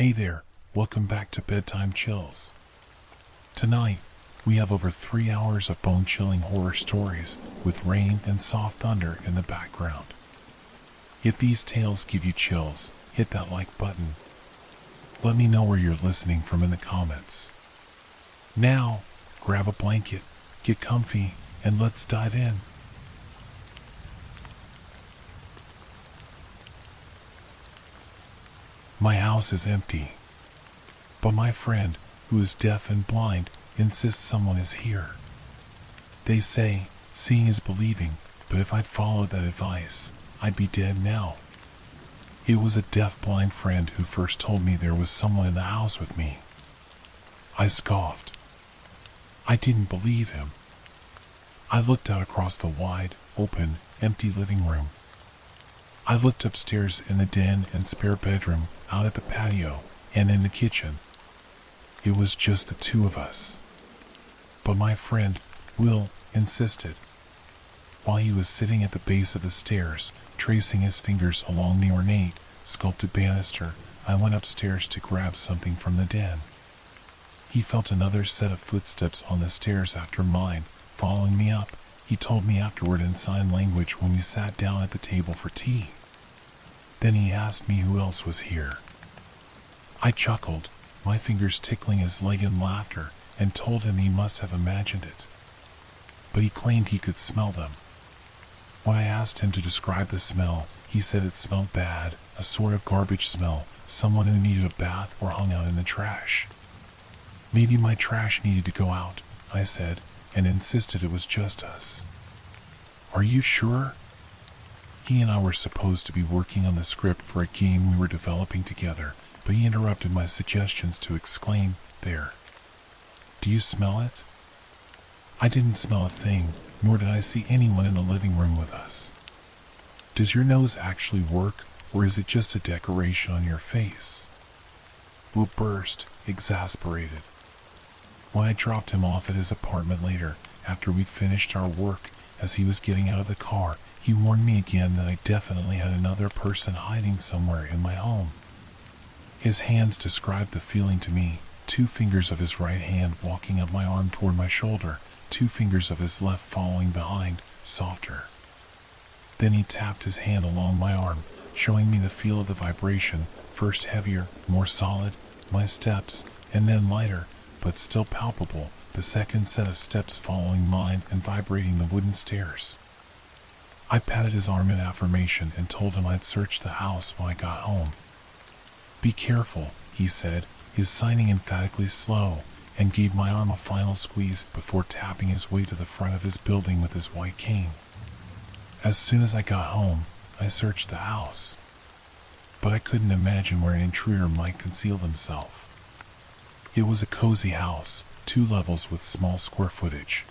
Hey there, welcome back to Bedtime Chills. Tonight, we have over 3 hours of bone-chilling horror stories with rain and soft thunder in the background. If these tales give you chills, hit that like button. Let me know where you're listening from in the comments. Now, grab a blanket, get comfy, and let's dive in. My house is empty, but my friend, who is deaf and blind, insists someone is here. They say, seeing is believing, but if I'd followed that advice, I'd be dead now. It was a deaf-blind friend who first told me there was someone in the house with me. I scoffed. I didn't believe him. I looked out across the wide, open, empty living room. I looked upstairs in the den and spare bedroom, out at the patio, and in the kitchen. It was just the two of us. But my friend, Will, insisted. While he was sitting at the base of the stairs, tracing his fingers along the ornate, sculpted banister, I went upstairs to grab something from the den. He felt another set of footsteps on the stairs after mine, following me up. He told me afterward in sign language when we sat down at the table for tea. Then he asked me who else was here. I chuckled, my fingers tickling his leg in laughter, and told him he must have imagined it. But he claimed he could smell them. When I asked him to describe the smell, he said it smelled bad, a sort of garbage smell, someone who needed a bath or hung out in the trash. Maybe my trash needed to go out, I said, and insisted it was just us. Are you sure? He and I were supposed to be working on the script for a game we were developing together, but he interrupted my suggestions to exclaim, "There! Do you smell it?" I didn't smell a thing, nor did I see anyone in the living room with us. Does your nose actually work, or is it just a decoration on your face? Will burst, exasperated. When I dropped him off at his apartment later, after we'd finished our work, as he was getting out of the car, he warned me again that I definitely had another person hiding somewhere in my home. His hands described the feeling to me, 2 fingers of his right hand walking up my arm toward my shoulder, 2 fingers of his left following behind, softer. Then he tapped his hand along my arm, showing me the feel of the vibration, first heavier, more solid, my steps, and then lighter, but still palpable, the second set of steps following mine and vibrating the wooden stairs. I patted his arm in affirmation and told him I'd search the house when I got home. Be careful, he said, his signing emphatically slow, and gave my arm a final squeeze before tapping his way to the front of his building with his white cane. As soon as I got home, I searched the house. But I couldn't imagine where an intruder might conceal himself. It was a cozy house, 2 levels with small square footage.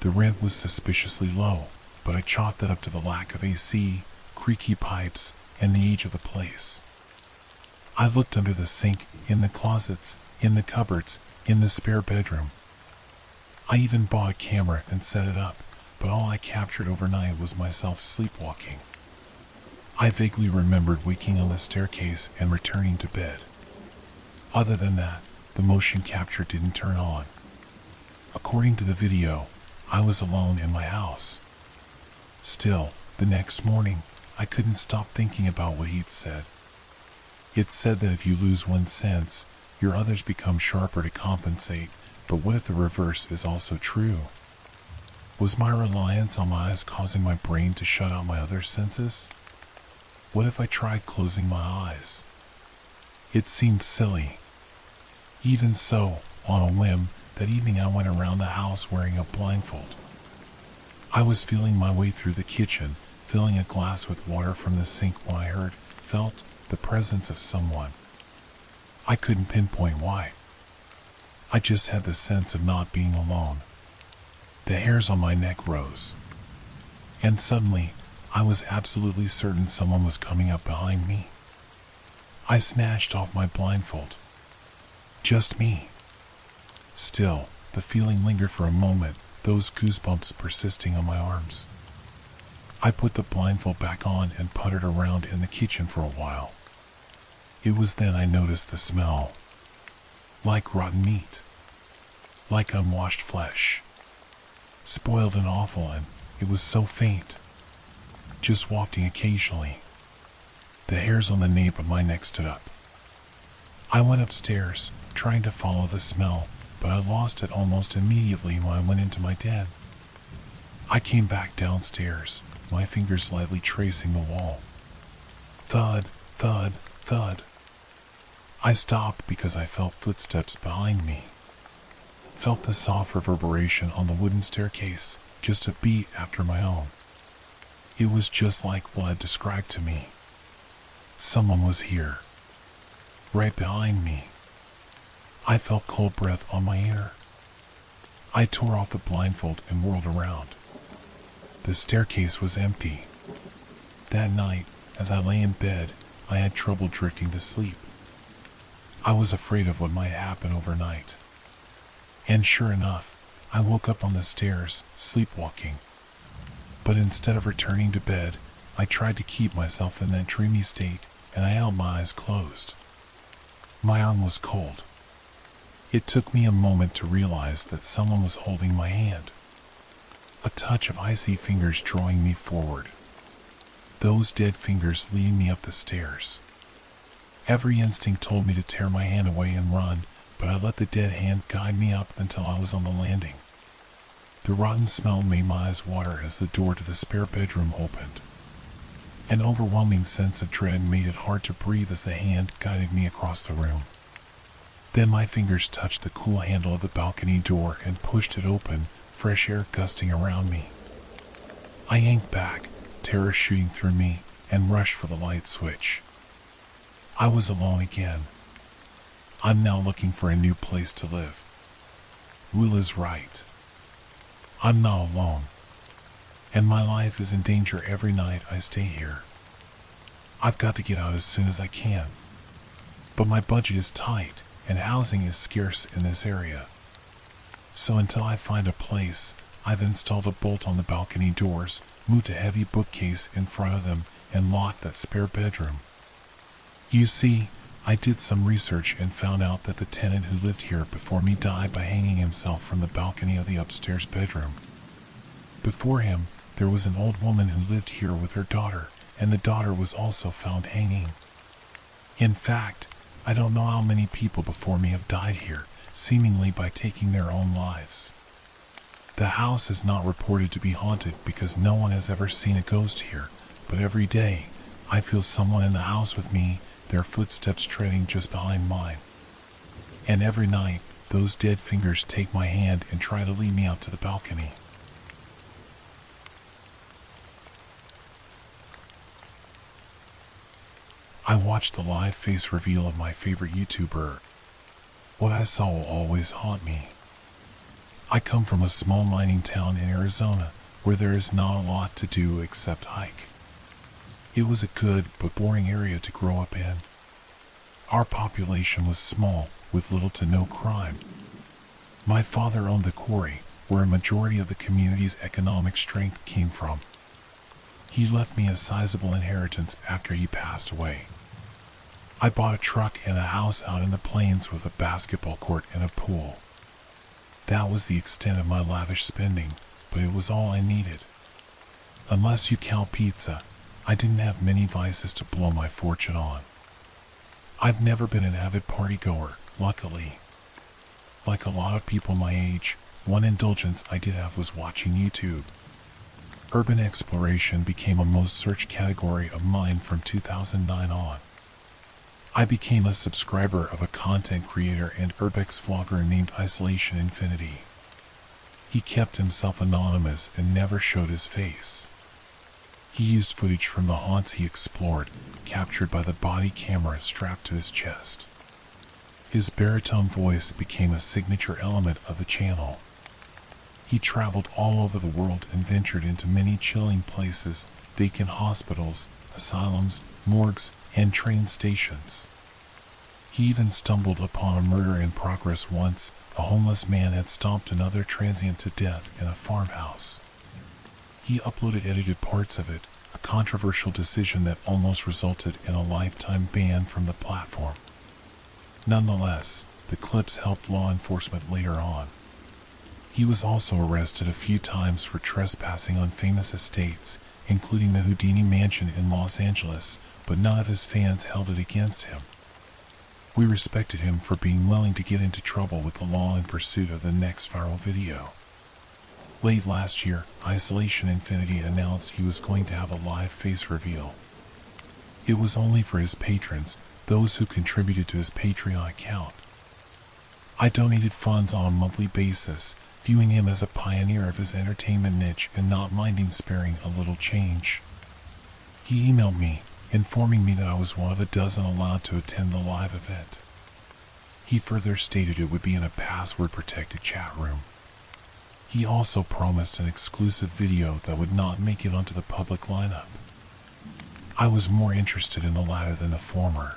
The rent was suspiciously low, but I chalked that up to the lack of AC, creaky pipes, and the age of the place. I looked under the sink, in the closets, in the cupboards, in the spare bedroom. I even bought a camera and set it up, but all I captured overnight was myself sleepwalking. I vaguely remembered waking on the staircase and returning to bed. Other than that, the motion capture didn't turn on. According to the video, I was alone in my house. Still, the next morning, I couldn't stop thinking about what he'd said. It said that if you lose one sense, your others become sharper to compensate, but what if the reverse is also true? Was my reliance on my eyes causing my brain to shut out my other senses? What if I tried closing my eyes? It seemed silly. Even so, on a whim, that evening I went around the house wearing a blindfold. I was feeling my way through the kitchen, filling a glass with water from the sink when I felt the presence of someone. I couldn't pinpoint why. I just had the sense of not being alone. The hairs on my neck rose. And suddenly, I was absolutely certain someone was coming up behind me. I snatched off my blindfold. Just me. Still, the feeling lingered for a moment, those goosebumps persisting on my arms. I put the blindfold back on and puttered around in the kitchen for a while. It was then I noticed the smell. Like rotten meat. Like unwashed flesh. Spoiled and awful, and it was so faint. Just wafting occasionally. The hairs on the nape of my neck stood up. I went upstairs, trying to follow the smell, but I lost it almost immediately when I went into my den. I came back downstairs, my fingers lightly tracing the wall. Thud, thud, thud. I stopped because I felt footsteps behind me. Felt the soft reverberation on the wooden staircase, just a beat after my own. It was just like what had described to me. Someone was here. Right behind me. I felt cold breath on my ear. I tore off the blindfold and whirled around. The staircase was empty. That night, as I lay in bed, I had trouble drifting to sleep. I was afraid of what might happen overnight. And sure enough, I woke up on the stairs, sleepwalking. But instead of returning to bed, I tried to keep myself in that dreamy state, and I held my eyes closed. My arm was cold. It took me a moment to realize that someone was holding my hand. A touch of icy fingers drawing me forward. Those dead fingers leading me up the stairs. Every instinct told me to tear my hand away and run, but I let the dead hand guide me up until I was on the landing. The rotten smell made my eyes water as the door to the spare bedroom opened. An overwhelming sense of dread made it hard to breathe as the hand guided me across the room. Then my fingers touched the cool handle of the balcony door and pushed it open, fresh air gusting around me. I yanked back, terror shooting through me, and rushed for the light switch. I was alone again. I'm now looking for a new place to live. Will is right. I'm not alone. And my life is in danger every night I stay here. I've got to get out as soon as I can. But my budget is tight, and housing is scarce in this area. So until I find a place, I've installed a bolt on the balcony doors, moved a heavy bookcase in front of them, and locked that spare bedroom. You see, I did some research and found out that the tenant who lived here before me died by hanging himself from the balcony of the upstairs bedroom. Before him, there was an old woman who lived here with her daughter, and the daughter was also found hanging. In fact, I don't know how many people before me have died here, seemingly by taking their own lives. The house is not reported to be haunted because no one has ever seen a ghost here, but every day, I feel someone in the house with me, their footsteps treading just behind mine. And every night, those dead fingers take my hand and try to lead me out to the balcony. I watched the live face reveal of my favorite YouTuber. What I saw will always haunt me. I come from a small mining town in Arizona where there is not a lot to do except hike. It was a good but boring area to grow up in. Our population was small, with little to no crime. My father owned the quarry, where a majority of the community's economic strength came from. He left me a sizable inheritance after he passed away. I bought a truck and a house out in the plains with a basketball court and a pool. That was the extent of my lavish spending, but it was all I needed. Unless you count pizza, I didn't have many vices to blow my fortune on. I've never been an avid partygoer, luckily. Like a lot of people my age, one indulgence I did have was watching YouTube. Urban exploration became a most searched category of mine from 2009 on. I became a subscriber of a content creator and urbex vlogger named Isolation Infinity. He kept himself anonymous and never showed his face. He used footage from the haunts he explored, captured by the body camera strapped to his chest. His baritone voice became a signature element of the channel. He traveled all over the world and ventured into many chilling places, vacant hospitals, asylums, morgues, and train stations. He even stumbled upon a murder in progress once. A homeless man had stomped another transient to death in a farmhouse. He uploaded edited parts of it, a controversial decision that almost resulted in a lifetime ban from the platform. Nonetheless, the clips helped law enforcement later on. He was also arrested a few times for trespassing on famous estates, including the Houdini Mansion in Los Angeles, but none of his fans held it against him. We respected him for being willing to get into trouble with the law in pursuit of the next viral video. Late last year, Isolation Infinity announced he was going to have a live face reveal. It was only for his patrons, those who contributed to his Patreon account. I donated funds on a monthly basis, viewing him as a pioneer of his entertainment niche and not minding sparing a little change. He emailed me, informing me that I was one of a dozen allowed to attend the live event. He further stated it would be in a password-protected chat room. He also promised an exclusive video that would not make it onto the public lineup. I was more interested in the latter than the former.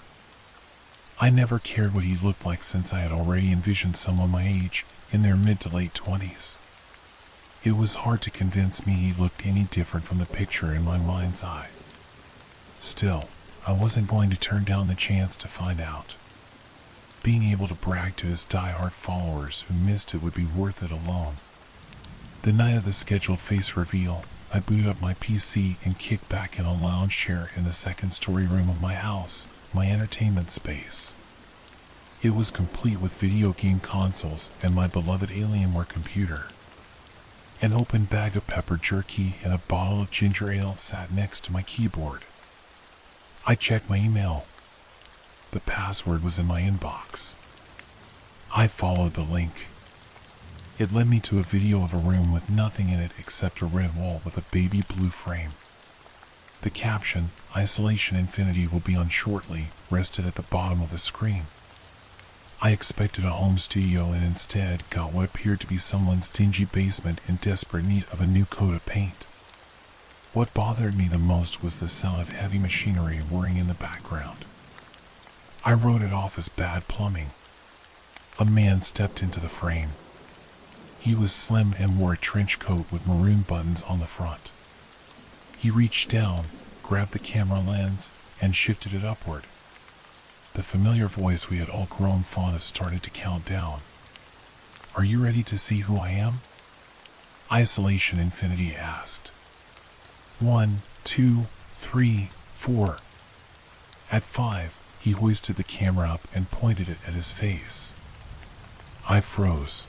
I never cared what he looked like since I had already envisioned someone my age, in their mid to late 20s. It was hard to convince me he looked any different from the picture in my mind's eye. Still, I wasn't going to turn down the chance to find out. Being able to brag to his die-hard followers who missed it would be worth it alone. The night of the scheduled face reveal, I booted up my PC and kicked back in a lounge chair in the second-story room of my house, my entertainment space. It was complete with video game consoles and my beloved Alienware computer. An open bag of pepper jerky and a bottle of ginger ale sat next to my keyboard. I checked my email. The password was in my inbox. I followed the link. It led me to a video of a room with nothing in it except a red wall with a baby blue frame. The caption, Isolation Infinity will be on shortly, rested at the bottom of the screen. I expected a home studio and instead got what appeared to be someone's dingy basement in desperate need of a new coat of paint. What bothered me the most was the sound of heavy machinery whirring in the background. I wrote it off as bad plumbing. A man stepped into the frame. He was slim and wore a trench coat with maroon buttons on the front. He reached down, grabbed the camera lens, and shifted it upward. The familiar voice we had all grown fond of started to count down. "Are you ready to see who I am?" Isolation Infinity asked. 1, 2, 3, 4. At 5, he hoisted the camera up and pointed it at his face. I froze.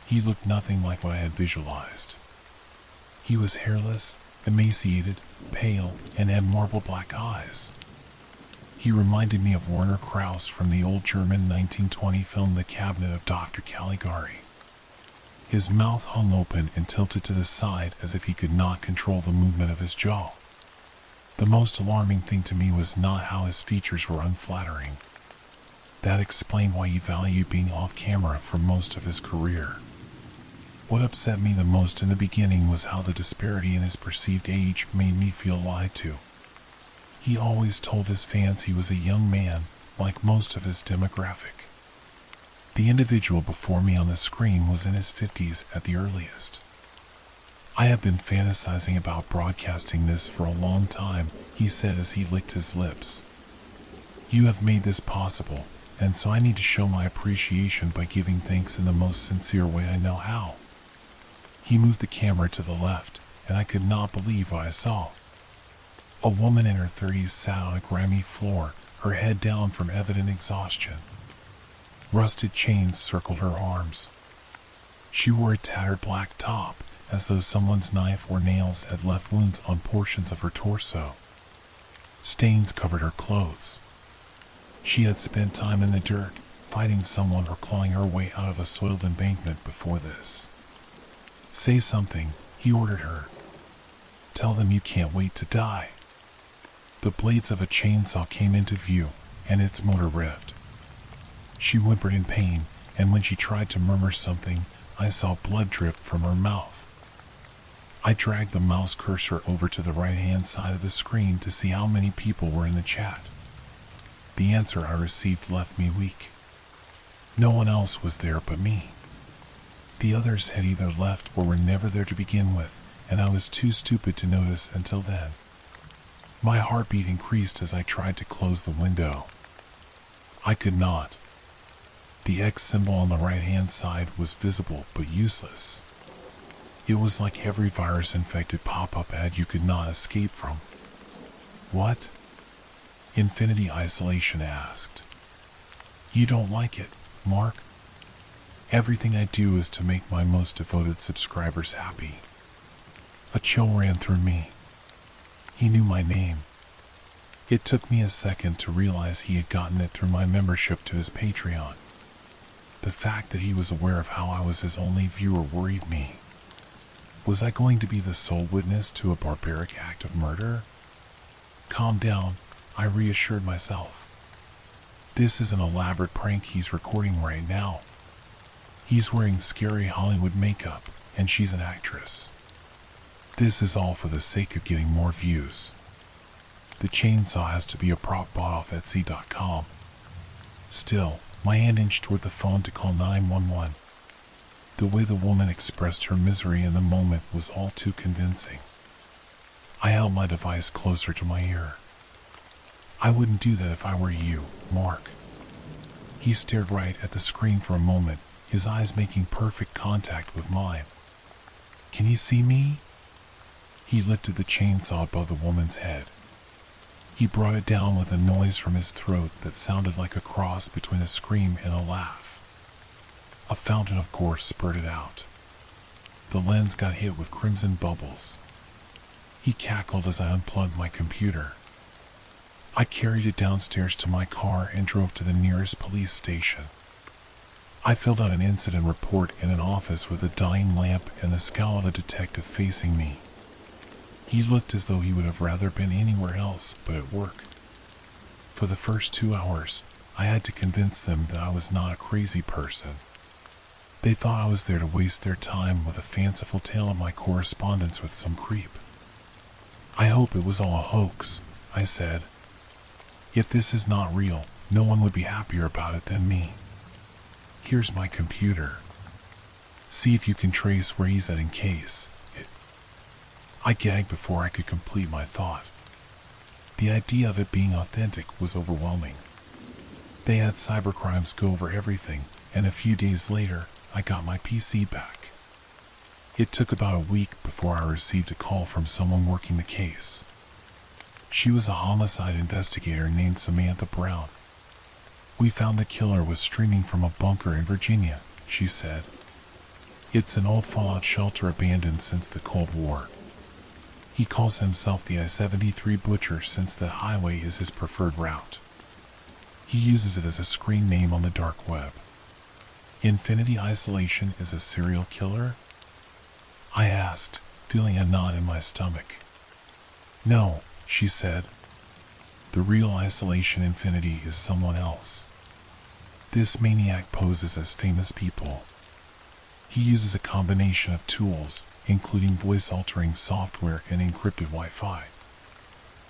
He looked nothing like what I had visualized. He was hairless, emaciated, pale, and had marble black eyes. He reminded me of Werner Krauss from the old German 1920 film The Cabinet of Dr. Caligari. His mouth hung open and tilted to the side as if he could not control the movement of his jaw. The most alarming thing to me was not how his features were unflattering. That explained why he valued being off camera for most of his career. What upset me the most in the beginning was how the disparity in his perceived age made me feel lied to. He always told his fans he was a young man, like most of his demographic. The individual before me on the screen was in his 50s at the earliest. "I have been fantasizing about broadcasting this for a long time," he said as he licked his lips. "You have made this possible, and so I need to show my appreciation by giving thanks in the most sincere way I know how." He moved the camera to the left, and I could not believe what I saw. A woman in her 30s sat on a grimy floor, her head down from evident exhaustion. Rusted chains circled her arms. She wore a tattered black top, as though someone's knife or nails had left wounds on portions of her torso. Stains covered her clothes. She had spent time in the dirt, fighting someone or clawing her way out of a soiled embankment before this. "Say something," he ordered her. "Tell them you can't wait to die." The blades of a chainsaw came into view, and its motor revved. She whimpered in pain, and when she tried to murmur something, I saw blood drip from her mouth. I dragged the mouse cursor over to the right-hand side of the screen to see how many people were in the chat. The answer I received left me weak. No one else was there but me. The others had either left or were never there to begin with, and I was too stupid to notice until then. My heartbeat increased as I tried to close the window. I could not. The X symbol on the right-hand side was visible but useless. It was like every virus-infected pop-up ad you could not escape from. What? Infinity Isolation asked. You don't like it, Mark? Everything I do is to make my most devoted subscribers happy. A chill ran through me. He knew my name. It took me a second to realize he had gotten it through my membership to his Patreon. The fact that he was aware of how I was his only viewer worried me. Was I going to be the sole witness to a barbaric act of murder? Calm down, I reassured myself. This is an elaborate prank he's recording right now. He's wearing scary Hollywood makeup, and she's an actress. This is all for the sake of getting more views. The chainsaw has to be a prop bought off Etsy.com. Still, my hand inched toward the phone to call 911. The way the woman expressed her misery in the moment was all too convincing. I held my device closer to my ear. I wouldn't do that if I were you, Mark. He stared right at the screen for a moment, his eyes making perfect contact with mine. Can you see me? He lifted the chainsaw above the woman's head. He brought it down with a noise from his throat that sounded like a cross between a scream and a laugh. A fountain of gore spurted out. The lens got hit with crimson bubbles. He cackled as I unplugged my computer. I carried it downstairs to my car and drove to the nearest police station. I filled out an incident report in an office with a dying lamp and the scowl of a detective facing me. He looked as though he would have rather been anywhere else but at work. For the first 2 hours, I had to convince them that I was not a crazy person. They thought I was there to waste their time with a fanciful tale of my correspondence with some creep. I hope it was all a hoax, I said. If this is not real, no one would be happier about it than me. Here's my computer. See if you can trace where he's at in case. I gagged before I could complete my thought. The idea of it being authentic was overwhelming. They had cybercrimes go over everything, and a few days later, I got my PC back. It took about a week before I received a call from someone working the case. She was a homicide investigator named Samantha Brown. We found the killer was streaming from a bunker in Virginia, she said. It's an old fallout shelter abandoned since the Cold War. He calls himself the I-73 Butcher since the highway is his preferred route. He uses it as a screen name on the dark web. Infinity Isolation is a serial killer? I asked, feeling a knot in my stomach. No, she said. The real Isolation Infinity is someone else. This maniac poses as famous people. He uses a combination of tools, including voice-altering software and encrypted Wi-Fi.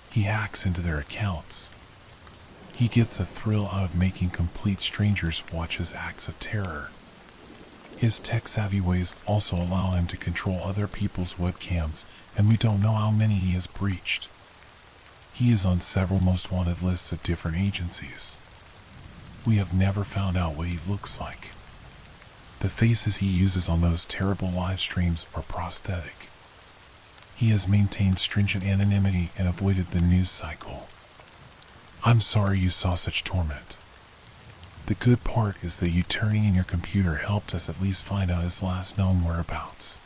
He hacks into their accounts. He gets a thrill out of making complete strangers watch his acts of terror. His tech-savvy ways also allow him to control other people's webcams, and we don't know how many he has breached. He is on several most wanted lists of different agencies. We have never found out what he looks like. The faces he uses on those terrible live streams are prosthetic. He has maintained stringent anonymity and avoided the news cycle. I'm sorry you saw such torment. The good part is that you turning in your computer helped us at least find out his last known whereabouts.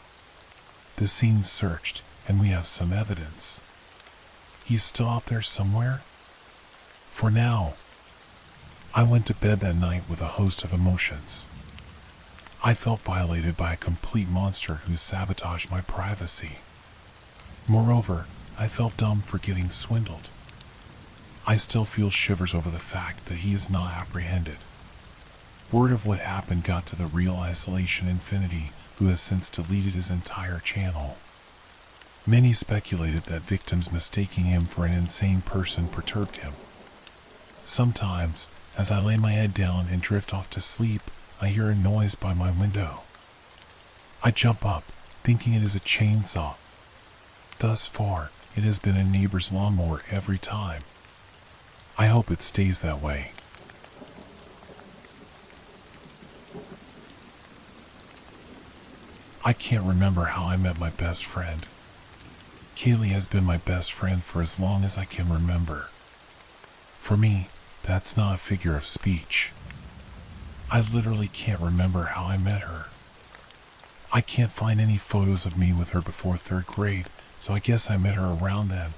The scene's searched, and we have some evidence. He's still out there somewhere? For now. I went to bed that night with a host of emotions. I felt violated by a complete monster who sabotaged my privacy. Moreover, I felt dumb for getting swindled. I still feel shivers over the fact that he is not apprehended. Word of what happened got to the real Isolation Infinity, who has since deleted his entire channel. Many speculated that victims mistaking him for an insane person perturbed him. Sometimes, as I lay my head down and drift off to sleep, I hear a noise by my window. I jump up, thinking it is a chainsaw. Thus far, it has been a neighbor's lawnmower every time. I hope it stays that way. I can't remember how I met my best friend. Kaylee has been my best friend for as long as I can remember. For me, that's not a figure of speech. I literally can't remember how I met her. I can't find any photos of me with her before 3rd grade, so I guess I met her around then.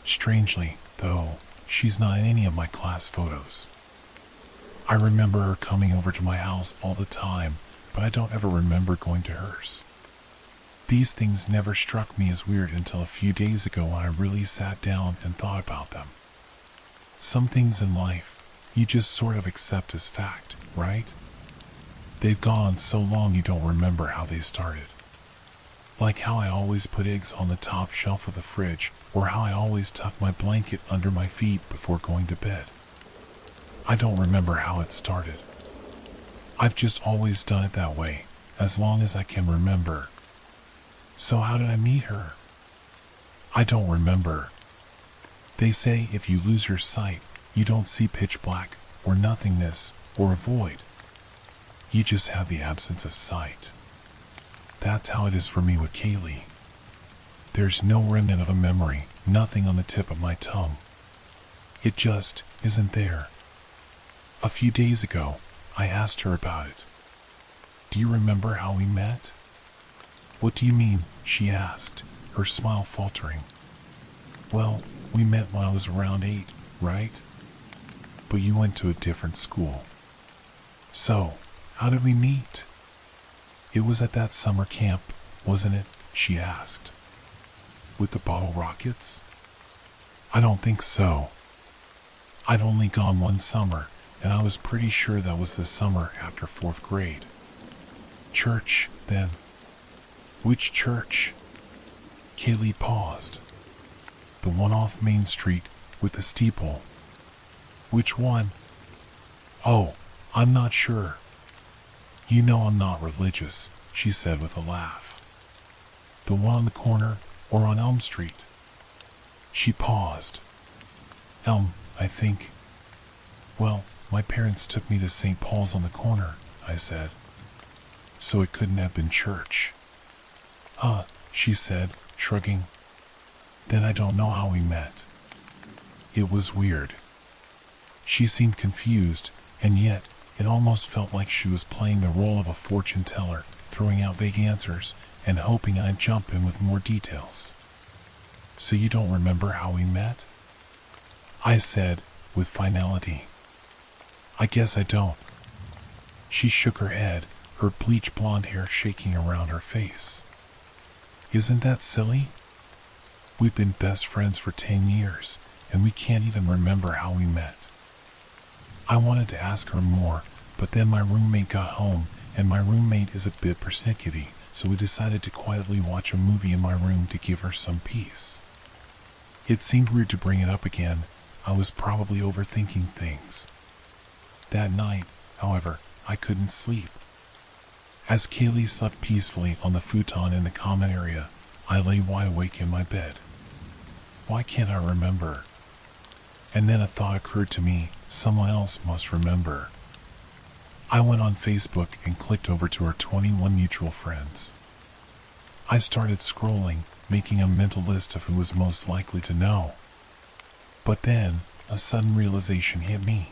Strangely, though, she's not in any of my class photos. I remember her coming over to my house all the time, but I don't ever remember going to hers. These things never struck me as weird until a few days ago when I really sat down and thought about them. Some things in life, you just sort of accept as fact, right? They've gone on so long you don't remember how they started. Like how I always put eggs on the top shelf of the fridge, or how I always tuck my blanket under my feet before going to bed. I don't remember how it started. I've just always done it that way, as long as I can remember. So how did I meet her? I don't remember. They say if you lose your sight, you don't see pitch black, or nothingness, or a void. You just have the absence of sight. That's how it is for me with Kaylee. There's no remnant of a memory, nothing on the tip of my tongue. It just isn't there. A few days ago, I asked her about it. Do you remember how we met? What do you mean? She asked, her smile faltering. Well, we met when I was around 8, right? But you went to a different school. So, how did we meet? It was at that summer camp, wasn't it? She asked. With the bottle rockets? I don't think so. I'd only gone one summer, and I was pretty sure that was the summer after 4th grade. Church, then. Which church? Kaylee paused. The one off Main Street with the steeple. Which one? Oh, I'm not sure. You know I'm not religious, she said with a laugh. The one on the corner or on Elm Street? She paused. Elm, I think. Well, my parents took me to St. Paul's on the corner, I said. So it couldn't have been church. She said, shrugging. Then I don't know how we met. It was weird. She seemed confused, and yet it almost felt like she was playing the role of a fortune teller, throwing out vague answers and hoping I'd jump in with more details. So you don't remember how we met? I said, with finality. I guess I don't. She shook her head, her bleach blonde hair shaking around her face. Isn't that silly? We've been best friends for 10 years, and we can't even remember how we met. I wanted to ask her more, but then my roommate got home, and my roommate is a bit persnickety, so we decided to quietly watch a movie in my room to give her some peace. It seemed weird to bring it up again. I was probably overthinking things. That night, however, I couldn't sleep. As Kaylee slept peacefully on the futon in the common area, I lay wide awake in my bed. Why can't I remember? And then a thought occurred to me, someone else must remember. I went on Facebook and clicked over to our 21 mutual friends. I started scrolling, making a mental list of who was most likely to know. But then, a sudden realization hit me.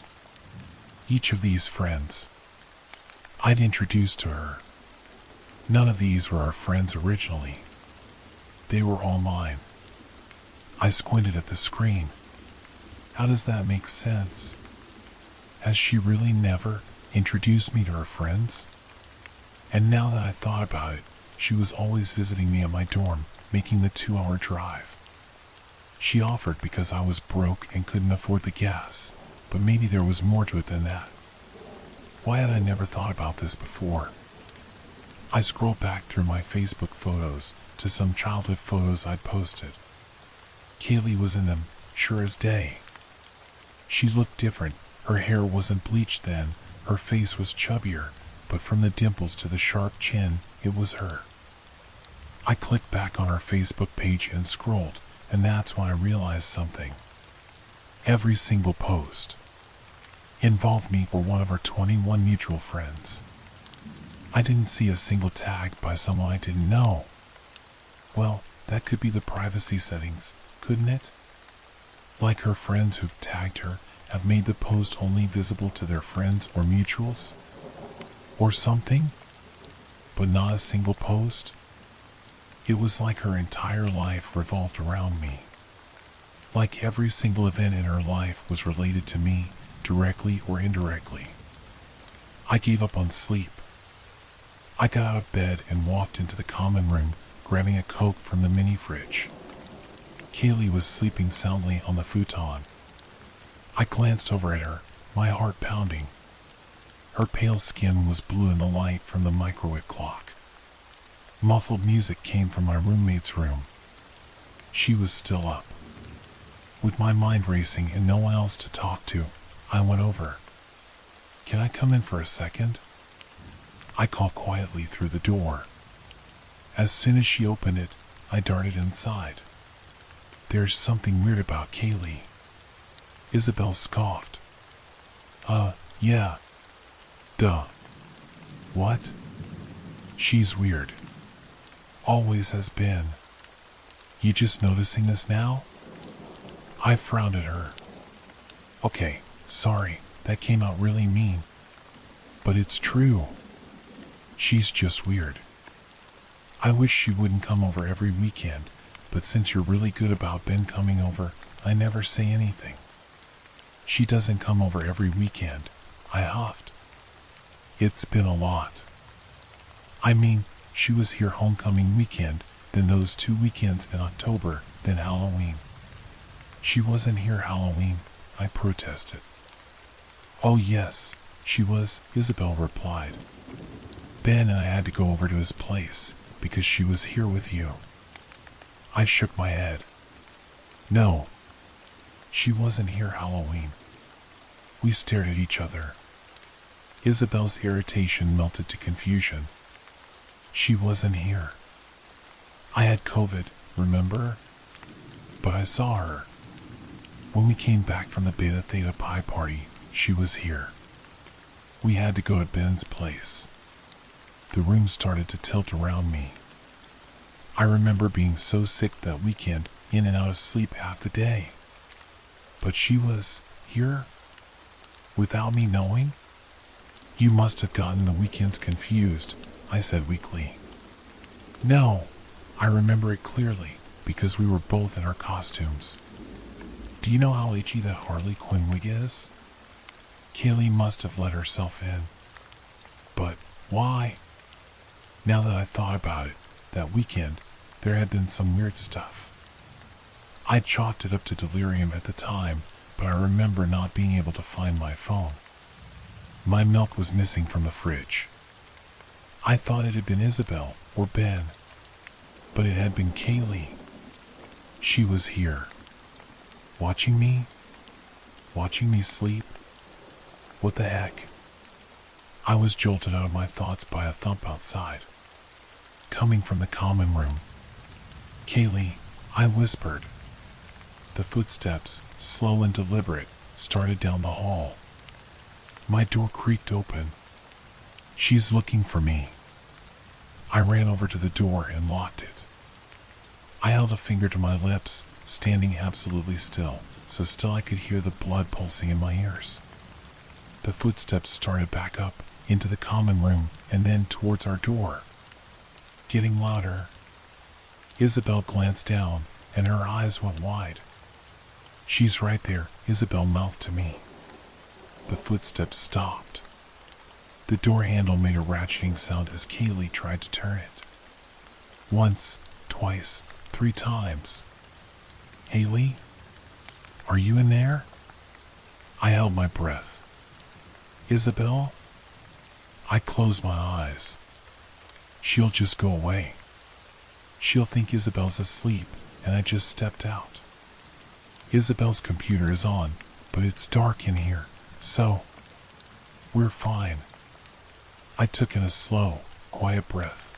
Each of these friends I'd introduced to her. None of these were our friends originally. They were all mine. I squinted at the screen. How does that make sense? Has she really never introduced me to her friends? And now that I thought about it, she was always visiting me at my dorm, making the 2-hour drive. She offered because I was broke and couldn't afford the gas, but maybe there was more to it than that. Why had I never thought about this before? I scrolled back through my Facebook photos to some childhood photos I'd posted. Kaylee was in them, sure as day. She looked different. Her hair wasn't bleached then, her face was chubbier, but from the dimples to the sharp chin, it was her. I clicked back on her Facebook page and scrolled, and that's when I realized something. Every single post involved me or one of our 21 mutual friends. I didn't see a single tag by someone I didn't know. Well, that could be the privacy settings, couldn't it? Like her friends who've tagged her have made the post only visible to their friends or mutuals? Or something? But not a single post? It was like her entire life revolved around me. Like every single event in her life was related to me, directly or indirectly. I gave up on sleep. I got out of bed and walked into the common room, grabbing a Coke from the mini fridge. Kaylee was sleeping soundly on the futon. I glanced over at her, my heart pounding. Her pale skin was blue in the light from the microwave clock. Muffled music came from my roommate's room. She was still up. With my mind racing and no one else to talk to, I went over. "Can I come in for a second?" I called quietly through the door. As soon as she opened it, I darted inside. "There's something weird about Kaylee." Isabel scoffed. Yeah. Duh. What? She's weird. Always has been. You just noticing this now? I frowned at her. Okay, sorry, that came out really mean. But it's true. She's just weird. I wish she wouldn't come over every weekend, but since you're really good about Ben coming over, I never say anything. She doesn't come over every weekend, I huffed. It's been a lot. I mean, she was here homecoming weekend, then those 2 weekends in October, then Halloween. She wasn't here Halloween, I protested. Oh yes, she was, Isabel replied. Ben and I had to go over to his place, because she was here with you. I shook my head. No. She wasn't here Halloween. We stared at each other. Isabel's irritation melted to confusion. She wasn't here. I had COVID, remember? But I saw her. When we came back from the Beta Theta Pi party, she was here. We had to go to Ben's place. The room started to tilt around me. I remember being so sick that weekend, in and out of sleep half the day. But she was here? Without me knowing? You must have gotten the weekends confused, I said weakly. No, I remember it clearly, because we were both in our costumes. Do you know how itchy that Harley Quinn wig is? Kaylee must have let herself in. But why? Now that I thought about it, that weekend, there had been some weird stuff. I chalked it up to delirium at the time, but I remember not being able to find my phone. My milk was missing from the fridge. I thought it had been Isabel or Ben, but it had been Kaylee. She was here. Watching me? Watching me sleep? What the heck? I was jolted out of my thoughts by a thump outside, coming from the common room. Kaylee, I whispered. The footsteps, slow and deliberate, started down the hall. My door creaked open. She's looking for me. I ran over to the door and locked it. I held a finger to my lips, standing absolutely still, so still I could hear the blood pulsing in my ears. The footsteps started back up, into the common room, and then towards our door. Getting louder. Isabel glanced down, and her eyes went wide. She's right there, Isabel mouthed to me. The footsteps stopped. The door handle made a ratcheting sound as Kaylee tried to turn it. Once, twice, 3 times. Haley? Are you in there? I held my breath. Isabel? I closed my eyes. She'll just go away. She'll think Isabel's asleep, and I just stepped out. Isabel's computer is on, but it's dark in here, so we're fine. I took in a slow, quiet breath.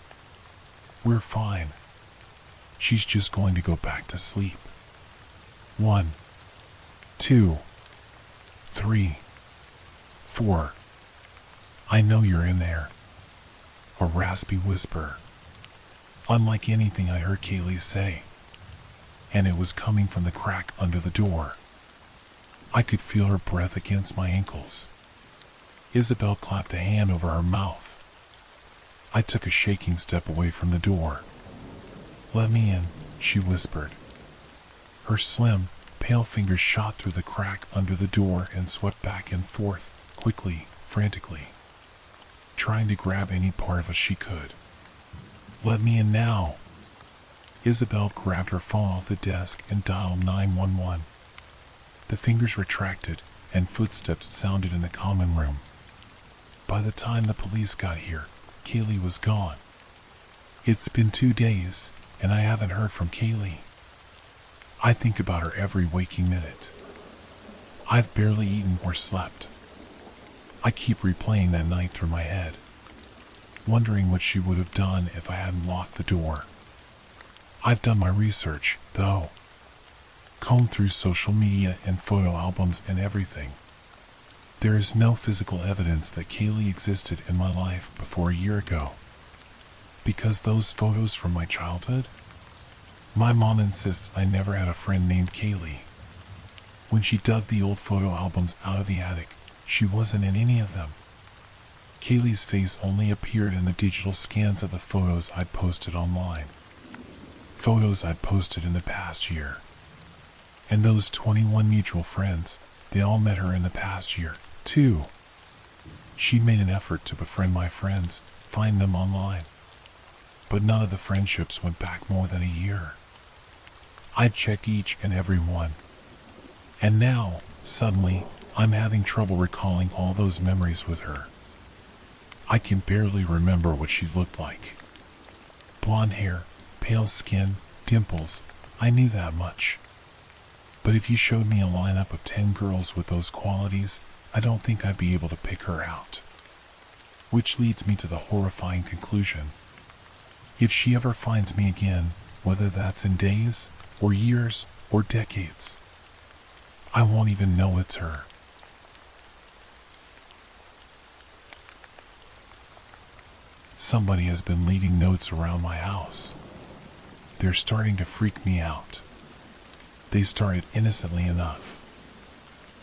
We're fine. She's just going to go back to sleep. 1, 2, 3, 4. I know you're in there. A raspy whisper, unlike anything I heard Kaylee say, and it was coming from the crack under the door. I could feel her breath against my ankles. Isabel clapped a hand over her mouth. I took a shaking step away from the door. "Let me in," she whispered. Her slim, pale fingers shot through the crack under the door and swept back and forth, quickly, frantically, trying to grab any part of us she could. "Let me in now." Isabel grabbed her phone off the desk and dialed 911. The fingers retracted, and footsteps sounded in the common room. By the time the police got here, Kaylee was gone. It's been 2 days, and I haven't heard from Kaylee. I think about her every waking minute. I've barely eaten or slept. I keep replaying that night through my head, wondering what she would have done if I hadn't locked the door. I've done my research, though. Combed through social media and photo albums and everything. There is no physical evidence that Kaylee existed in my life before a year ago. Because those photos from my childhood? My mom insists I never had a friend named Kaylee. When she dug the old photo albums out of the attic, she wasn't in any of them. Kaylee's face only appeared in the digital scans of the photos I'd posted online. Photos I'd posted in the past year. And those 21 mutual friends, they all met her in the past year, too. She made an effort to befriend my friends, find them online. But none of the friendships went back more than a year. I'd checked each and every one. And now, suddenly, I'm having trouble recalling all those memories with her. I can barely remember what she looked like. Blonde hair, pale skin, dimples, I knew that much. But if you showed me a lineup of 10 girls with those qualities, I don't think I'd be able to pick her out. Which leads me to the horrifying conclusion. If she ever finds me again, whether that's in days, or years, or decades, I won't even know it's her. Somebody has been leaving notes around my house. They're starting to freak me out. They started innocently enough.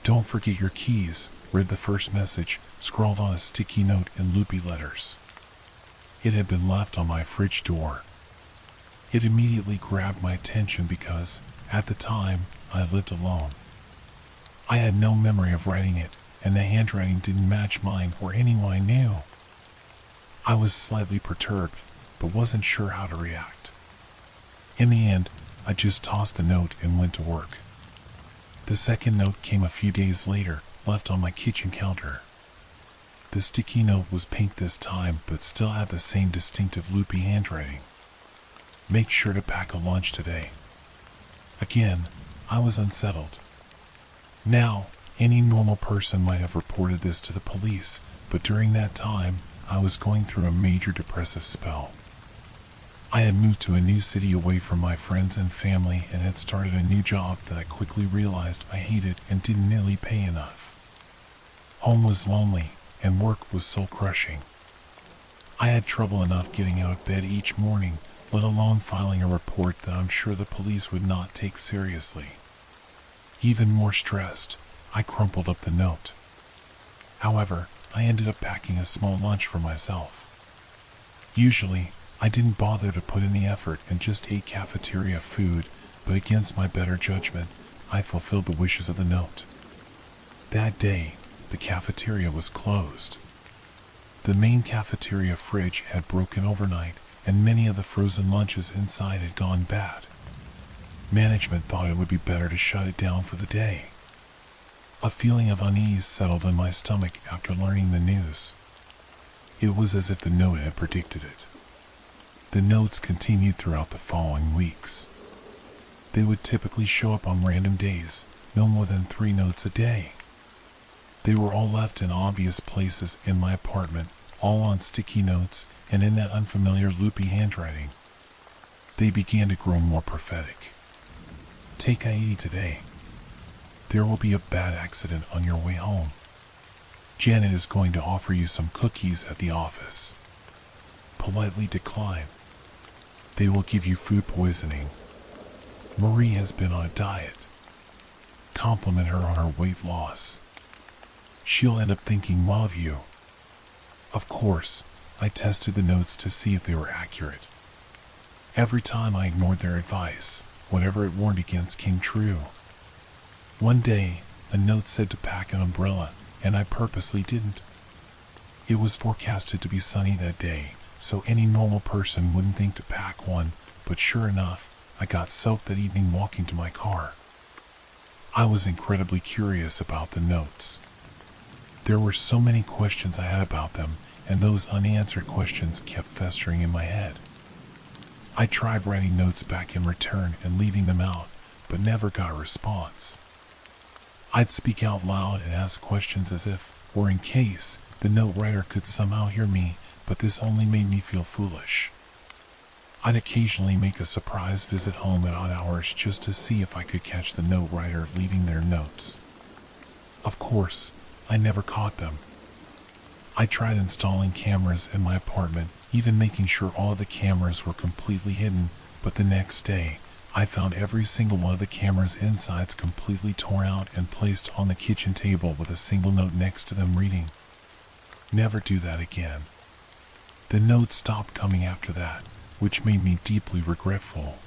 "Don't forget your keys," read the first message, scrawled on a sticky note in loopy letters. It had been left on my fridge door. It immediately grabbed my attention because, at the time, I lived alone. I had no memory of writing it, and the handwriting didn't match mine or anyone I knew. I was slightly perturbed, but wasn't sure how to react. In the end, I just tossed the note and went to work. The second note came a few days later, left on my kitchen counter. The sticky note was pink this time, but still had the same distinctive loopy handwriting. "Make sure to pack a lunch today." Again, I was unsettled. Now, any normal person might have reported this to the police, but during that time, I was going through a major depressive spell. I had moved to a new city away from my friends and family and had started a new job that I quickly realized I hated and didn't nearly pay enough. Home was lonely, and work was soul-crushing. I had trouble enough getting out of bed each morning, let alone filing a report that I'm sure the police would not take seriously. Even more stressed, I crumpled up the note. However, I ended up packing a small lunch for myself. Usually, I didn't bother to put in the effort and just ate cafeteria food, but against my better judgment, I fulfilled the wishes of the note. That day, the cafeteria was closed. The main cafeteria fridge had broken overnight, and many of the frozen lunches inside had gone bad. Management thought it would be better to shut it down for the day. A feeling of unease settled in my stomach after learning the news. It was as if the note had predicted it. The notes continued throughout the following weeks. They would typically show up on random days, no more than 3 notes a day. They were all left in obvious places in my apartment, all on sticky notes and in that unfamiliar loopy handwriting. They began to grow more prophetic. "Take I-80 today. There will be a bad accident on your way home. Janet is going to offer you some cookies at the office. Politely decline. They will give you food poisoning. Marie has been on a diet. Compliment her on her weight loss. She'll end up thinking well of you. Of course, I tested the notes to see if they were accurate. Every time I ignored their advice, whatever it warned against came true. One day, a note said to pack an umbrella, and I purposely didn't. It was forecasted to be sunny that day, so any normal person wouldn't think to pack one, but sure enough, I got soaked that evening walking to my car. I was incredibly curious about the notes. There were so many questions I had about them, and those unanswered questions kept festering in my head. I tried writing notes back in return and leaving them out, but never got a response. I'd speak out loud and ask questions as if, or in case, the note writer could somehow hear me, but this only made me feel foolish. I'd occasionally make a surprise visit home at odd hours just to see if I could catch the note writer leaving their notes. Of course, I never caught them. I tried installing cameras in my apartment, even making sure all the cameras were completely hidden, but the next day, I found every single one of the camera's insides completely torn out and placed on the kitchen table with a single note next to them reading, "Never do that again." The notes stopped coming after that, which made me deeply regretful.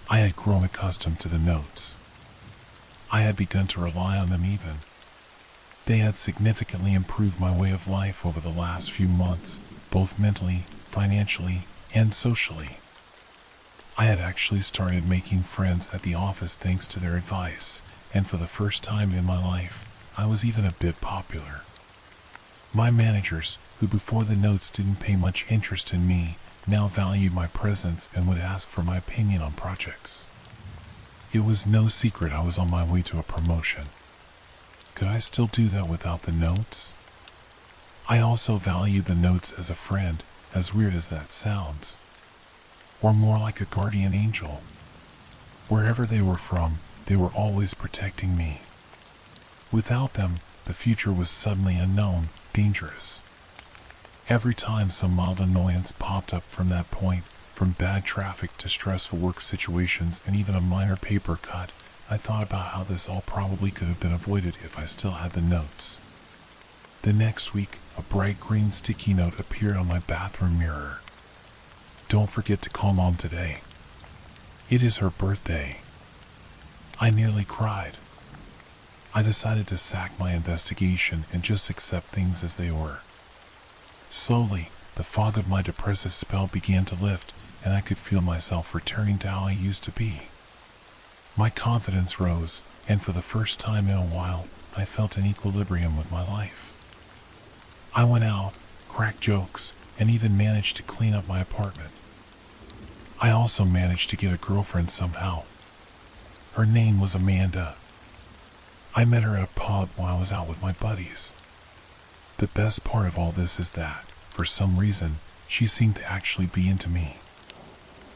I had grown accustomed to the notes. I had begun to rely on them even. They had significantly improved my way of life over the last few months, both mentally, financially, and socially. I had actually started making friends at the office thanks to their advice, and for the first time in my life, I was even a bit popular. My managers, who before the notes didn't pay much interest in me, now valued my presence and would ask for my opinion on projects. It was no secret I was on my way to a promotion. Could I still do that without the notes? I also valued the notes as a friend, as weird as that sounds. Or more like a guardian angel. Wherever they were from, they were always protecting me. Without them, the future was suddenly unknown, dangerous. Every time some mild annoyance popped up from that point, from bad traffic to stressful work situations and even a minor paper cut, I thought about how this all probably could have been avoided if I still had the notes. The next week, a bright green sticky note appeared on my bathroom mirror. "Don't forget to call Mom today. It is her birthday." I nearly cried. I decided to sack my investigation and just accept things as they were. Slowly, the fog of my depressive spell began to lift, and I could feel myself returning to how I used to be. My confidence rose, and for the first time in a while, I felt in equilibrium with my life. I went out, cracked jokes, and even managed to clean up my apartment. I also managed to get a girlfriend somehow. Her name was Amanda. I met her at a pub while I was out with my buddies. The best part of all this is that, for some reason, she seemed to actually be into me.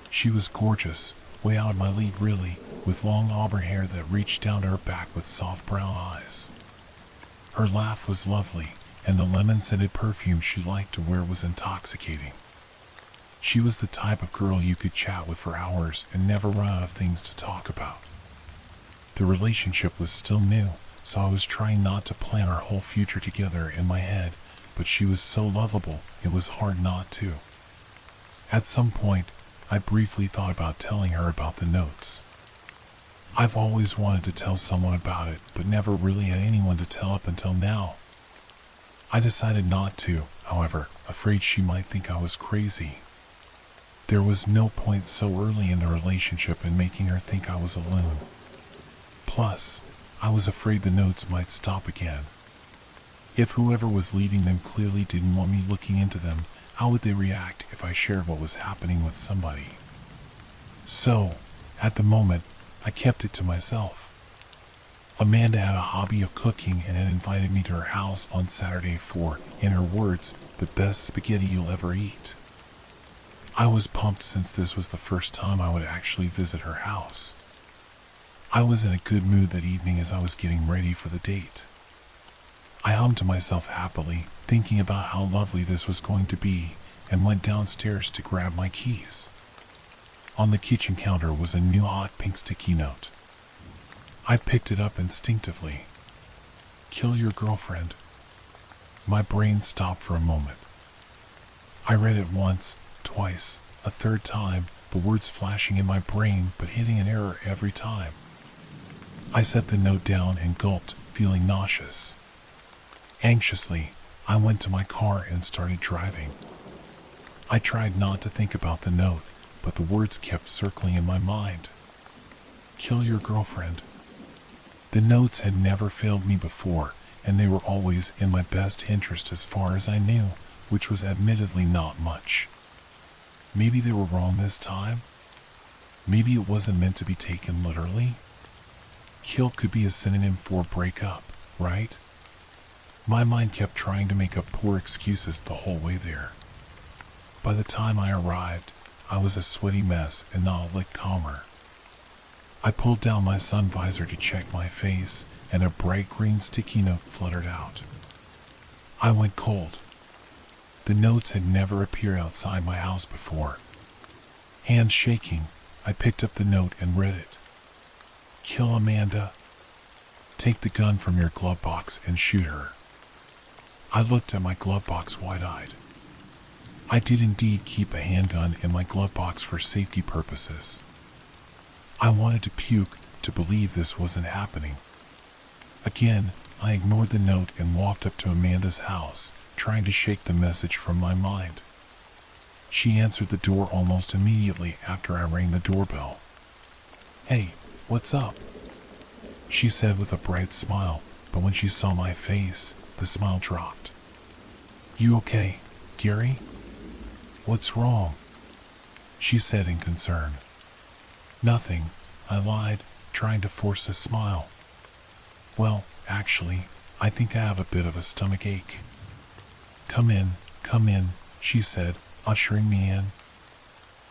She was gorgeous, way out of my league really, with long auburn hair that reached down to her back with soft brown eyes. Her laugh was lovely, and the lemon-scented perfume she liked to wear was intoxicating. She was the type of girl you could chat with for hours and never run out of things to talk about. The relationship was still new, so I was trying not to plan our whole future together in my head, but she was so lovable, it was hard not to. At some point, I briefly thought about telling her about the notes. I've always wanted to tell someone about it, but never really had anyone to tell up until now. I decided not to, however, afraid she might think I was crazy. There was no point so early in the relationship in making her think I was a loon. Plus, I was afraid the notes might stop again. If whoever was leaving them clearly didn't want me looking into them, how would they react if I shared what was happening with somebody? So, at the moment, I kept it to myself. Amanda had a hobby of cooking and had invited me to her house on Saturday for, in her words, the best spaghetti you'll ever eat. I was pumped since this was the first time I would actually visit her house. I was in a good mood that evening as I was getting ready for the date. I hummed to myself happily, thinking about how lovely this was going to be, and went downstairs to grab my keys. On the kitchen counter was a new hot pink sticky note. I picked it up instinctively. Kill your girlfriend. My brain stopped for a moment. I read it once, twice, a third time, the words flashing in my brain but hitting an error every time. I set the note down and gulped, feeling nauseous. Anxiously, I went to my car and started driving. I tried not to think about the note, but the words kept circling in my mind. Kill your girlfriend. The notes had never failed me before, and they were always in my best interest as far as I knew, which was admittedly not much. Maybe they were wrong this time? Maybe it wasn't meant to be taken literally? Kill could be a synonym for break up, right? My mind kept trying to make up poor excuses the whole way there. By the time I arrived, I was a sweaty mess and not a lick calmer. I pulled down my sun visor to check my face, and a bright green sticky note fluttered out. I went cold. The notes had never appeared outside my house before. Hands shaking, I picked up the note and read it. Kill Amanda. Take the gun from your glove box and shoot her. I looked at my glove box wide-eyed. I did indeed keep a handgun in my glove box for safety purposes. I wanted to puke to believe this wasn't happening. Again, I ignored the note and walked up to Amanda's house, trying to shake the message from my mind. She answered the door almost immediately after I rang the doorbell. Hey, what's up? She said with a bright smile, but when she saw my face, the smile dropped. You okay, Gary? What's wrong? She said in concern. Nothing, I lied, trying to force a smile. Well, actually, I think I have a bit of a stomach ache. Come in, she said, ushering me in.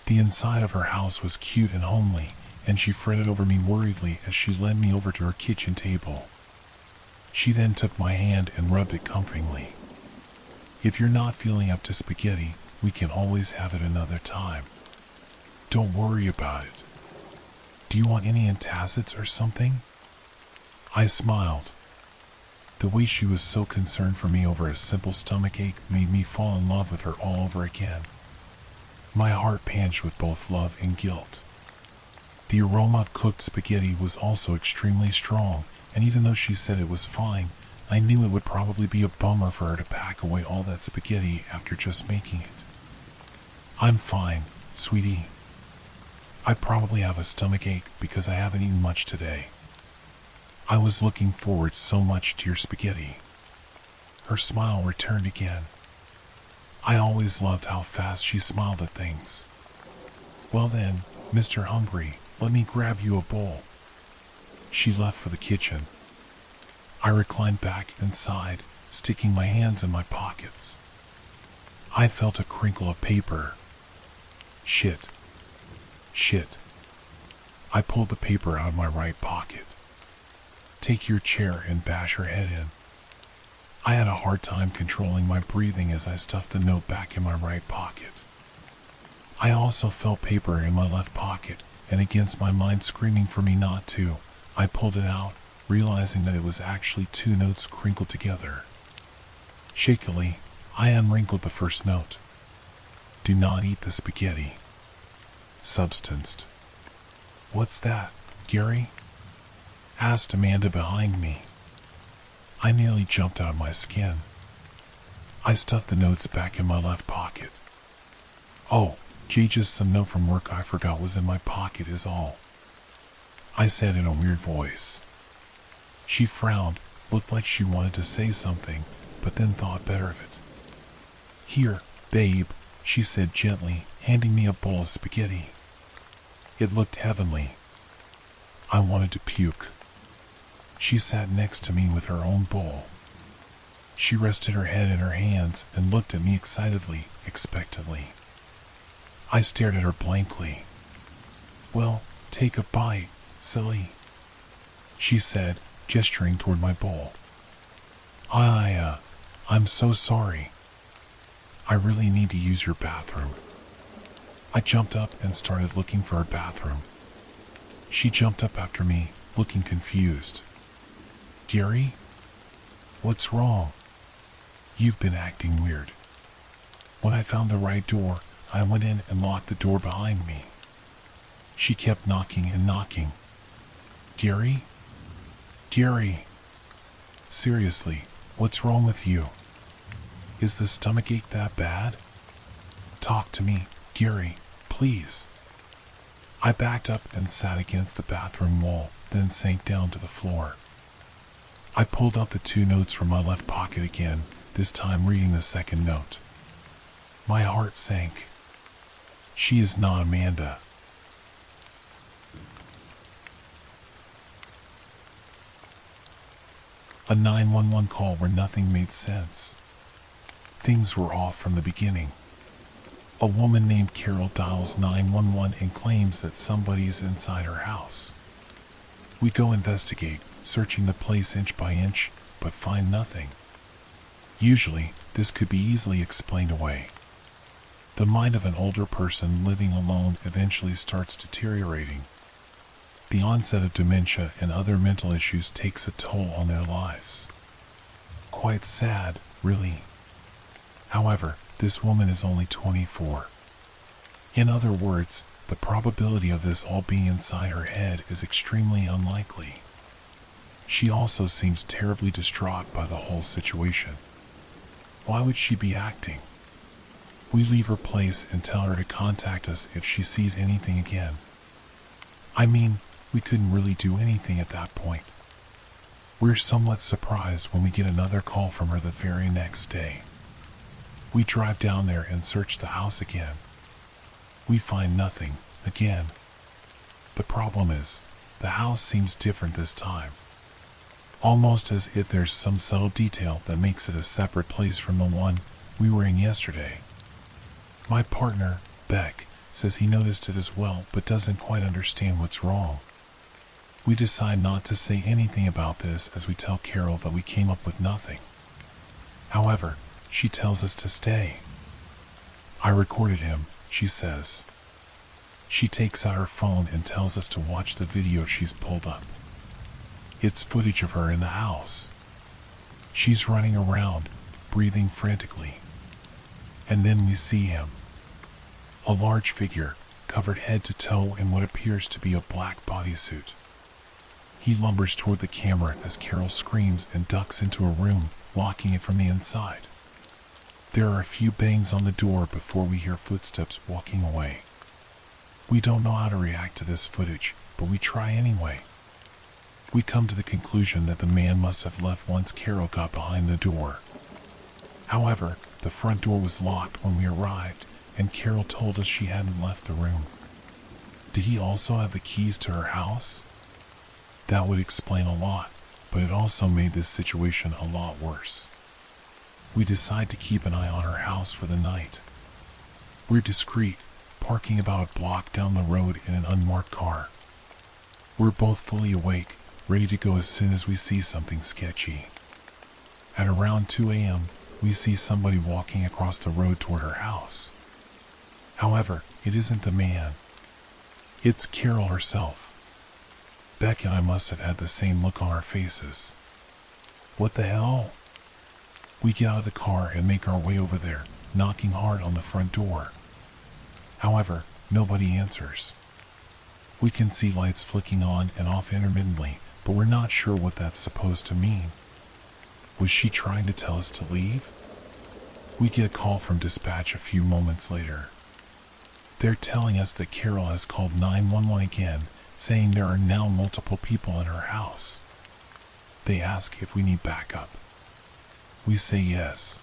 The inside of her house was cute and homely, and she fretted over me worriedly as she led me over to her kitchen table. She then took my hand and rubbed it comfortingly. If you're not feeling up to spaghetti, we can always have it another time. Don't worry about it. Do you want any antacids or something? I smiled. The way she was so concerned for me over a simple stomachache made me fall in love with her all over again. My heart panched with both love and guilt. The aroma of cooked spaghetti was also extremely strong, and even though she said it was fine, I knew it would probably be a bummer for her to pack away all that spaghetti after just making it. I'm fine, sweetie. I probably have a stomachache because I haven't eaten much today. I was looking forward so much to your spaghetti. Her smile returned again. I always loved how fast she smiled at things. Well then, Mr. Hungry, let me grab you a bowl. She left for the kitchen. I reclined back and sighed, sticking my hands in my pockets. I felt a crinkle of paper. Shit. I pulled the paper out of my right pocket. Take your chair and bash her head in. I had a hard time controlling my breathing as I stuffed the note back in my right pocket. I also felt paper in my left pocket, and against my mind screaming for me not to, I pulled it out, realizing that it was actually 2 notes crinkled together. Shakily, I unwrinkled the first note. Do not eat the spaghetti. Substanced. What's that, Gary? Asked Amanda behind me. I nearly jumped out of my skin. I stuffed the notes back in my left pocket. Oh, just some note from work I forgot was in my pocket is all. I said in a weird voice. She frowned, looked like she wanted to say something, but then thought better of it. Here, babe, she said gently, handing me a bowl of spaghetti. It looked heavenly. I wanted to puke. She sat next to me with her own bowl. She rested her head in her hands and looked at me excitedly, expectantly. I stared at her blankly. Well, take a bite, silly. she said, gesturing toward my bowl. I'm so sorry. I really need to use your bathroom. I jumped up and started looking for her bathroom. She jumped up after me, looking confused. Gary? What's wrong? You've been acting weird. When I found the right door, I went in and locked the door behind me. She kept knocking and knocking. Gary? Gary? Seriously, what's wrong with you? Is the stomachache that bad? Talk to me, Gary, please. I backed up and sat against the bathroom wall, then sank down to the floor. I pulled out the 2 notes from my left pocket again, this time reading the second note. My heart sank. She is not Amanda. A 911 call where nothing made sense. Things were off from the beginning. A woman named Carol dials 911 and claims that somebody is inside her house. We go investigate, searching the place inch by inch, but find nothing. Usually, this could be easily explained away. The mind of an older person living alone eventually starts deteriorating. The onset of dementia and other mental issues takes a toll on their lives. Quite sad, really. However, this woman is only 24. In other words, the probability of this all being inside her head is extremely unlikely. She also seems terribly distraught by the whole situation. Why would she be acting? We leave her place and tell her to contact us if she sees anything again. I mean, we couldn't really do anything at that point. We're somewhat surprised when we get another call from her the very next day. We drive down there and search the house again. We find nothing, again. The problem is, the house seems different this time. Almost as if there's some subtle detail that makes it a separate place from the one we were in yesterday. My partner, Beck, says he noticed it as well but doesn't quite understand what's wrong. We decide not to say anything about this as we tell Carol that we came up with nothing. However, she tells us to stay. I recorded him, she says. She takes out her phone and tells us to watch the video she's pulled up. It's footage of her in the house. She's running around, breathing frantically. And then we see him. A large figure, covered head to toe in what appears to be a black bodysuit. He lumbers toward the camera as Carol screams and ducks into a room, locking it from the inside. There are a few bangs on the door before we hear footsteps walking away. We don't know how to react to this footage, but we try anyway. We come to the conclusion that the man must have left once Carol got behind the door. However, the front door was locked when we arrived, and Carol told us she hadn't left the room. Did he also have the keys to her house? That would explain a lot, but it also made this situation a lot worse. We decide to keep an eye on her house for the night. We're discreet, parking about a block down the road in an unmarked car. We're both fully awake, ready to go as soon as we see something sketchy. At around 2 a.m., we see somebody walking across the road toward her house. However, it isn't the man. It's Carol herself. Beck and I must have had the same look on our faces. What the hell? We get out of the car and make our way over there, knocking hard on the front door. However, nobody answers. We can see lights flicking on and off intermittently, but we're not sure what that's supposed to mean. Was she trying to tell us to leave? We get a call from dispatch a few moments later. They're telling us that Carol has called 911 again, saying there are now multiple people in her house. They ask if we need backup. We say yes.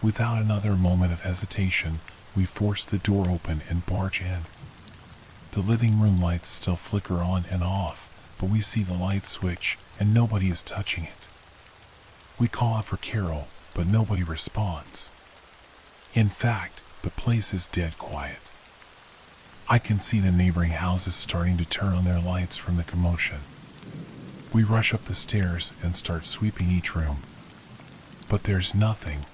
Without another moment of hesitation, we force the door open and barge in. The living room lights still flicker on and off, but we see the light switch and nobody is touching it. We call out for Carol, but nobody responds. In fact, the place is dead quiet. I can see the neighboring houses starting to turn on their lights from the commotion. We rush up the stairs and start sweeping each room. But there's nothing.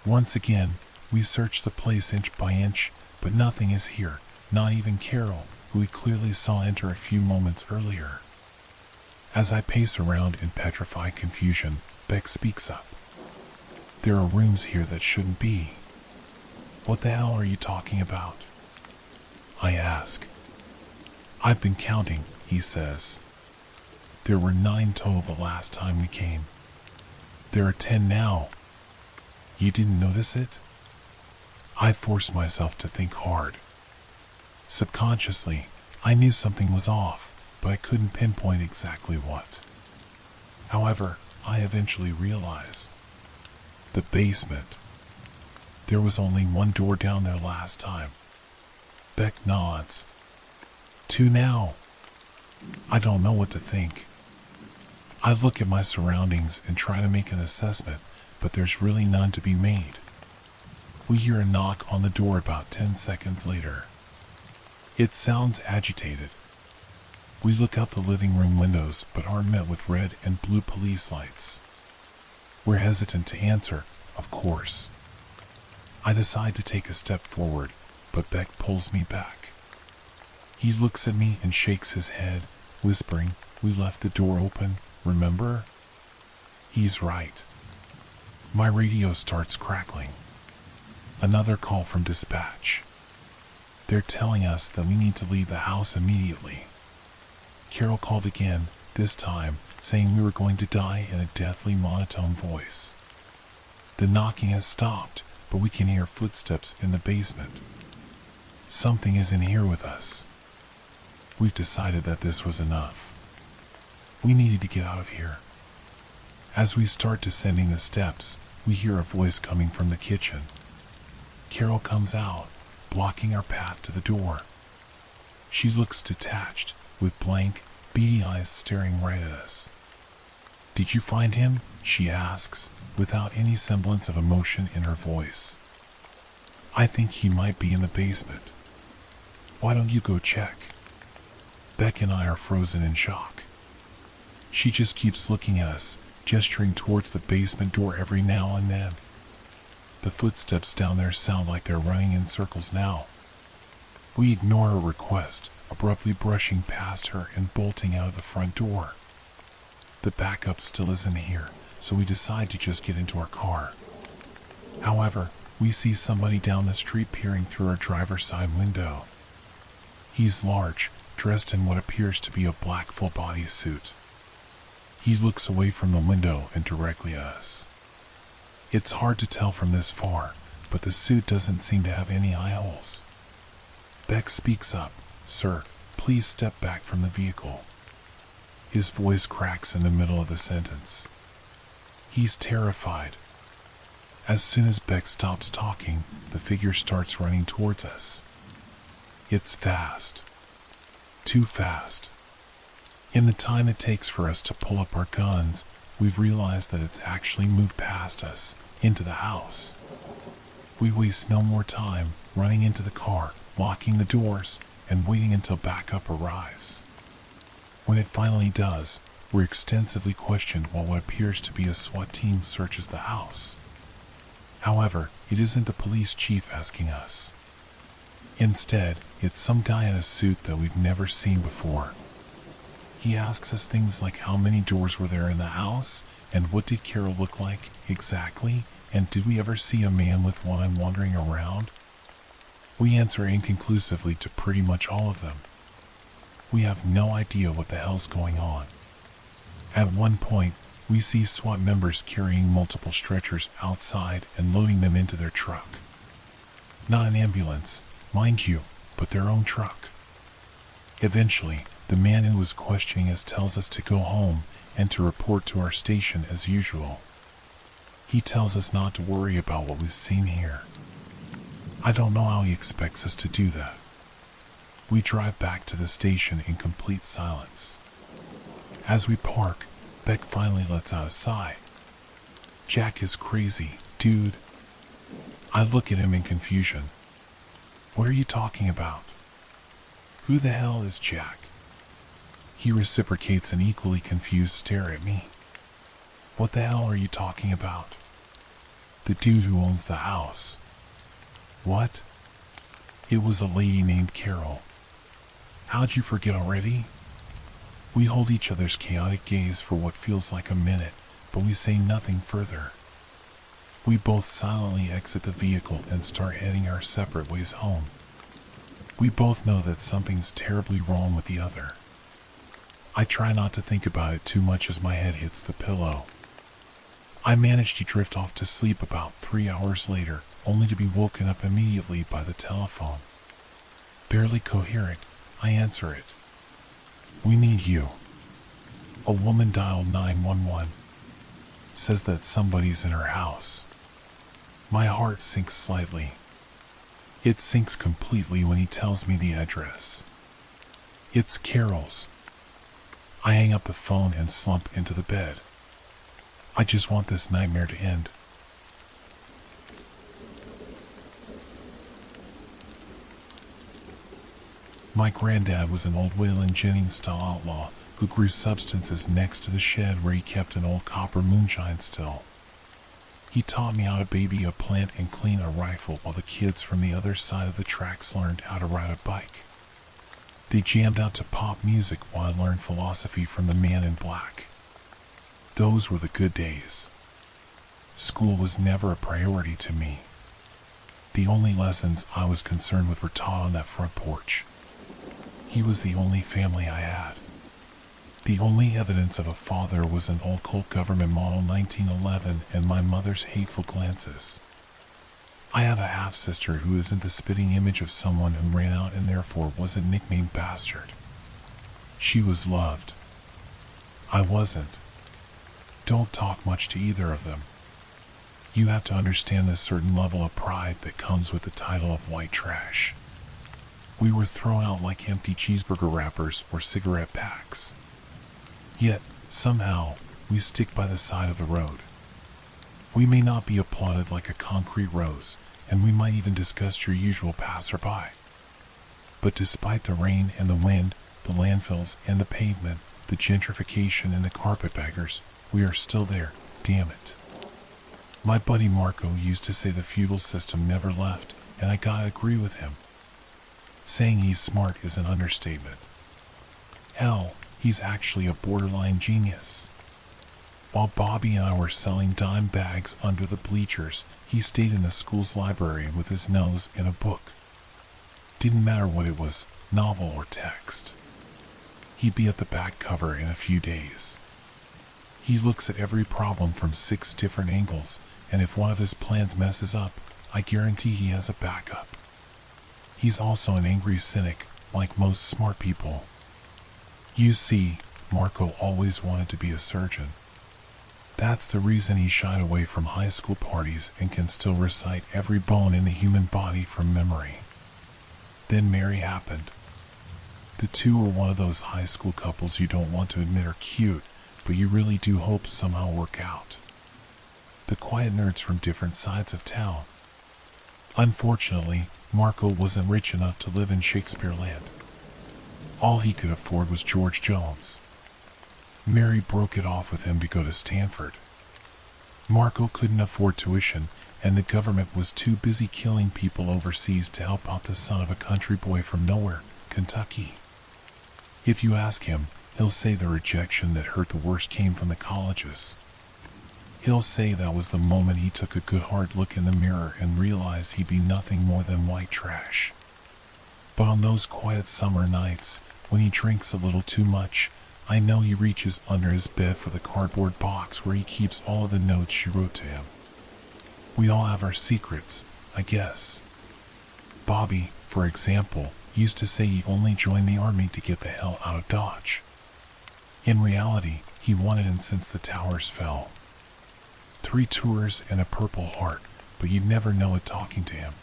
Once again, we search the place inch by inch, but nothing is here, not even Carol, who we clearly saw enter a few moments earlier. As I pace around in petrified confusion, Beck speaks up. There are rooms here that shouldn't be. What the hell are you talking about? I ask. I've been counting, he says. There were 9 total the last time we came. There are 10 now. You didn't notice it? I forced myself to think hard. Subconsciously, I knew something was off, but I couldn't pinpoint exactly what. However, I eventually realized. The basement. There was only 1 door down there last time. Beck nods. 2 now. I don't know what to think. I look at my surroundings and try to make an assessment, but there's really none to be made. We hear a knock on the door about 10 seconds later. It sounds agitated. We look out the living room windows but are met with red and blue police lights. We're hesitant to answer, of course. I decide to take a step forward, but Beck pulls me back. He looks at me and shakes his head, whispering, "We left the door open, remember?" He's right. My radio starts crackling. Another call from dispatch. They're telling us that we need to leave the house immediately. Carol called again, this time saying we were going to die in a deathly monotone voice. The knocking has stopped, but we can hear footsteps in the basement. Something isn't here with us. We've decided that this was enough. We needed to get out of here. As we start descending the steps, we hear a voice coming from the kitchen. Carol comes out, blocking our path to the door. She looks detached, with blank, beady eyes staring right at us. "Did you find him?" she asks, without any semblance of emotion in her voice. "I think he might be in the basement. Why don't you go check?" Beck and I are frozen in shock. She just keeps looking at us, gesturing towards the basement door every now and then. The footsteps down there sound like they're running in circles now. We ignore her request, abruptly brushing past her and bolting out of the front door. The backup still isn't here, so we decide to just get into our car. However, we see somebody down the street peering through our driver's side window. He's large, dressed in what appears to be a black full-body suit. He looks away from the window and directly at us. It's hard to tell from this far, but the suit doesn't seem to have any eye holes. Beck speaks up, "Sir, please step back from the vehicle." His voice cracks in the middle of the sentence. He's terrified. As soon as Beck stops talking, the figure starts running towards us. It's fast. Too fast. In the time it takes for us to pull up our guns, we've realized that it's actually moved past us, into the house. We waste no more time running into the car, locking the doors, and waiting until backup arrives. When it finally does, we're extensively questioned while what appears to be a SWAT team searches the house. However, it isn't the police chief asking us. Instead, it's some guy in a suit that we've never seen before. He asks us things like how many doors were there in the house, and what did Carol look like exactly, and did we ever see a man with one wandering around? We answer inconclusively to pretty much all of them. We have no idea what the hell's going on. At one point, we see SWAT members carrying multiple stretchers outside and loading them into their truck. Not an ambulance, mind you, but their own truck. Eventually, the man who was questioning us tells us to go home and to report to our station as usual. He tells us not to worry about what we've seen here. I don't know how he expects us to do that. We drive back to the station in complete silence. As we park, Beck finally lets out a sigh. "Jack is crazy, dude." I look at him in confusion. "What are you talking about? Who the hell is Jack?" He reciprocates an equally confused stare at me. What the hell are you talking about? The dude who owns the house. What? It was a lady named Carol. How'd you forget already? We hold each other's chaotic gaze for what feels like a minute, but we say nothing further. We both silently exit the vehicle and start heading our separate ways home. We both know that something's terribly wrong with the other. I try not to think about it too much as my head hits the pillow. I manage to drift off to sleep about 3 hours later, only to be woken up immediately by the telephone. Barely coherent, I answer it. We need you. A woman dialed 911. Says that somebody's in her house. My heart sinks slightly. It sinks completely when he tells me the address. It's Carol's. I hang up the phone and slump into the bed. I just want this nightmare to end. My granddad was an old Waylon Jennings-style outlaw who grew substances next to the shed where he kept an old copper moonshine still. He taught me how to baby a plant and clean a rifle while the kids from the other side of the tracks learned how to ride a bike. They jammed out to pop music while I learned philosophy from the man in black. Those were the good days. School was never a priority to me. The only lessons I was concerned with were taught on that front porch. He was the only family I had. The only evidence of a father was an old Colt government model 1911 and my mother's hateful glances. I have a half-sister who isn't the spitting image of someone who ran out and therefore wasn't nicknamed Bastard. She was loved. I wasn't. Don't talk much to either of them. You have to understand the certain level of pride that comes with the title of white trash. We were thrown out like empty cheeseburger wrappers or cigarette packs. Yet, somehow, we stick by the side of the road. We may not be applauded like a concrete rose, and we might even disgust your usual passerby. But despite the rain and the wind, the landfills and the pavement, the gentrification and the carpetbaggers, we are still there, damn it. My buddy Marco used to say the feudal system never left, and I gotta agree with him. Saying he's smart is an understatement. Hell, he's actually a borderline genius. While Bobby and I were selling dime bags under the bleachers, he stayed in the school's library with his nose in a book. Didn't matter what it was, novel or text. He'd be at the back cover in a few days. He looks at every problem from 6 different angles, and if one of his plans messes up, I guarantee he has a backup. He's also an angry cynic, like most smart people. You see, Marco always wanted to be a surgeon. That's the reason he shied away from high school parties and can still recite every bone in the human body from memory. Then Mary happened. The two were one of those high school couples you don't want to admit are cute, but you really do hope somehow work out. The quiet nerds from different sides of town. Unfortunately, Marco wasn't rich enough to live in Shakespeareland. All he could afford was George Jones. Mary broke it off with him to go to Stanford. Marco couldn't afford tuition, and the government was too busy killing people overseas to help out the son of a country boy from nowhere, Kentucky. If you ask him, he'll say the rejection that hurt the worst came from the colleges. He'll say that was the moment he took a good hard look in the mirror and realized he'd be nothing more than white trash. But on those quiet summer nights, when he drinks a little too much, I know he reaches under his bed for the cardboard box where he keeps all of the notes she wrote to him. We all have our secrets, I guess. Bobby, for example, used to say he only joined the army to get the hell out of Dodge. In reality, he wanted it since the towers fell. 3 tours and a Purple Heart, but you'd never know it talking to him.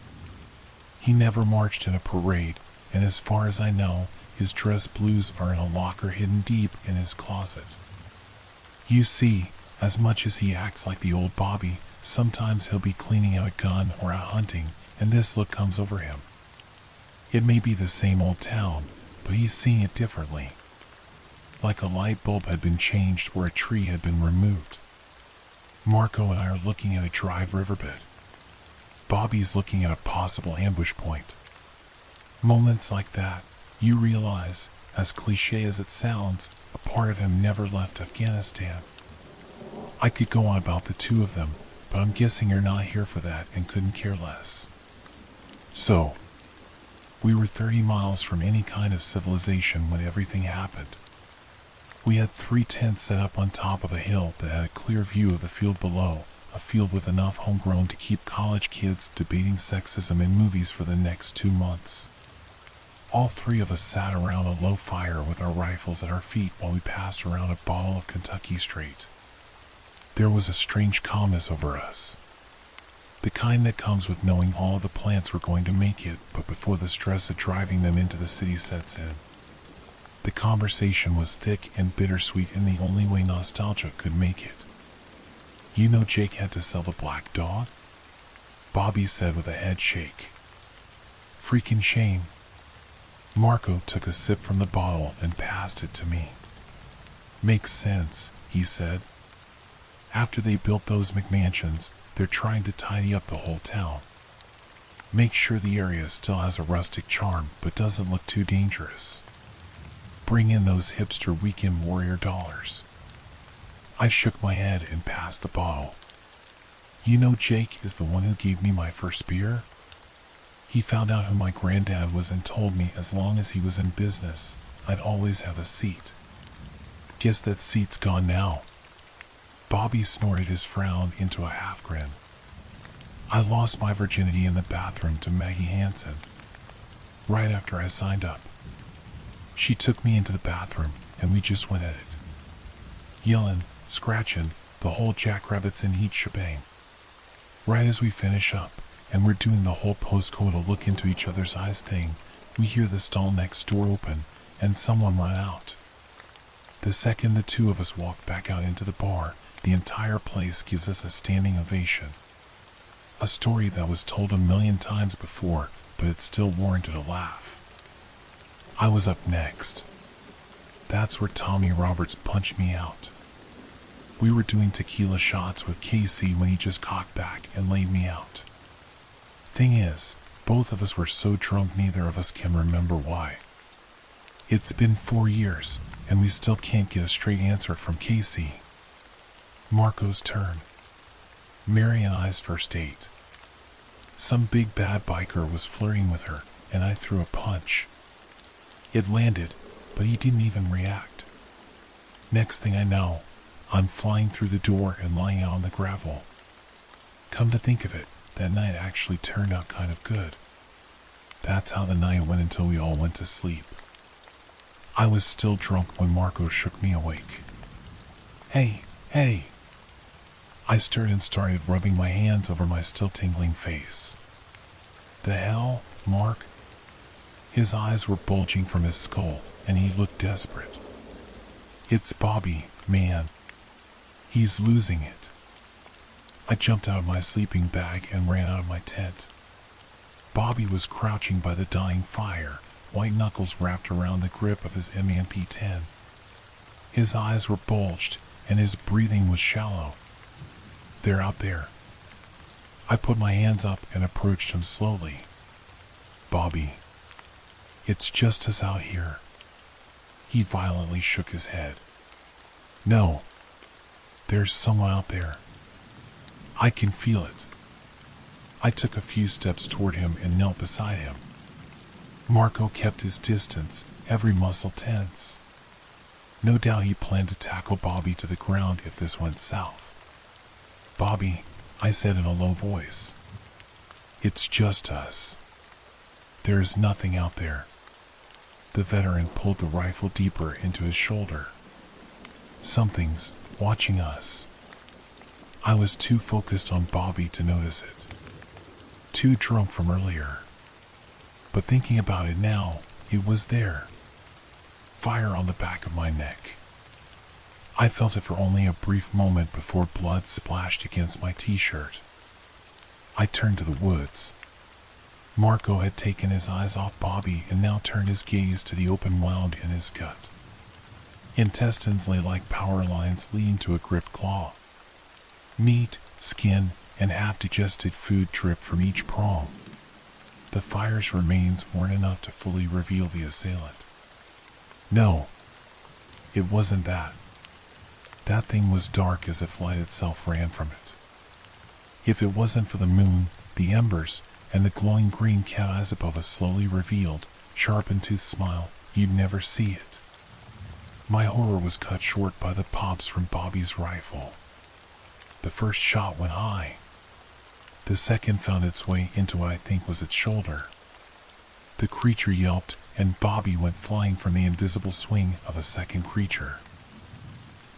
He never marched in a parade, and as far as I know, his dress blues are in a locker hidden deep in his closet. You see, as much as he acts like the old Bobby, sometimes he'll be cleaning out a gun or out hunting, and this look comes over him. It may be the same old town, but he's seeing it differently. like a light bulb had been changed or a tree had been removed. Marco and I are looking at a dry riverbed. Bobby's looking at a possible ambush point. Moments like that, you realize, as cliche as it sounds, a part of him never left Afghanistan. I could go on about the two of them, but I'm guessing you're not here for that and couldn't care less. So, we were 30 miles from any kind of civilization when everything happened. We had 3 tents set up on top of a hill that had a clear view of the field below, a field with enough homegrown to keep college kids debating sexism in movies for the next 2 months. All 3 of us sat around a low fire with our rifles at our feet while we passed around a bottle of Kentucky Straight. There was a strange calmness over us. The kind that comes with knowing all of the plants were going to make it, but before the stress of driving them into the city sets in. The conversation was thick and bittersweet in the only way nostalgia could make it. You know Jake had to sell the black dog? Bobby said with a head shake. Freaking shame. Marco took a sip from the bottle and passed it to me. Makes sense, he said. After they built those McMansions, they're trying to tidy up the whole town. Make sure the area still has a rustic charm but doesn't look too dangerous. Bring in those hipster weekend warrior dollars. I shook my head and passed the bottle. You know Jake is the one who gave me my first beer? He found out who my granddad was and told me as long as he was in business, I'd always have a seat. Guess that seat's gone now. Bobby snorted his frown into a half grin. I lost my virginity in the bathroom to Maggie Hansen, right after I signed up. She took me into the bathroom, and we just went at it. Yelling, scratching, the whole jackrabbits in heat shebang. Right as we finish up, and we're doing the whole postcoital look into each other's eyes thing, we hear the stall next door open, and someone run out. The second the 2 of us walk back out into the bar, the entire place gives us a standing ovation. A story that was told 1,000,000 times before, but it still warranted a laugh. I was up next. That's where Tommy Roberts punched me out. We were doing tequila shots with Casey when he just cocked back and laid me out. Thing is, both of us were so drunk neither of us can remember why. It's been 4 years, and we still can't get a straight answer from Casey. Marco's turn. Mary and I's first date. Some big bad biker was flirting with her, and I threw a punch. It landed, but he didn't even react. Next thing I know, I'm flying through the door and lying out on the gravel. Come to think of it, that night actually turned out kind of good. That's how the night went until we all went to sleep. I was still drunk when Marco shook me awake. Hey, hey! I stirred and started rubbing my hands over my still tingling face. The hell, Mark? His eyes were bulging from his skull, and he looked desperate. It's Bobby, man. He's losing it. I jumped out of my sleeping bag and ran out of my tent. Bobby was crouching by the dying fire, white knuckles wrapped around the grip of his MP10. His eyes were bulged, and his breathing was shallow. They're out there. I put my hands up and approached him slowly. Bobby, it's just us out here. He violently shook his head. No, there's someone out there. I can feel it. I took a few steps toward him and knelt beside him. Marco kept his distance, every muscle tense. No doubt he planned to tackle Bobby to the ground if this went south. Bobby, I said in a low voice. It's just us. There is nothing out there. The veteran pulled the rifle deeper into his shoulder. Something's watching us. I was too focused on Bobby to notice it. Too drunk from earlier. But thinking about it now, it was there. Fire on the back of my neck. I felt it for only a brief moment before blood splashed against my t-shirt. I turned to the woods. Marco had taken his eyes off Bobby and now turned his gaze to the open wound in his gut. Intestines lay like power lines leading to a gripped claw. Meat, skin, and half-digested food dripped from each prong. The fire's remains weren't enough to fully reveal the assailant. No, it wasn't that. That thing was dark as if light itself ran from it. If it wasn't for the moon, the embers, and the glowing green cat eyes above us slowly revealed, sharpened-toothed smile, you'd never see it. My horror was cut short by the pops from Bobby's rifle. The first shot went high. The second found its way into what I think was its shoulder. The creature yelped, and Bobby went flying from the invisible swing of a second creature.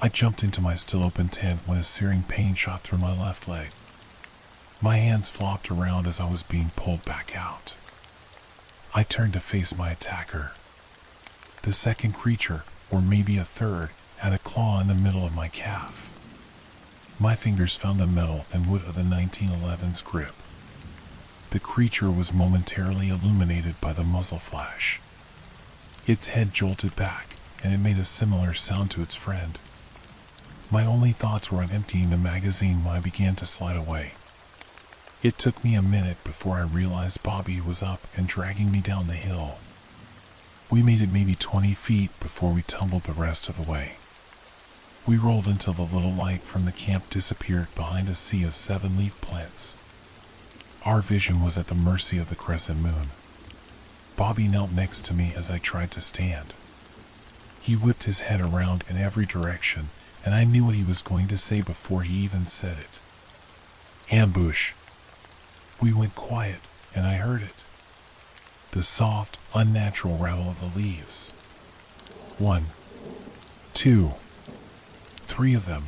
I jumped into my still-open tent when a searing pain shot through my left leg. My hands flopped around as I was being pulled back out. I turned to face my attacker. The second creature, or maybe a third, had a claw in the middle of my calf. My fingers found the metal and wood of the 1911's grip. The creature was momentarily illuminated by the muzzle flash. Its head jolted back, and it made a similar sound to its friend. My only thoughts were on emptying the magazine when I began to slide away. It took me a minute before I realized Bobby was up and dragging me down the hill. We made it maybe 20 feet before we tumbled the rest of the way. We rolled until the little light from the camp disappeared behind a sea of 7-leaf plants. Our vision was at the mercy of the crescent moon. Bobby knelt next to me as I tried to stand. He whipped his head around in every direction, and I knew what he was going to say before he even said it. Ambush. We went quiet, and I heard it. The soft, unnatural rattle of the leaves. 1, 2, 3 of them.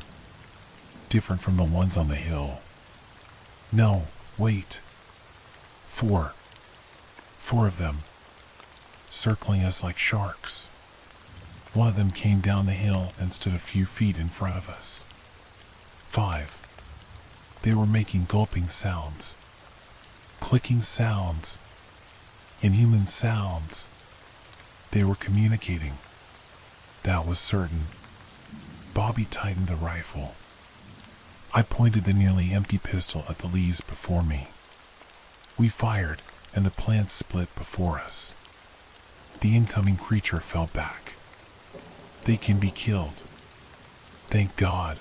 Different from the ones on the hill. No, wait. 4. 4 of them. Circling us like sharks. One of them came down the hill and stood a few feet in front of us. 5. They were making gulping sounds. Clicking sounds. Inhuman sounds. They were communicating. That was certain. Bobby tightened the rifle. I pointed the nearly empty pistol at the leaves before me. We fired, and the plants split before us. The incoming creature fell back. They can be killed. Thank God.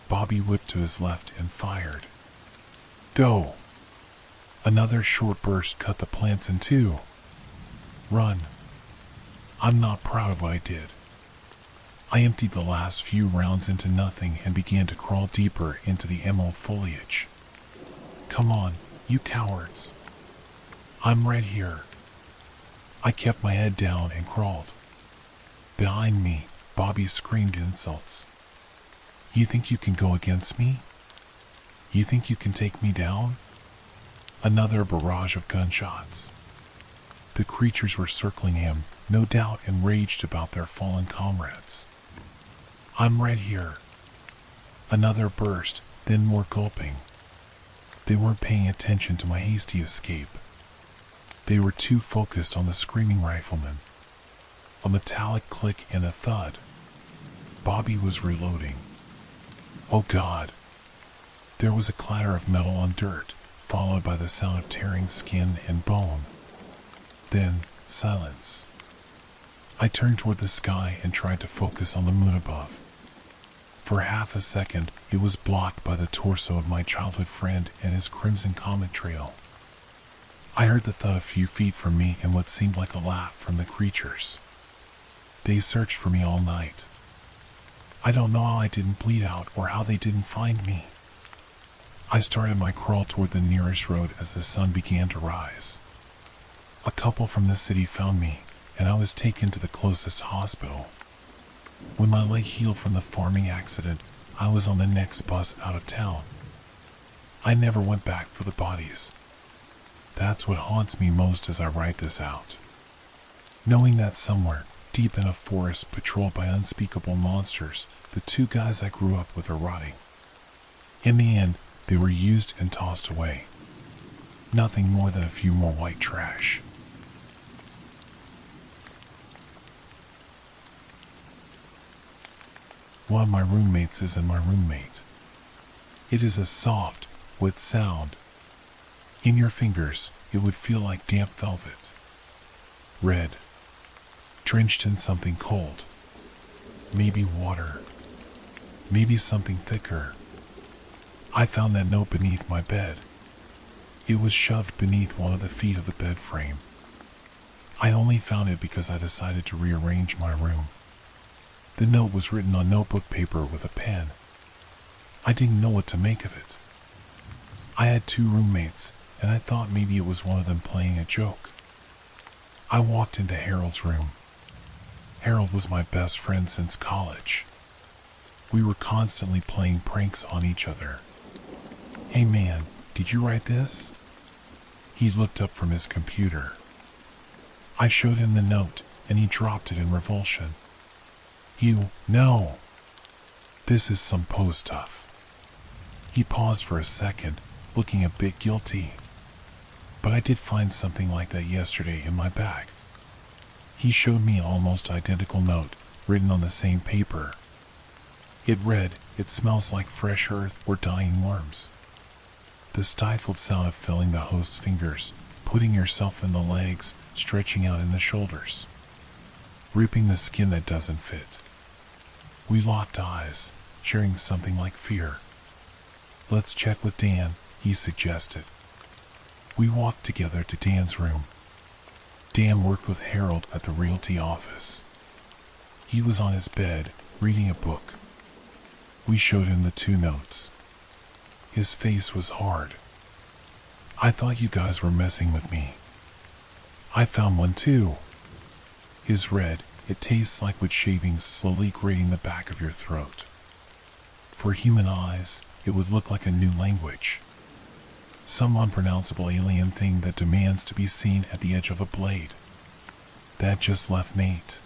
Bobby whipped to his left and fired. Go! Another short burst cut the plants in two. Run. I'm not proud of what I did. I emptied the last few rounds into nothing and began to crawl deeper into the emerald foliage. Come on, you cowards. I'm right here. I kept my head down and crawled. Behind me, Bobby screamed insults. You think you can go against me? You think you can take me down? Another barrage of gunshots. The creatures were circling him, no doubt enraged about their fallen comrades. I'm right here. Another burst, then more gulping. They weren't paying attention to my hasty escape. They were too focused on the screaming rifleman. A metallic click and a thud. Bobby was reloading. Oh God. There was a clatter of metal on dirt, followed by the sound of tearing skin and bone. Then, silence. I turned toward the sky and tried to focus on the moon above. For half a second, it was blocked by the torso of my childhood friend and his crimson comet trail. I heard the thud a few feet from me and what seemed like a laugh from the creatures. They searched for me all night. I don't know how I didn't bleed out or how they didn't find me. I started my crawl toward the nearest road as the sun began to rise. A couple from the city found me, and I was taken to the closest hospital. When my leg healed from the farming accident, I was on the next bus out of town. I never went back for the bodies. That's what haunts me most as I write this out. Knowing that somewhere, deep in a forest patrolled by unspeakable monsters, the two guys I grew up with are rotting. In the end, they were used and tossed away. Nothing more than a few more white trash. One of my roommates isn't my roommate. It is a soft, wet sound. In your fingers, it would feel like damp velvet. Red. Drenched in something cold. Maybe water. Maybe something thicker. I found that note beneath my bed. It was shoved beneath one of the feet of the bed frame. I only found it because I decided to rearrange my room. The note was written on notebook paper with a pen. I didn't know what to make of it. I had 2 roommates, and I thought maybe it was one of them playing a joke. I walked into Harold's room. Harold was my best friend since college. We were constantly playing pranks on each other. "Hey man, did you write this?" He looked up from his computer. I showed him the note, and he dropped it in revulsion. No. This is some Poe stuff." He paused for a second, looking a bit guilty. "But I did find something like that yesterday in my bag." He showed me an almost identical note, written on the same paper. It read, "It smells like fresh earth or dying worms." The stifled sound of filling the host's fingers, putting yourself in the legs, stretching out in the shoulders. Ripping the skin that doesn't fit. We locked eyes, sharing something like fear. "Let's check with Dan," he suggested. We walked together to Dan's room. Dan worked with Harold at the realty office. He was on his bed, reading a book. We showed him the 2 notes. His face was hard. "I thought you guys were messing with me." "I found one too." His read, "It tastes like wood shavings slowly grating the back of your throat." For human eyes, it would look like a new language. Some unpronounceable alien thing that demands to be seen at the edge of a blade. That just left Nate.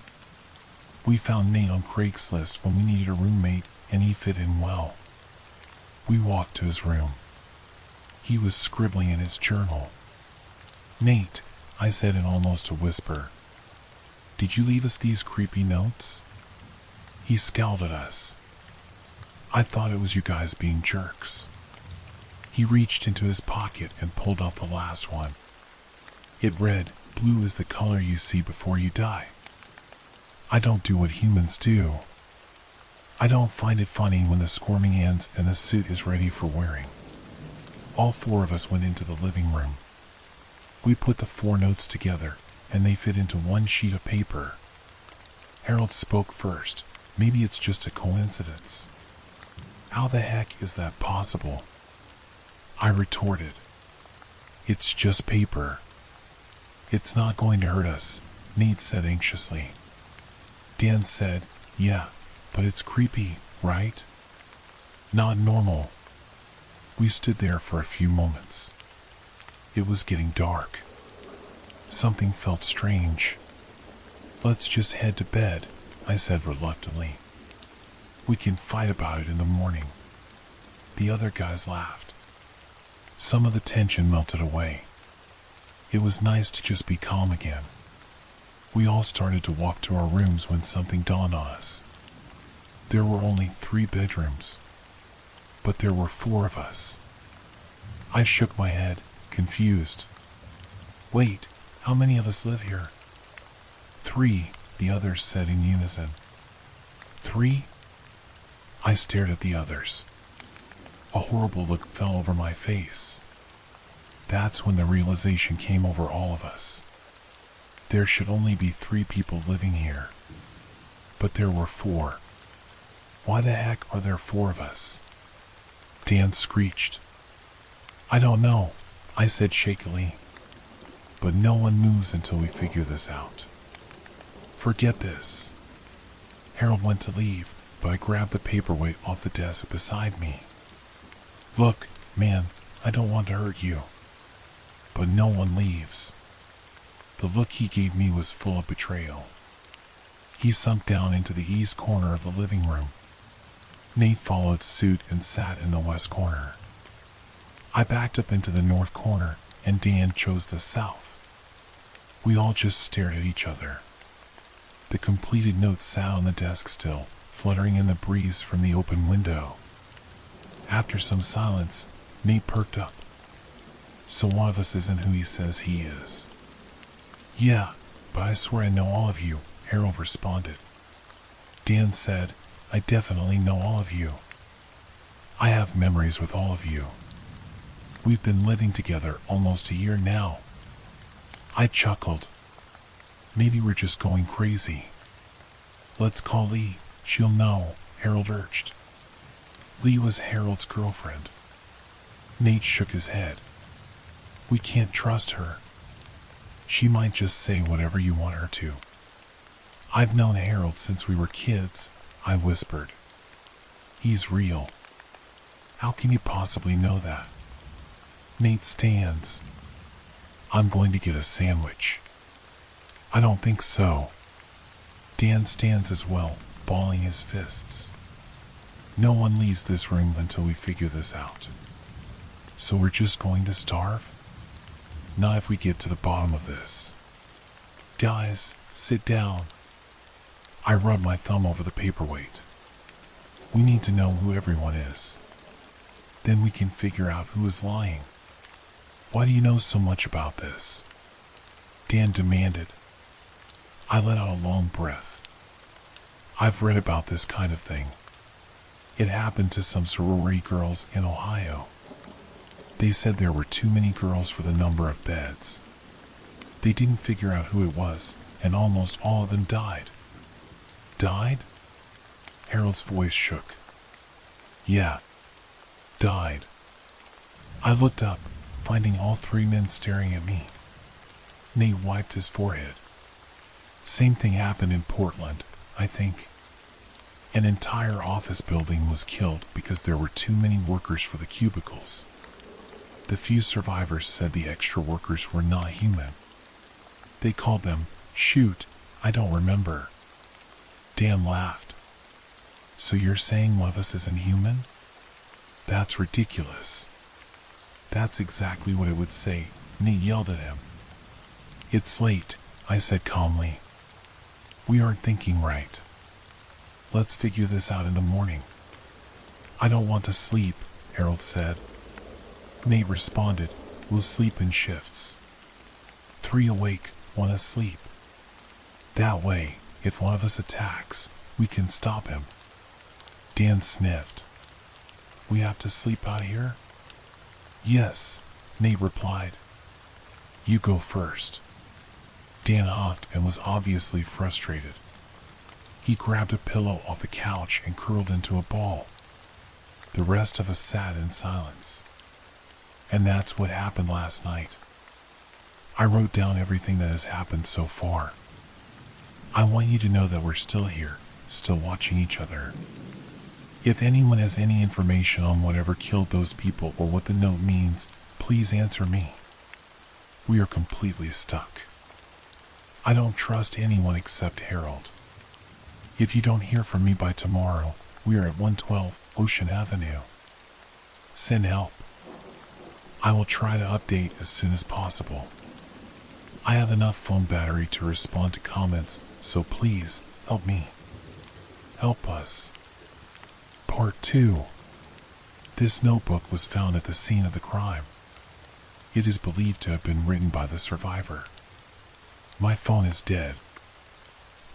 We found Nate on Craigslist when we needed a roommate, and he fit in well. We walked to his room. He was scribbling in his journal. "Nate," I said in almost a whisper, "did you leave us these creepy notes?" He scowled at us. "I thought it was you guys being jerks." He reached into his pocket and pulled out the last one. It read, "Blue is the color you see before you die." I don't do what humans do. I don't find it funny when the squirming ends and the suit is ready for wearing. All 4 of us went into the living room. We put the 4 notes together, and they fit into one sheet of paper. Harold spoke first. "Maybe it's just a coincidence." "How the heck is that possible?" I retorted. "It's just paper." "It's not going to hurt us," Nate said anxiously. Dan said, "Yeah, but it's creepy, right? Not normal." We stood there for a few moments. It was getting dark. Something felt strange. "Let's just head to bed," I said reluctantly. "We can fight about it in the morning." The other guys laughed. Some of the tension melted away. It was nice to just be calm again. We all started to walk to our rooms when something dawned on us. There were only 3 bedrooms, but there were 4 of us. I shook my head, confused. "Wait, how many of us live here?" "3, the others said in unison. 3? I stared at the others. A horrible look fell over my face. That's when the realization came over all of us. There should only be 3 people living here. But there were 4. Why the heck are there 4 of us? Dan screeched. "I don't know," I said shakily. "But no one moves until we figure this out." "Forget this." Harold went to leave, but I grabbed the paperweight off the desk beside me. "Look, man, I don't want to hurt you." But no one leaves. The look he gave me was full of betrayal. He sunk down into the east corner of the living room. Nate followed suit and sat in the west corner. I backed up into the north corner, and Dan chose the south. We all just stared at each other. The completed note sat on the desk still, fluttering in the breeze from the open window. After some silence, Nate perked up. So one of us isn't who he says he is. Yeah, but I swear I know all of you, Harold responded. Dan said, I definitely know all of you. I have memories with all of you. We've been living together almost a year now. I chuckled. Maybe we're just going crazy. Let's call Lee, she'll know, Harold urged. Lee was Harold's girlfriend. Nate shook his head. We can't trust her. She might just say whatever you want her to. I've known Harold since we were kids, I whispered. He's real. How can you possibly know that? Nate stands. I'm going to get a sandwich. I don't think so. Dan stands as well, balling his fists. No one leaves this room until we figure this out. So we're just going to starve? Not if we get to the bottom of this. Guys, sit down. I rub my thumb over the paperweight. We need to know who everyone is. Then we can figure out who is lying. Why do you know so much about this? Dan demanded. I let out a long breath. I've read about this kind of thing. It happened to some sorority girls in Ohio. They said there were too many girls for the number of beds. They didn't figure out who it was, and almost all of them died. Died? Harold's voice shook. Yeah, died. I looked up, finding all three men staring at me. Nate wiped his forehead. Same thing happened in Portland, I think. An entire office building was killed because there were too many workers for the cubicles. The few survivors said the extra workers were not human. They called them, shoot, I don't remember. Dan laughed. So you're saying one of us isn't human? That's ridiculous. That's exactly what it would say, Nate yelled at him. It's late, I said calmly. We aren't thinking right. Let's figure this out in the morning. I don't want to sleep, Harold said. Nate responded, we'll sleep in shifts. 3 awake, 1 asleep. That way, if one of us attacks, we can stop him. Dan sniffed. We have to sleep out here? Yes, Nate replied. You go first. Dan honked and was obviously frustrated. He grabbed a pillow off the couch and curled into a ball. The rest of us sat in silence. And that's what happened last night. I wrote down everything that has happened so far. I want you to know that we're still here, still watching each other. If anyone has any information on whatever killed those people or what the note means, please answer me. We are completely stuck. I don't trust anyone except Harold. If you don't hear from me by tomorrow, we are at 112 Ocean Avenue. Send help. I will try to update as soon as possible. I have enough phone battery to respond to comments, so please, help me. Help us. Part 2. This notebook was found at the scene of the crime. It is believed to have been written by the survivor. My phone is dead.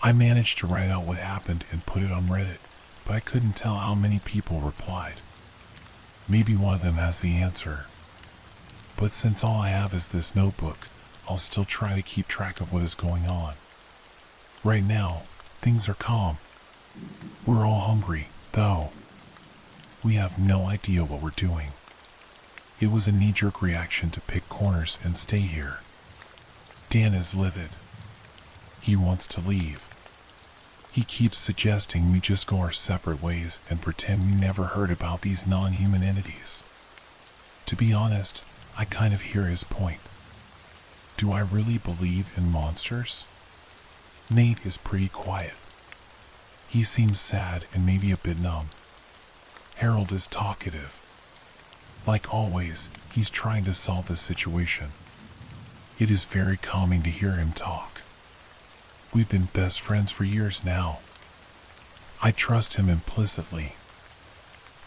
I managed to write out what happened and put it on Reddit, but I couldn't tell how many people replied. Maybe one of them has the answer. But since all I have is this notebook, I'll still try to keep track of what is going on. Right now, things are calm. We're all hungry, though. We have no idea what we're doing. It was a knee-jerk reaction to pick corners and stay here. Dan is livid. He wants to leave. He keeps suggesting we just go our separate ways and pretend we never heard about these non-human entities. To be honest, I kind of hear his point. Do I really believe in monsters? Nate is pretty quiet. He seems sad and maybe a bit numb. Harold is talkative. Like always, he's trying to solve the situation. It is very calming to hear him talk. We've been best friends for years now. I trust him implicitly.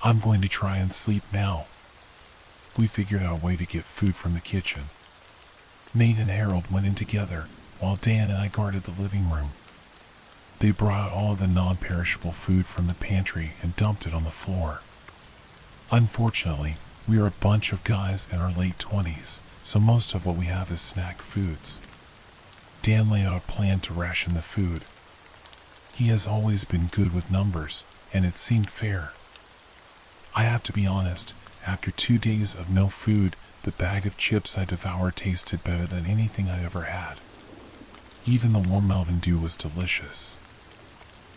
I'm going to try and sleep now. We figured out a way to get food from the kitchen. Nate and Harold went in together, while Dan and I guarded the living room. They brought out all of the non-perishable food from the pantry and dumped it on the floor. Unfortunately, we are a bunch of guys in our late 20s, so most of what we have is snack foods. Dan laid out a plan to ration the food. He has always been good with numbers, and it seemed fair. I have to be honest, after 2 days of no food, the bag of chips I devoured tasted better than anything I ever had. Even the warm Mountain Dew was delicious.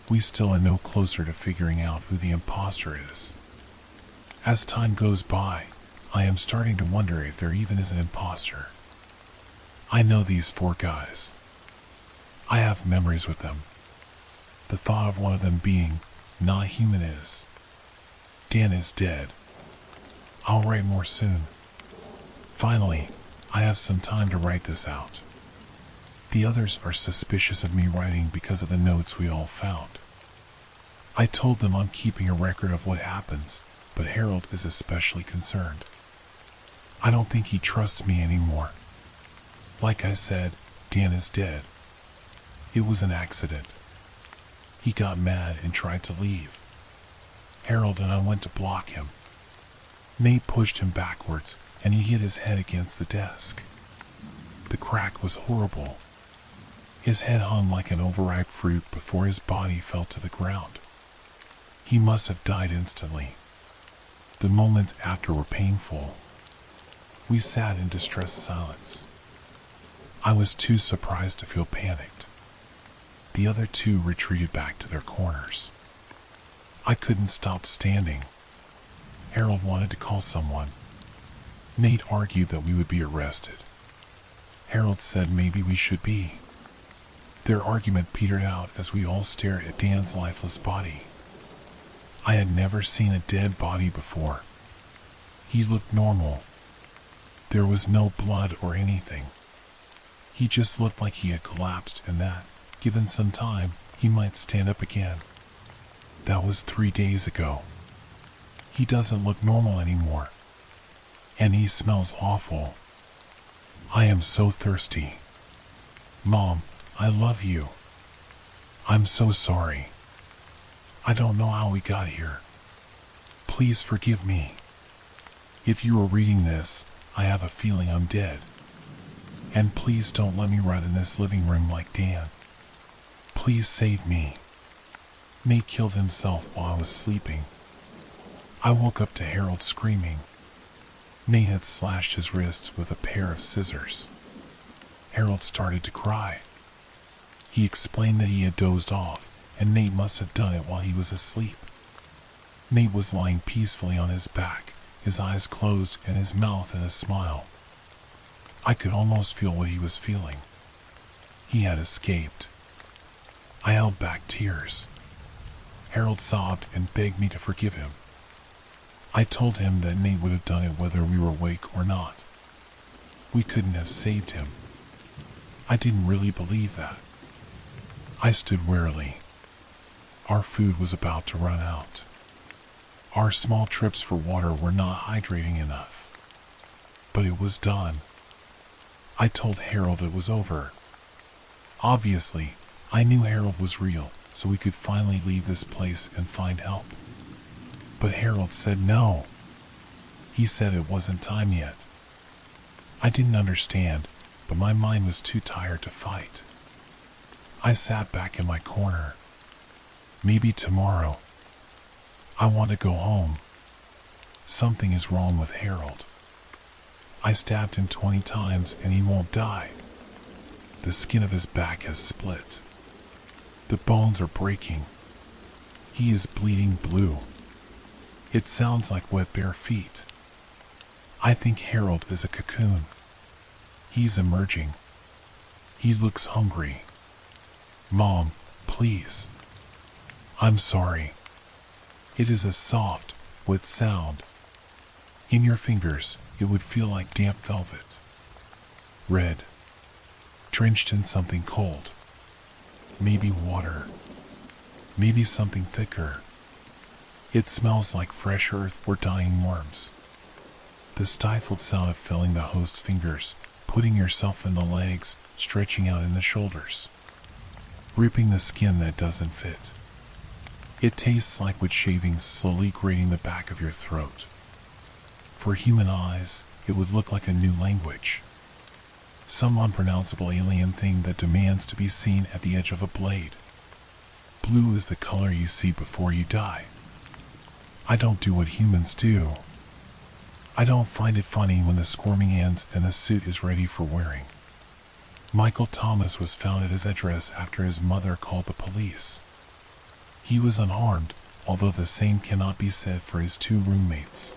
We still are no closer to figuring out who the imposter is. As time goes by, I am starting to wonder if there even is an imposter. I know these 4 guys. I have memories with them. The thought of one of them being not human is. Dan is dead. I'll write more soon. Finally, I have some time to write this out. The others are suspicious of me writing because of the notes we all found. I told them I'm keeping a record of what happens, but Harold is especially concerned. I don't think he trusts me anymore. Like I said, Dan is dead. It was an accident. He got mad and tried to leave. Harold and I went to block him. Nate pushed him backwards, and he hit his head against the desk. The crack was horrible. His head hung like an overripe fruit before his body fell to the ground. He must have died instantly. The moments after were painful. We sat in distressed silence. I was too surprised to feel panicked. The other 2 retreated back to their corners. I couldn't stop standing. Harold wanted to call someone. Nate argued that we would be arrested. Harold said maybe we should be. Their argument petered out as we all stared at Dan's lifeless body. I had never seen a dead body before. He looked normal. There was no blood or anything. He just looked like he had collapsed and that, given some time, he might stand up again. That was 3 days ago. He doesn't look normal anymore. And he smells awful. I am so thirsty. Mom, I love you. I'm so sorry. I don't know how we got here. Please forgive me. If you are reading this, I have a feeling I'm dead. And please don't let me rot in this living room like Dan. Please save me. Nate killed himself while I was sleeping. I woke up to Harold screaming. Nate had slashed his wrists with a pair of scissors. Harold started to cry. He explained that he had dozed off, and Nate must have done it while he was asleep. Nate was lying peacefully on his back, his eyes closed and his mouth in a smile. I could almost feel what he was feeling. He had escaped. I held back tears. Harold sobbed and begged me to forgive him. I told him that Nate would have done it whether we were awake or not. We couldn't have saved him. I didn't really believe that. I stood warily. Our food was about to run out. Our small trips for water were not hydrating enough. But it was done. I told Harold it was over. Obviously, I knew Harold was real, so we could finally leave this place and find help. But Harold said no. He said it wasn't time yet. I didn't understand, but my mind was too tired to fight. I sat back in my corner. Maybe tomorrow. I want to go home. Something is wrong with Harold. I stabbed him 20 times and he won't die. The skin of his back has split. The bones are breaking. He is bleeding blue. It sounds like wet bare feet. I think Harold is a cocoon. He's emerging. He looks hungry. Mom, please. I'm sorry. It is a soft, wet sound. In your fingers, it would feel like damp velvet. Red. Drenched in something cold. Maybe water. maybe something thicker. It smells like fresh earth or dying worms. The stifled sound of filling the host's fingers, putting yourself in the legs, stretching out in the shoulders, ripping the skin that doesn't fit. It tastes like wood shavings slowly grating the back of your throat. For human eyes, it would look like a new language. Some unpronounceable alien thing that demands to be seen at the edge of a blade. Blue is the color you see before you die. I don't do what humans do. I don't find it funny when the squirming ends and the suit is ready for wearing. Michael Thomas was found at his address after his mother called the police. He was unharmed, although the same cannot be said for his 2 roommates.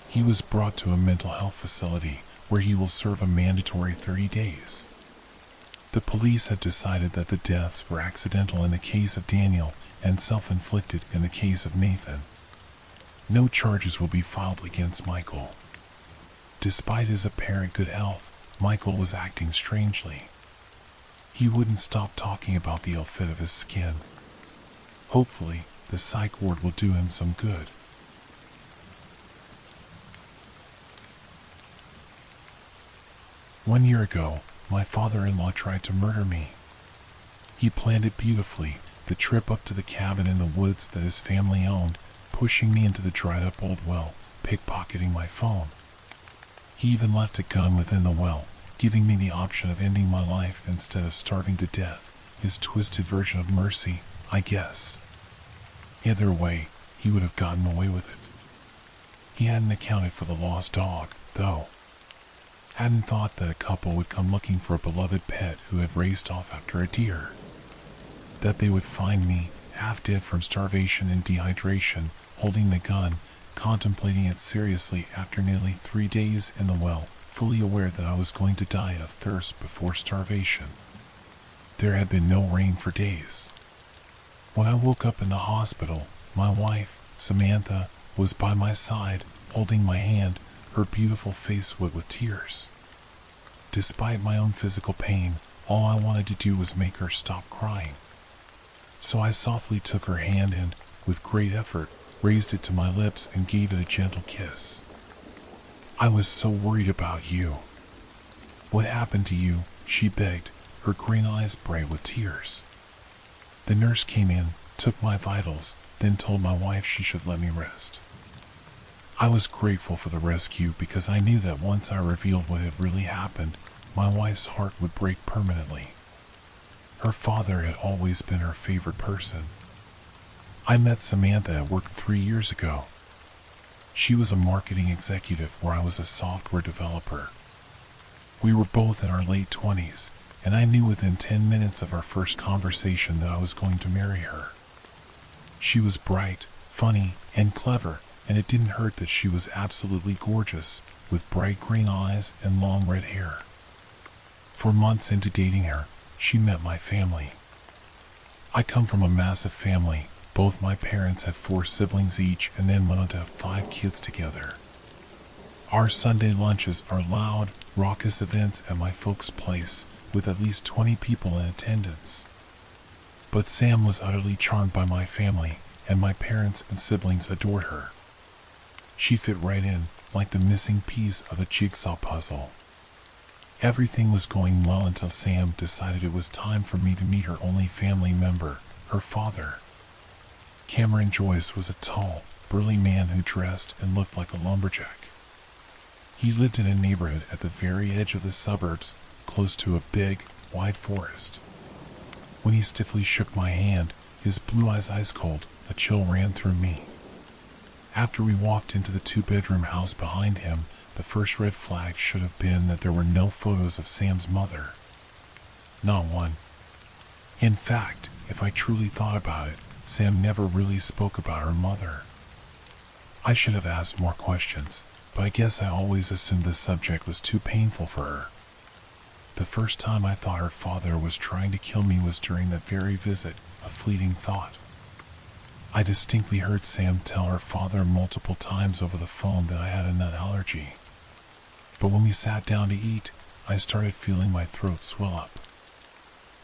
He was brought to a mental health facility where he will serve a mandatory 30 days. The police had decided that the deaths were accidental in the case of Daniel and self-inflicted in the case of Nathan. No charges will be filed against Michael. Despite his apparent good health, Michael was acting strangely. He wouldn't stop talking about the ill fit of his skin. Hopefully, the psych ward will do him some good. One year ago, my father-in-law tried to murder me. He planned it beautifully, the trip up to the cabin in the woods that his family owned, pushing me into the dried-up old well, pickpocketing my phone. He even left a gun within the well, giving me the option of ending my life instead of starving to death, his twisted version of mercy, I guess. Either way, he would have gotten away with it. He hadn't accounted for the lost dog, though. Hadn't thought that a couple would come looking for a beloved pet who had raced off after a deer. That they would find me, half dead from starvation and dehydration, holding the gun, contemplating it seriously after nearly 3 days in the well, fully aware that I was going to die of thirst before starvation. There had been no rain for days. When I woke up in the hospital, my wife, Samantha, was by my side, holding my hand, her beautiful face wet with tears. Despite my own physical pain, all I wanted to do was make her stop crying. So I softly took her hand and, with great effort, raised it to my lips and gave it a gentle kiss. I was so worried about you. What happened to you? She begged, her green eyes bright with tears. The nurse came in, took my vitals, then told my wife she should let me rest. I was grateful for the rescue because I knew that once I revealed what had really happened, my wife's heart would break permanently. Her father had always been her favorite person. I met Samantha at work 3 years ago. She was a marketing executive where I was a software developer. We were both in our late 20s, and I knew within 10 minutes of our first conversation that I was going to marry her. She was bright, funny, and clever, and it didn't hurt that she was absolutely gorgeous, with bright green eyes and long red hair. For months into dating her, she met my family. I come from a massive family. Both my parents had 4 siblings each and then went on to have 5 kids together. Our Sunday lunches are loud, raucous events at my folks' place, with at least 20 people in attendance. But Sam was utterly charmed by my family, and my parents and siblings adored her. She fit right in, like the missing piece of a jigsaw puzzle. Everything was going well until Sam decided it was time for me to meet her only family member, her father. Cameron Joyce was a tall, burly man who dressed and looked like a lumberjack. He lived in a neighborhood at the very edge of the suburbs, close to a big, wide forest. When he stiffly shook my hand, his blue eyes ice cold, a chill ran through me. After we walked into the 2-bedroom house behind him, the first red flag should have been that there were no photos of Sam's mother. Not one. In fact, if I truly thought about it, Sam never really spoke about her mother. I should have asked more questions, but I guess I always assumed the subject was too painful for her. The first time I thought her father was trying to kill me was during that very visit, a fleeting thought. I distinctly heard Sam tell her father multiple times over the phone that I had a nut allergy. But when we sat down to eat, I started feeling my throat swell up.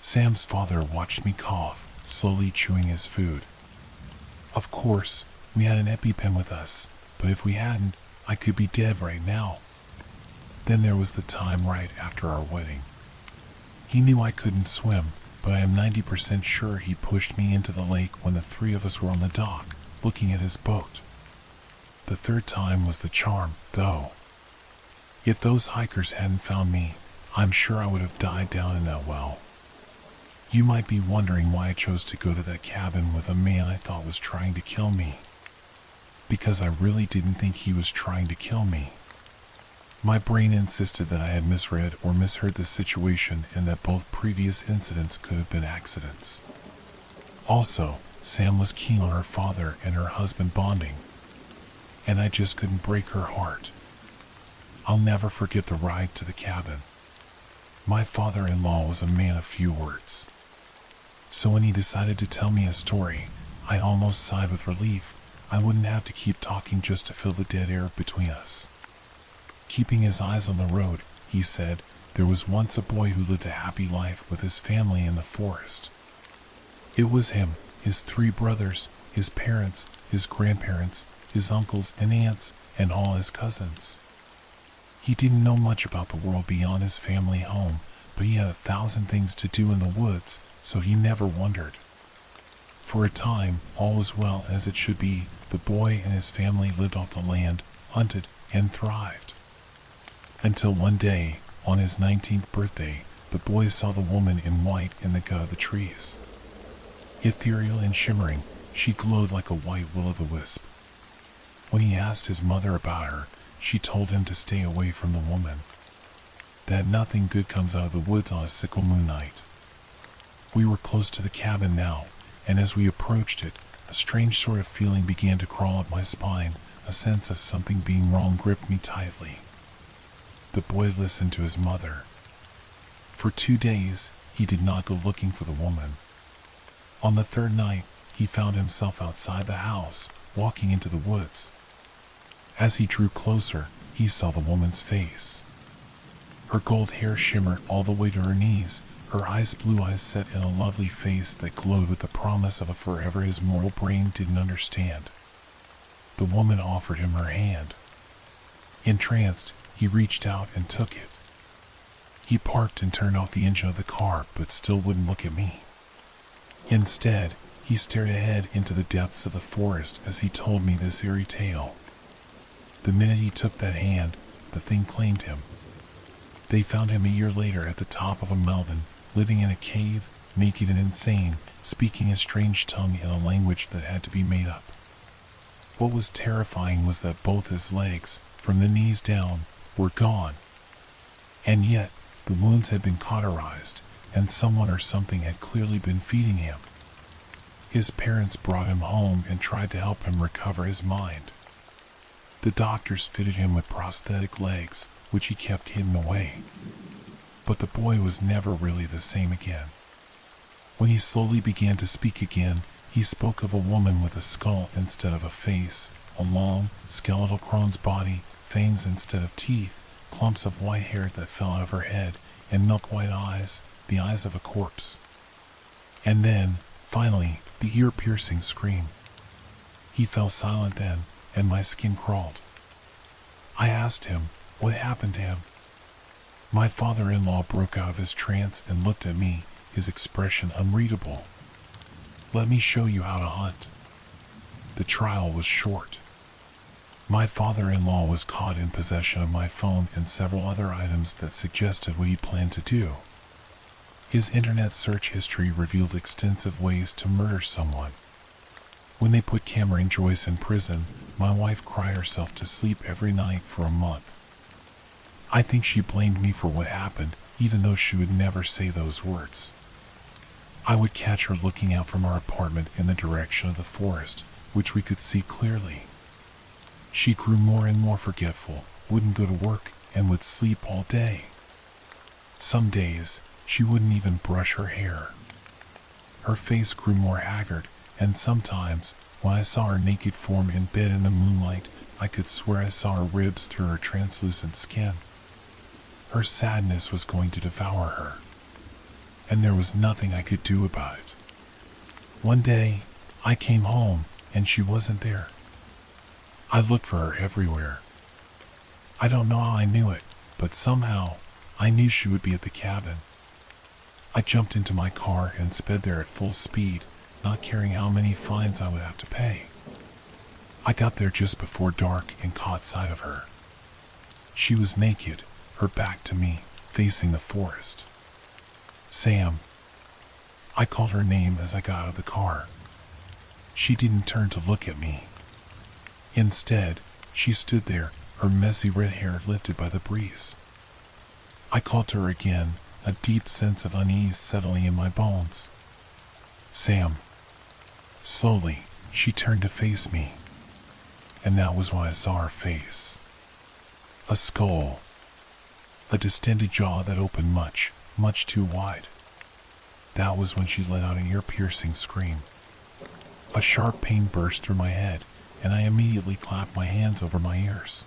Sam's father watched me cough, slowly chewing his food. Of course, we had an EpiPen with us, but if we hadn't, I could be dead right now. Then there was the time right after our wedding. He knew I couldn't swim, but I am 90% sure he pushed me into the lake when the three of us were on the dock, looking at his boat. The third time was the charm, though. If those hikers hadn't found me, I'm sure I would have died down in that well. You might be wondering why I chose to go to that cabin with a man I thought was trying to kill me. Because I really didn't think he was trying to kill me. My brain insisted that I had misread or misheard the situation and that both previous incidents could have been accidents. Also, Sam was keen on her father and her husband bonding, and I just couldn't break her heart. I'll never forget the ride to the cabin. My father-in-law was a man of few words. So when he decided to tell me a story, I almost sighed with relief. I wouldn't have to keep talking just to fill the dead air between us. Keeping his eyes on the road, he said, there was once a boy who lived a happy life with his family in the forest. It was him, his 3 brothers, his parents, his grandparents, his uncles and aunts, and all his cousins. He didn't know much about the world beyond his family home, but he had 1,000 things to do in the woods, so he never wondered. For a time, all was well as it should be. The boy and his family lived off the land, hunted, and thrived. Until one day, on his 19th birthday, the boy saw the woman in white in the gut of the trees. Ethereal and shimmering, she glowed like a white will-o'-the-wisp. When he asked his mother about her, she told him to stay away from the woman. That nothing good comes out of the woods on a sickle moon night. We were close to the cabin now, and as we approached it, a strange sort of feeling began to crawl up my spine. A sense of something being wrong gripped me tightly. The boy listened to his mother. For 2 days, he did not go looking for the woman. On the 3rd night, he found himself outside the house, walking into the woods. As he drew closer, he saw the woman's face. Her gold hair shimmered all the way to her knees, her blue eyes set in a lovely face that glowed with the promise of a forever his mortal brain didn't understand. The woman offered him her hand. Entranced, he reached out and took it. He parked and turned off the engine of the car, but still wouldn't look at me. Instead, he stared ahead into the depths of the forest as he told me this eerie tale. The minute he took that hand, the thing claimed him. They found him a year later at the top of a mountain, living in a cave, naked and insane, speaking a strange tongue in a language that had to be made up. What was terrifying was that both his legs, from the knees down, were gone. And yet, the wounds had been cauterized, and someone or something had clearly been feeding him. His parents brought him home and tried to help him recover his mind. The doctors fitted him with prosthetic legs, which he kept hidden away. But the boy was never really the same again. When he slowly began to speak again, he spoke of a woman with a skull instead of a face, a long, skeletal crone's body, fangs instead of teeth, clumps of white hair that fell out of her head, and milk-white eyes, the eyes of a corpse. And then, finally, the ear-piercing scream. He fell silent then, and my skin crawled. I asked him, what happened to him? My father-in-law broke out of his trance and looked at me, his expression unreadable. Let me show you how to hunt. The trial was short. My father-in-law was caught in possession of my phone and several other items that suggested what he planned to do. His internet search history revealed extensive ways to murder someone. When they put Cameron Joyce in prison, my wife cried herself to sleep every night for a month. I think she blamed me for what happened, even though she would never say those words. I would catch her looking out from our apartment in the direction of the forest, which we could see clearly. She grew more and more forgetful, wouldn't go to work, and would sleep all day. Some days, she wouldn't even brush her hair. Her face grew more haggard, and sometimes, when I saw her naked form in bed in the moonlight, I could swear I saw her ribs through her translucent skin. Her sadness was going to devour her, and there was nothing I could do about it. One day, I came home, and she wasn't there. I looked for her everywhere. I don't know how I knew it, but somehow, I knew she would be at the cabin. I jumped into my car and sped there at full speed, not caring how many fines I would have to pay. I got there just before dark and caught sight of her. She was naked, her back to me, facing the forest. Sam. I called her name as I got out of the car. She didn't turn to look at me. Instead, she stood there, her messy red hair lifted by the breeze. I called to her again, a deep sense of unease settling in my bones. Sam. Slowly, she turned to face me. And that was when I saw her face. A skull. A distended jaw that opened much, much too wide. That was when she let out an ear-piercing scream. A sharp pain burst through my head, and I immediately clapped my hands over my ears.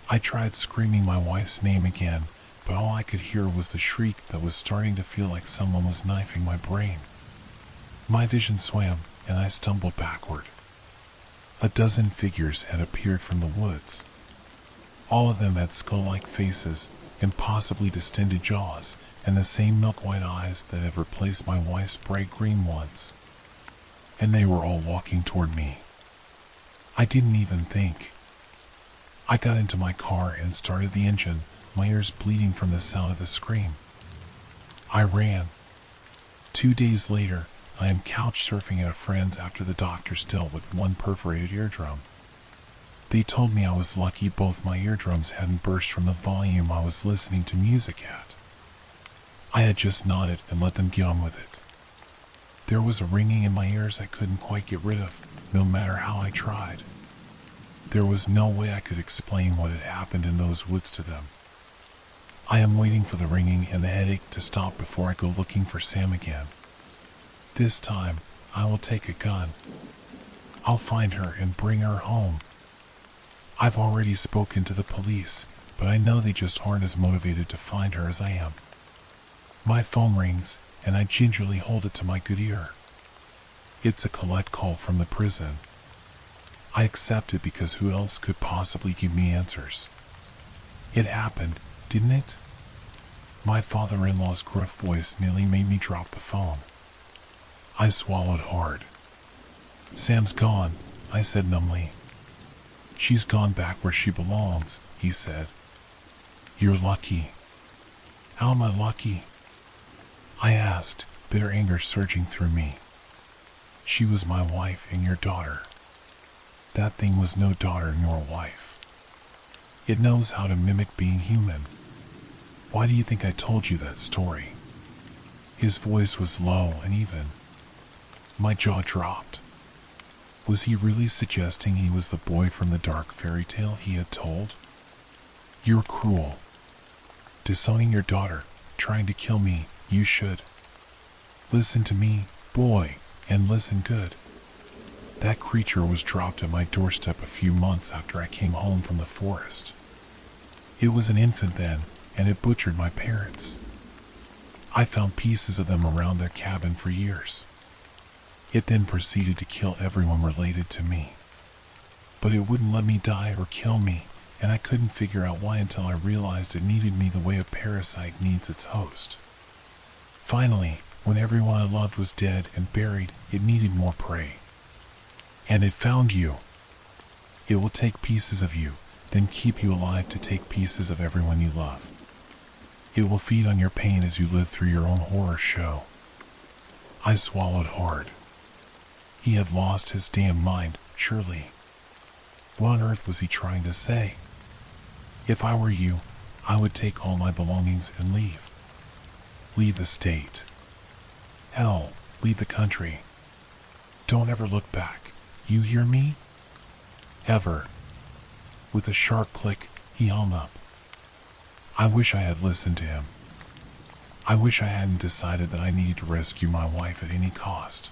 I tried screaming my wife's name again, but all I could hear was the shriek that was starting to feel like someone was knifing my brain. My vision swam, and I stumbled backward. A dozen figures had appeared from the woods. All of them had skull-like faces, impossibly distended jaws, and the same milk-white eyes that had replaced my wife's bright green ones. And they were all walking toward me. I didn't even think. I got into my car and started the engine, my ears bleeding from the sound of the scream. I ran. 2 days later, I am couch surfing at a friend's after the doctors dealt with one perforated eardrum. They told me I was lucky both my eardrums hadn't burst from the volume I was listening to music at. I had just nodded and let them get on with it. There was a ringing in my ears I couldn't quite get rid of, no matter how I tried. There was no way I could explain what had happened in those woods to them. I am waiting for the ringing and the headache to stop before I go looking for Sam again. This time, I will take a gun. I'll find her and bring her home. I've already spoken to the police, but I know they just aren't as motivated to find her as I am. My phone rings, and I gingerly hold it to my good ear. It's a collect call from the prison. I accept it because who else could possibly give me answers? It happened, didn't it? My father-in-law's gruff voice nearly made me drop the phone. I swallowed hard. Sam's gone, I said numbly. She's gone back where she belongs, he said. You're lucky. How am I lucky? I asked, bitter anger surging through me. She was my wife and your daughter. That thing was no daughter nor wife. It knows how to mimic being human. Why do you think I told you that story? His voice was low and even. My jaw dropped. Was he really suggesting he was the boy from the dark fairy tale he had told? You're cruel. Disowning your daughter, trying to kill me, you should. Listen to me, boy, and listen good. That creature was dropped at my doorstep a few months after I came home from the forest. It was an infant then, and it butchered my parents. I found pieces of them around their cabin for years. It then proceeded to kill everyone related to me. But it wouldn't let me die or kill me, and I couldn't figure out why until I realized it needed me the way a parasite needs its host. Finally, when everyone I loved was dead and buried, it needed more prey. And it found you. It will take pieces of you, then keep you alive to take pieces of everyone you love. It will feed on your pain as you live through your own horror show. I swallowed hard. He had lost his damn mind, surely. What on earth was he trying to say? If I were you, I would take all my belongings and leave. Leave the state. Hell, leave the country. Don't ever look back. You hear me? Ever. With a sharp click, he hung up. I wish I had listened to him. I wish I hadn't decided that I needed to rescue my wife at any cost.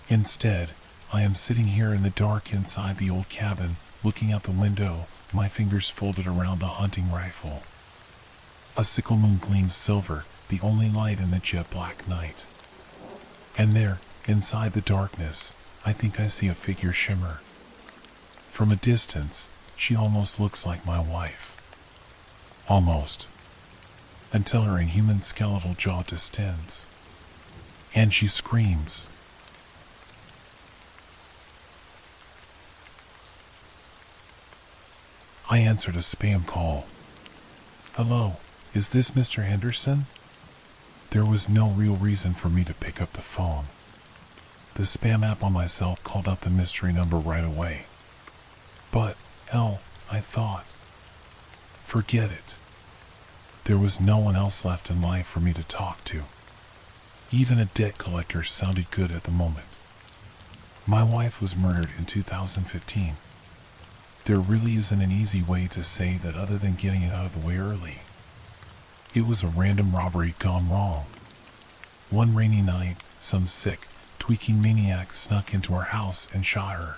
Instead, I am sitting here in the dark inside the old cabin, looking out the window, my fingers folded around the hunting rifle. A sickle moon gleams silver, the only light in the jet black night. And there, Inside the darkness, I think I see a figure shimmer. From a distance, she almost looks like my wife. Almost. Until her inhuman skeletal jaw distends. And she screams. I answered a spam call. Hello, is this Mr. Henderson? There was no real reason for me to pick up the phone. The spam app on my cell called out the mystery number right away. But, hell, I thought. Forget it. There was no one else left in life for me to talk to. Even a debt collector sounded good at the moment. My wife was murdered in 2015. There really isn't an easy way to say that other than getting it out of the way early. It was a random robbery gone wrong. One rainy night, some sick, tweaking maniac snuck into our house and shot her.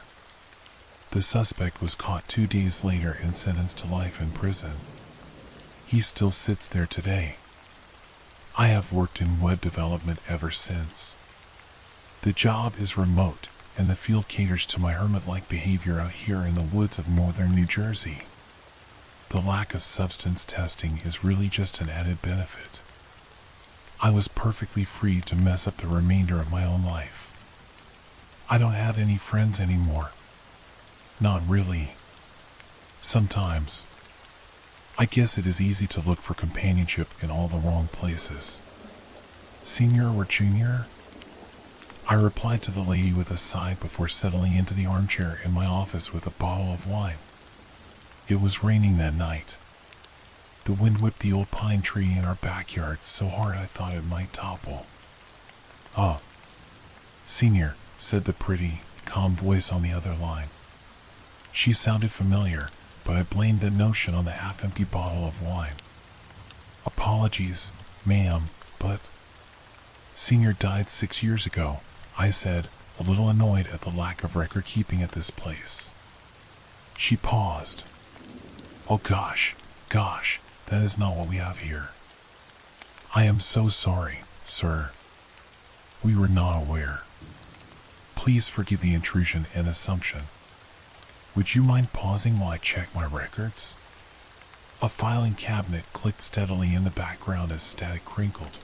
The suspect was caught 2 days later and sentenced to life in prison. He still sits there today. I have worked in web development ever since. The job is remote, and the field caters to my hermit-like behavior out here in the woods of northern New Jersey. The lack of substance testing is really just an added benefit. I was perfectly free to mess up the remainder of my own life. I don't have any friends anymore. Not really. Sometimes. I guess it is easy to look for companionship in all the wrong places. Senior or junior? I replied to the lady with a sigh before settling into the armchair in my office with a bottle of wine. It was raining that night. The wind whipped the old pine tree in our backyard so hard I thought it might topple. "Oh, Senior," said the pretty, calm voice on the other line. She sounded familiar, but I blamed the notion on the half-empty bottle of wine. "Apologies, ma'am, but—" "Senior died 6 years ago," I said, a little annoyed at the lack of record-keeping at this place. She paused. "Oh gosh, that is not what we have here." "I am so sorry, sir. We were not aware. Please forgive the intrusion and assumption. Would you mind pausing while I check my records?" A filing cabinet clicked steadily in the background as static crinkled.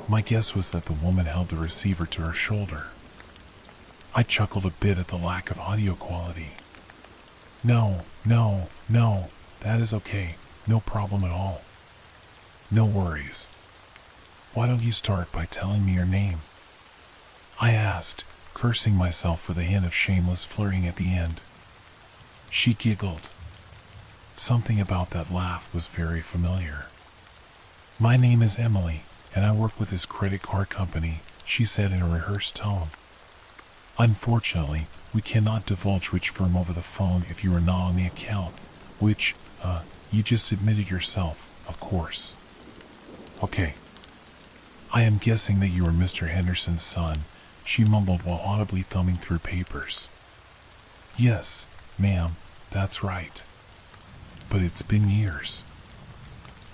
My guess was that the woman held the receiver to her shoulder. I chuckled a bit at the lack of audio quality. No, that is okay. No problem at all. No worries. Why don't you start by telling me your name?" I asked, cursing myself for the hint of shameless flirting at the end. She giggled. Something about that laugh was very familiar. "My name is Emily, and I work with this credit card company," she said in a rehearsed tone. "Unfortunately, we cannot divulge which firm over the phone if you are not on the account, which, you just admitted yourself, of course." "Okay. I am guessing that you are Mr. Henderson's son," she mumbled while audibly thumbing through papers. "Yes, ma'am, that's right. But it's been years.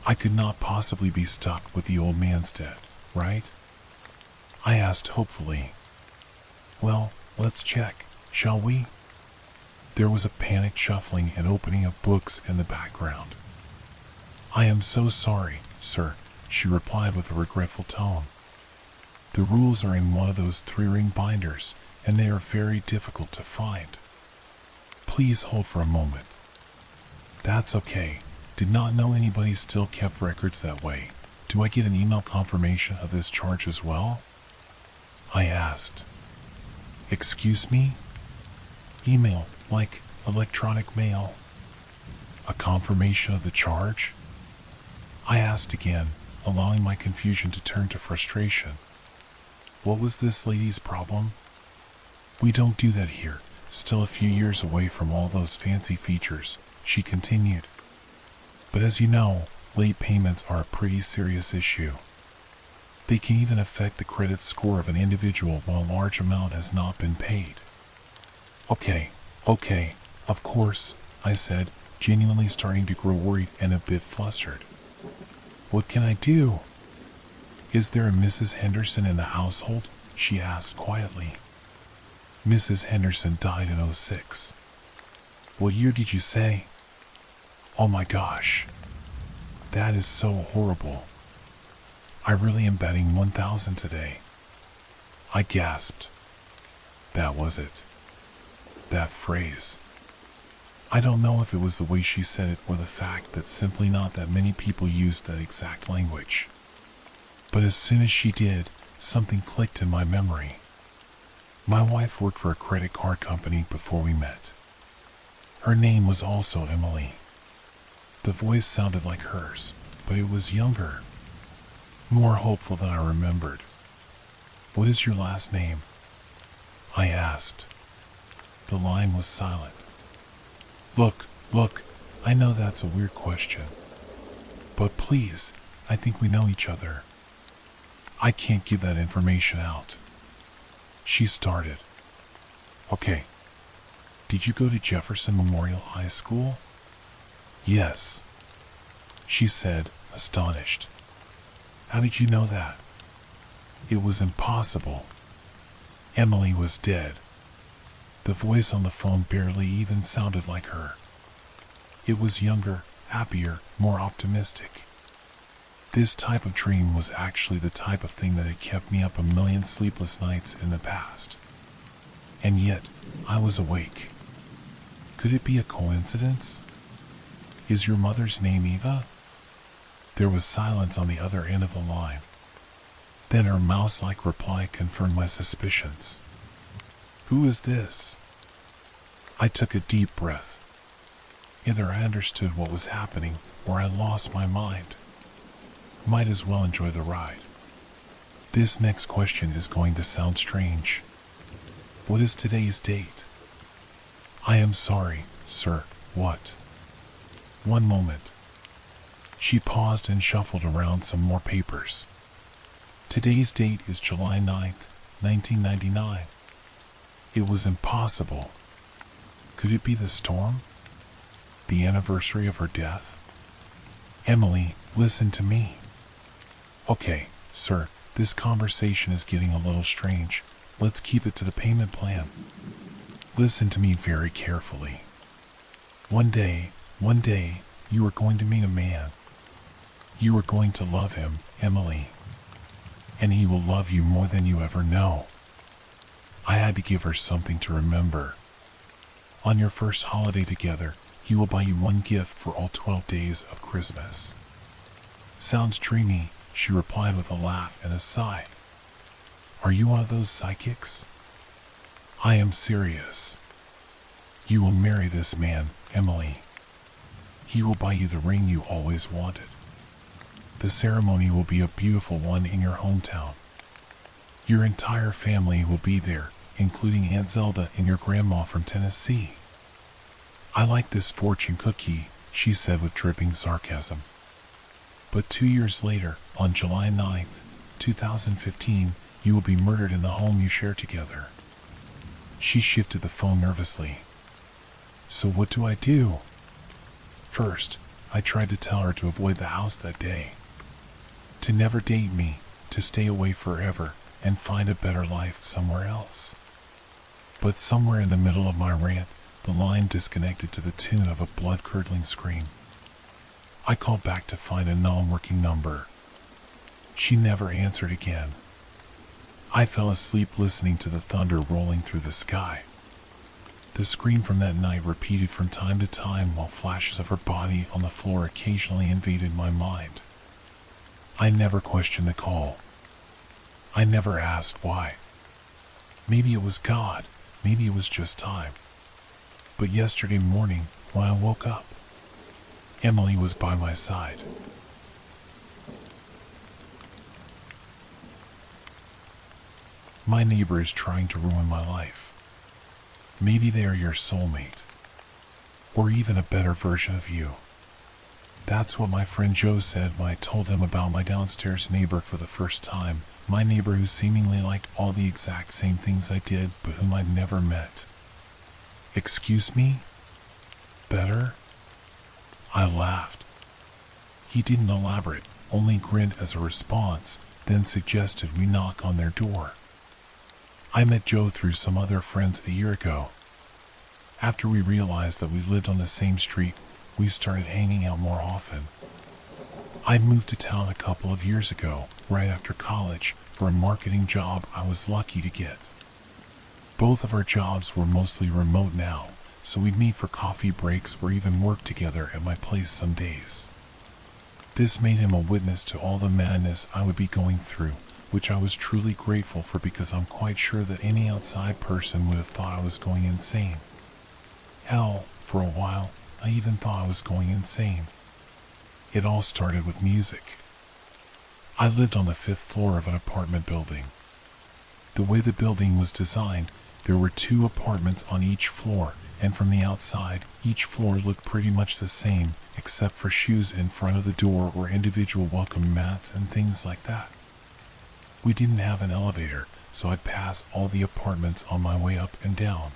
I could not possibly be stuck with the old man's debt, right?" I asked hopefully. "Well, let's check, shall we?" There was a panicked shuffling and opening of books in the background. "I am so sorry, sir," she replied with a regretful tone. "The rules are in one of those 3-ring binders, and they are very difficult to find. Please hold for a moment." "That's okay. Did not know anybody still kept records that way. Do I get an email confirmation of this charge as well?" I asked. "Excuse me? Email, like electronic mail? A confirmation of the charge?" I asked again, allowing my confusion to turn to frustration. What was this lady's problem? "We don't do that here, still a few years away from all those fancy features," she continued. "But as you know, late payments are a pretty serious issue. They can even affect the credit score of an individual while a large amount has not been paid." Okay, of course," I said, genuinely starting to grow worried and a bit flustered. "What can I do? Is there a Mrs. Henderson in the household?" she asked quietly. Mrs. Henderson died in '06. What year did you say? Oh my gosh. That is so horrible. I really am betting 1,000 today. I gasped. That was it. That phrase. I don't know if it was the way she said it or the fact that simply not that many people used that exact language. But as soon as she did, something clicked in my memory. My wife worked for a credit card company before we met. Her name was also Emily. The voice sounded like hers, but it was younger, more hopeful than I remembered. What is your last name? I asked. The line was silent. Look, I know that's a weird question. But please, I think we know each other. I can't give that information out. She started. Okay. Did you go to Jefferson Memorial High School? Yes. She said, astonished. How did you know that? It was impossible. Emily was dead. The voice on the phone barely even sounded like her. It was younger, happier, more optimistic. This type of dream was actually the type of thing that had kept me up a million sleepless nights in the past. And yet, I was awake. Could it be a coincidence? Is your mother's name Eva? There was silence on the other end of the line. Then her mouse-like reply confirmed my suspicions. Who is this? I took a deep breath. Either I understood what was happening, or I lost my mind. Might as well enjoy the ride. This next question is going to sound strange. What is today's date? I am sorry, sir, what? One moment. She paused and shuffled around some more papers. Today's date is July 9th, 1999. It was impossible. Could it be the storm? The anniversary of her death? Emily, listen to me. Okay, sir, this conversation is getting a little strange. Let's keep it to the payment plan. Listen to me very carefully. One day, you are going to meet a man. You are going to love him, Emily. And he will love you more than you ever know. I had to give her something to remember. On your first holiday together, he will buy you one gift for all 12 days of Christmas. Sounds dreamy, she replied with a laugh and a sigh. Are you one of those psychics? I am serious. You will marry this man, Emily. He will buy you the ring you always wanted. The ceremony will be a beautiful one in your hometown. Your entire family will be there, including Aunt Zelda and your grandma from Tennessee. I like this fortune cookie, she said with dripping sarcasm. But 2 years later, on July 9th, 2015, you will be murdered in the home you share together. She shifted the phone nervously. So what do I do? First, I tried to tell her to avoid the house that day. To never date me, to stay away forever, and find a better life somewhere else. But somewhere in the middle of my rant, the line disconnected to the tune of a blood-curdling scream. I called back to find a non-working number. She never answered again. I fell asleep listening to the thunder rolling through the sky. The scream from that night repeated from time to time while flashes of her body on the floor occasionally invaded my mind. I never questioned the call. I never asked why. Maybe it was God, maybe it was just time. But yesterday morning, when I woke up, Emily was by my side. My neighbor is trying to ruin my life. Maybe they are your soulmate, or even a better version of you. That's what my friend Joe said when I told him about my downstairs neighbor for the first time, my neighbor who seemingly liked all the exact same things I did, but whom I'd never met. Excuse me? Better? I laughed. He didn't elaborate, only grinned as a response, then suggested we knock on their door. I met Joe through some other friends a year ago. After we realized that we lived on the same street, we started hanging out more often. I moved to town a couple of years ago, right after college, for a marketing job I was lucky to get. Both of our jobs were mostly remote now, so we'd meet for coffee breaks or even work together at my place some days. This made him a witness to all the madness I would be going through, which I was truly grateful for because I'm quite sure that any outside person would have thought I was going insane. Hell, for a while, I even thought I was going insane. It all started with music. I lived on the 5th floor of an apartment building. The way the building was designed, there were 2 apartments on each floor, and from the outside, each floor looked pretty much the same, except for shoes in front of the door or individual welcome mats and things like that. We didn't have an elevator, so I'd pass all the apartments on my way up and down.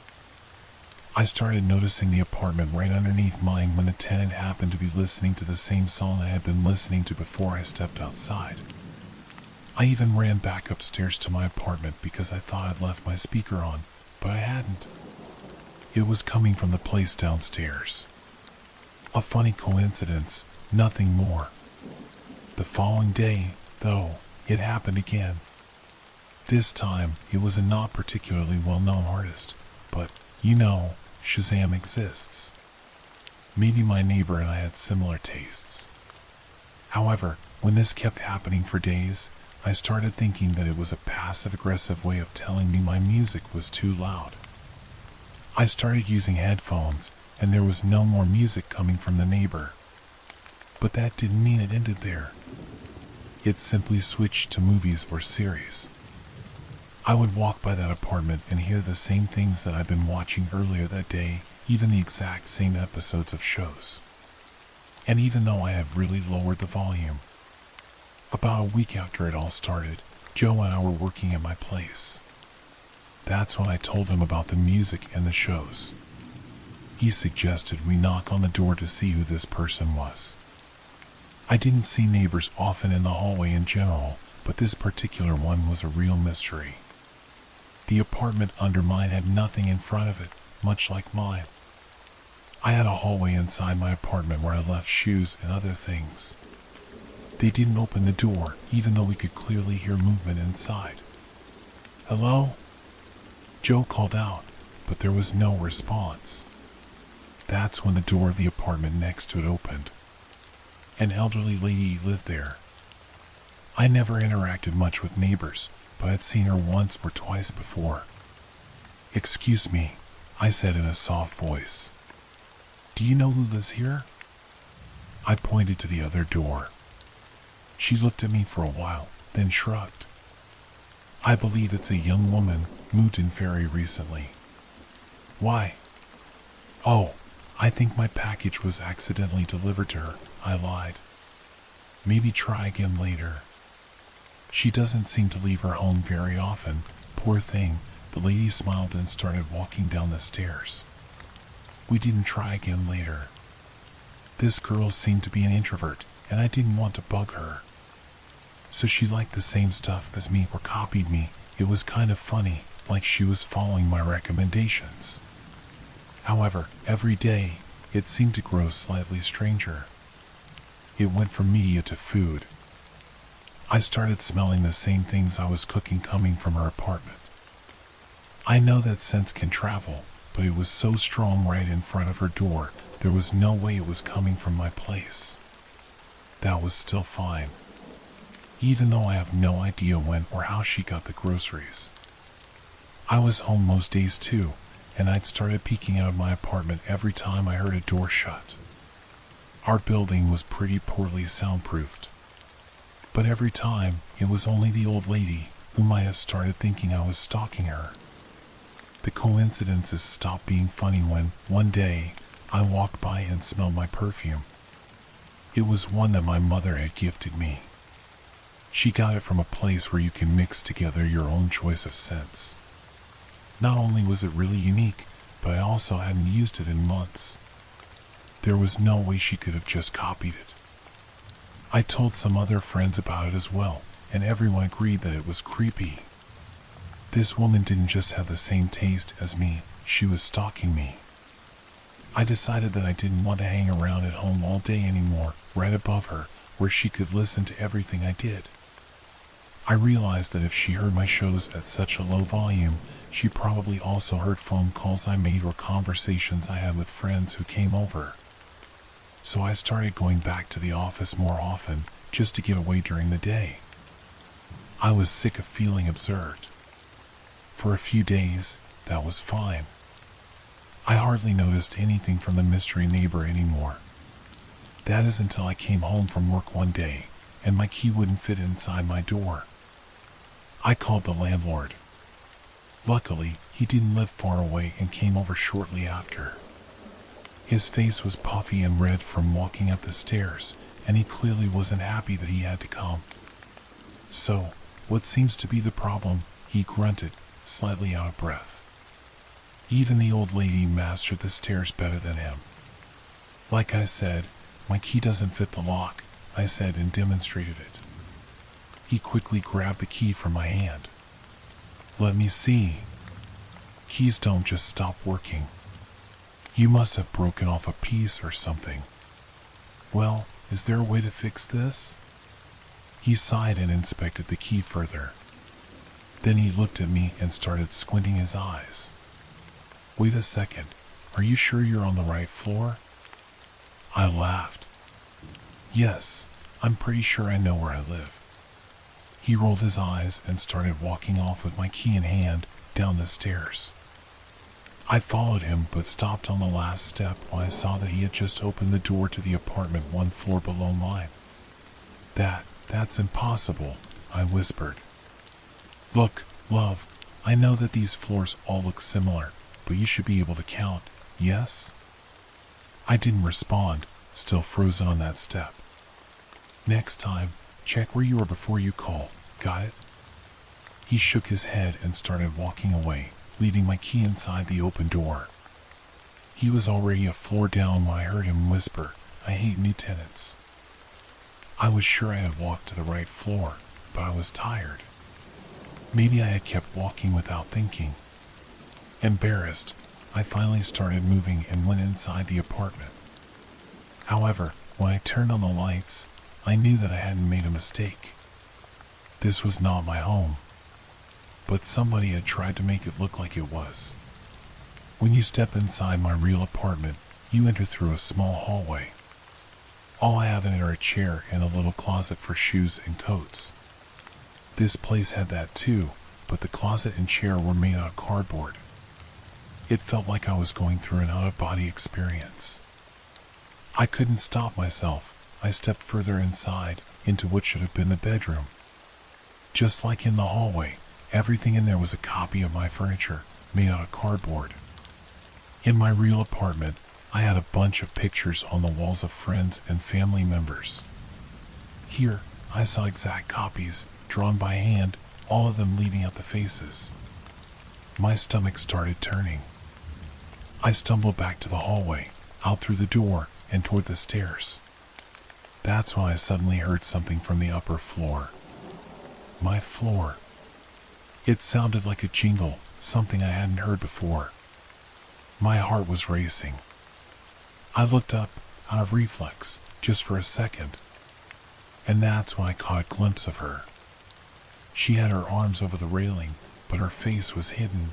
I started noticing the apartment right underneath mine when the tenant happened to be listening to the same song I had been listening to before I stepped outside. I even ran back upstairs to my apartment because I thought I'd left my speaker on, but I hadn't. It was coming from the place downstairs. A funny coincidence, nothing more. The following day, though, it happened again. This time, it was a not particularly well-known artist, but, you know, Shazam exists. Maybe my neighbor and I had similar tastes. However, when this kept happening for days, I started thinking that it was a passive-aggressive way of telling me my music was too loud. I started using headphones, and there was no more music coming from the neighbor. But that didn't mean it ended there. It simply switched to movies or series. I would walk by that apartment and hear the same things that I'd been watching earlier that day, even the exact same episodes of shows. And even though I had really lowered the volume, about a week after it all started, Joe and I were working at my place. That's when I told him about the music and the shows. He suggested we knock on the door to see who this person was. I didn't see neighbors often in the hallway in general, but this particular one was a real mystery. The apartment under mine had nothing in front of it, much like mine. I had a hallway inside my apartment where I left shoes and other things. They didn't open the door, even though we could clearly hear movement inside. "Hello?" Joe called out, but there was no response. That's when the door of the apartment next to it opened. An elderly lady lived there. I never interacted much with neighbors, but I'd seen her once or twice before. "Excuse me," I said in a soft voice. "Do you know who lives here?" I pointed to the other door. She looked at me for a while, then shrugged. "I believe it's a young woman, moved in very recently." "Why?" "Oh, I think my package was accidentally delivered to her," I lied. "Maybe try again later." "She doesn't seem to leave her home very often, poor thing." The lady smiled and started walking down the stairs. We didn't try again later. This girl seemed to be an introvert, and I didn't want to bug her. So she liked the same stuff as me or copied me. It was kind of funny, like she was following my recommendations. However, every day, it seemed to grow slightly stranger. It went from media to food. I started smelling the same things I was cooking coming from her apartment. I know that scents can travel, but it was so strong right in front of her door, there was no way it was coming from my place. That was still fine, even though I have no idea when or how she got the groceries. I was home most days too, and I'd started peeking out of my apartment every time I heard a door shut. Our building was pretty poorly soundproofed. But every time, it was only the old lady, who might have started thinking I was stalking her. The coincidences stopped being funny when, one day, I walked by and smelled my perfume. It was one that my mother had gifted me. She got it from a place where you can mix together your own choice of scents. Not only was it really unique, but I also hadn't used it in months. There was no way she could have just copied it. I told some other friends about it as well, and everyone agreed that it was creepy. This woman didn't just have the same taste as me, she was stalking me. I decided that I didn't want to hang around at home all day anymore, right above her, where she could listen to everything I did. I realized that if she heard my shows at such a low volume, she probably also heard phone calls I made or conversations I had with friends who came over. So I started going back to the office more often, just to get away during the day. I was sick of feeling observed. For a few days, that was fine. I hardly noticed anything from the mystery neighbor anymore. That is until I came home from work one day, and my key wouldn't fit inside my door. I called the landlord. Luckily, he didn't live far away and came over shortly after. His face was puffy and red from walking up the stairs, and he clearly wasn't happy that he had to come. So, what seems to be the problem? He grunted, slightly out of breath. Even the old lady mastered the stairs better than him. Like I said, my key doesn't fit the lock, I said and demonstrated it. He quickly grabbed the key from my hand. Let me see. Keys don't just stop working. You must have broken off a piece or something. Well, is there a way to fix this? He sighed and inspected the key further. Then he looked at me and started squinting his eyes. Wait a second, are you sure you're on the right floor? I laughed. Yes, I'm pretty sure I know where I live. He rolled his eyes and started walking off with my key in hand down the stairs. I followed him but stopped on the last step when I saw that he had just opened the door to the apartment one floor below mine. That's impossible, I whispered. Look, love, I know that these floors all look similar, but you should be able to count, yes? I didn't respond, still frozen on that step. Next time, check where you were before you call, got it? He shook his head and started walking away, leaving my key inside the open door. He was already a floor down when I heard him whisper, I hate new tenants. I was sure I had walked to the right floor, but I was tired. Maybe I had kept walking without thinking. Embarrassed, I finally started moving and went inside the apartment. However, when I turned on the lights, I knew that I hadn't made a mistake. This was not my home. But somebody had tried to make it look like it was. When you step inside my real apartment, you enter through a small hallway. All I have in it are a chair and a little closet for shoes and coats. This place had that too, but the closet and chair were made out of cardboard. It felt like I was going through an out-of-body experience. I couldn't stop myself. I stepped further inside, into what should have been the bedroom. Just like in the hallway, everything in there was a copy of my furniture, made out of cardboard. In my real apartment, I had a bunch of pictures on the walls of friends and family members. Here, I saw exact copies, drawn by hand, all of them leaving out the faces. My stomach started turning. I stumbled back to the hallway, out through the door, and toward the stairs. That's when I suddenly heard something from the upper floor. My floor. It sounded like a jingle, something I hadn't heard before. My heart was racing. I looked up, out of reflex, just for a second. And that's when I caught a glimpse of her. She had her arms over the railing, but her face was hidden.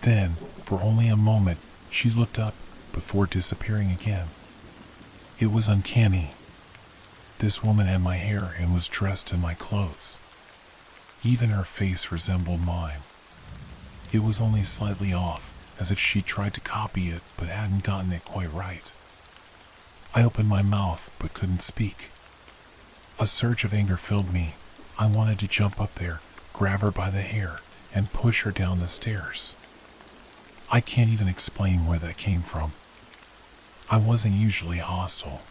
Then, for only a moment, she looked up, before disappearing again. It was uncanny. This woman had my hair and was dressed in my clothes. Even her face resembled mine. It was only slightly off, as if she tried to copy it but hadn't gotten it quite right. I opened my mouth but couldn't speak. A surge of anger filled me. I wanted to jump up there, grab her by the hair, and push her down the stairs. I can't even explain where that came from. I wasn't usually hostile,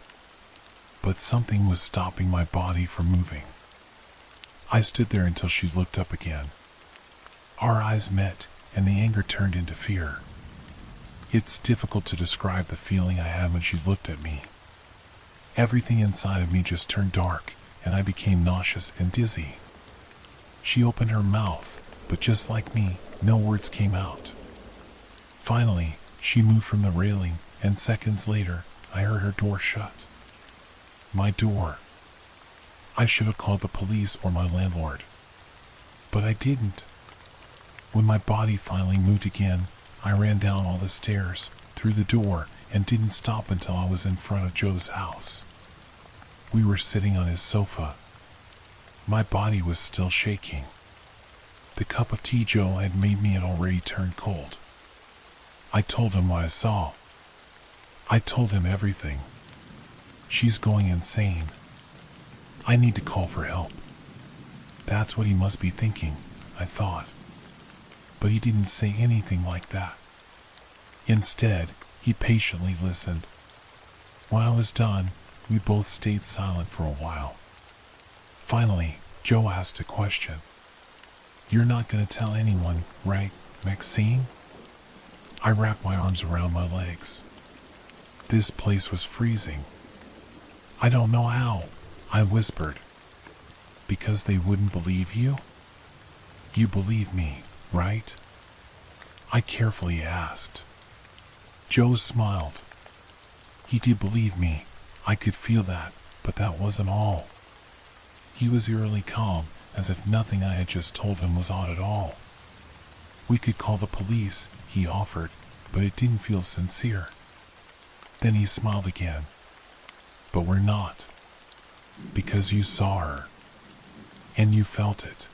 but something was stopping my body from moving. I stood there until she looked up again. Our eyes met, and the anger turned into fear. It's difficult to describe the feeling I had when she looked at me. Everything inside of me just turned dark, and I became nauseous and dizzy. She opened her mouth, but just like me, no words came out. Finally, she moved from the railing, and seconds later, I heard her door shut. My door. I should have called the police or my landlord. But I didn't. When my body finally moved again, I ran down all the stairs, through the door, and didn't stop until I was in front of Joe's house. We were sitting on his sofa. My body was still shaking. The cup of tea Joe had made me had already turned cold. I told him what I saw. I told him everything. She's going insane. I need to call for help. That's what he must be thinking, I thought. But he didn't say anything like that. Instead, he patiently listened. When I was done, we both stayed silent for a while. Finally, Joe asked a question. You're not going to tell anyone, right, Maxine? I wrapped my arms around my legs. This place was freezing. I don't know how, I whispered. Because they wouldn't believe you? You believe me, right? I carefully asked. Joe smiled. He did believe me. I could feel that, but that wasn't all. He was eerily calm, as if nothing I had just told him was odd at all. We could call the police, he offered, but it didn't feel sincere. Then he smiled again. But we're not. Because you saw her. And you felt it.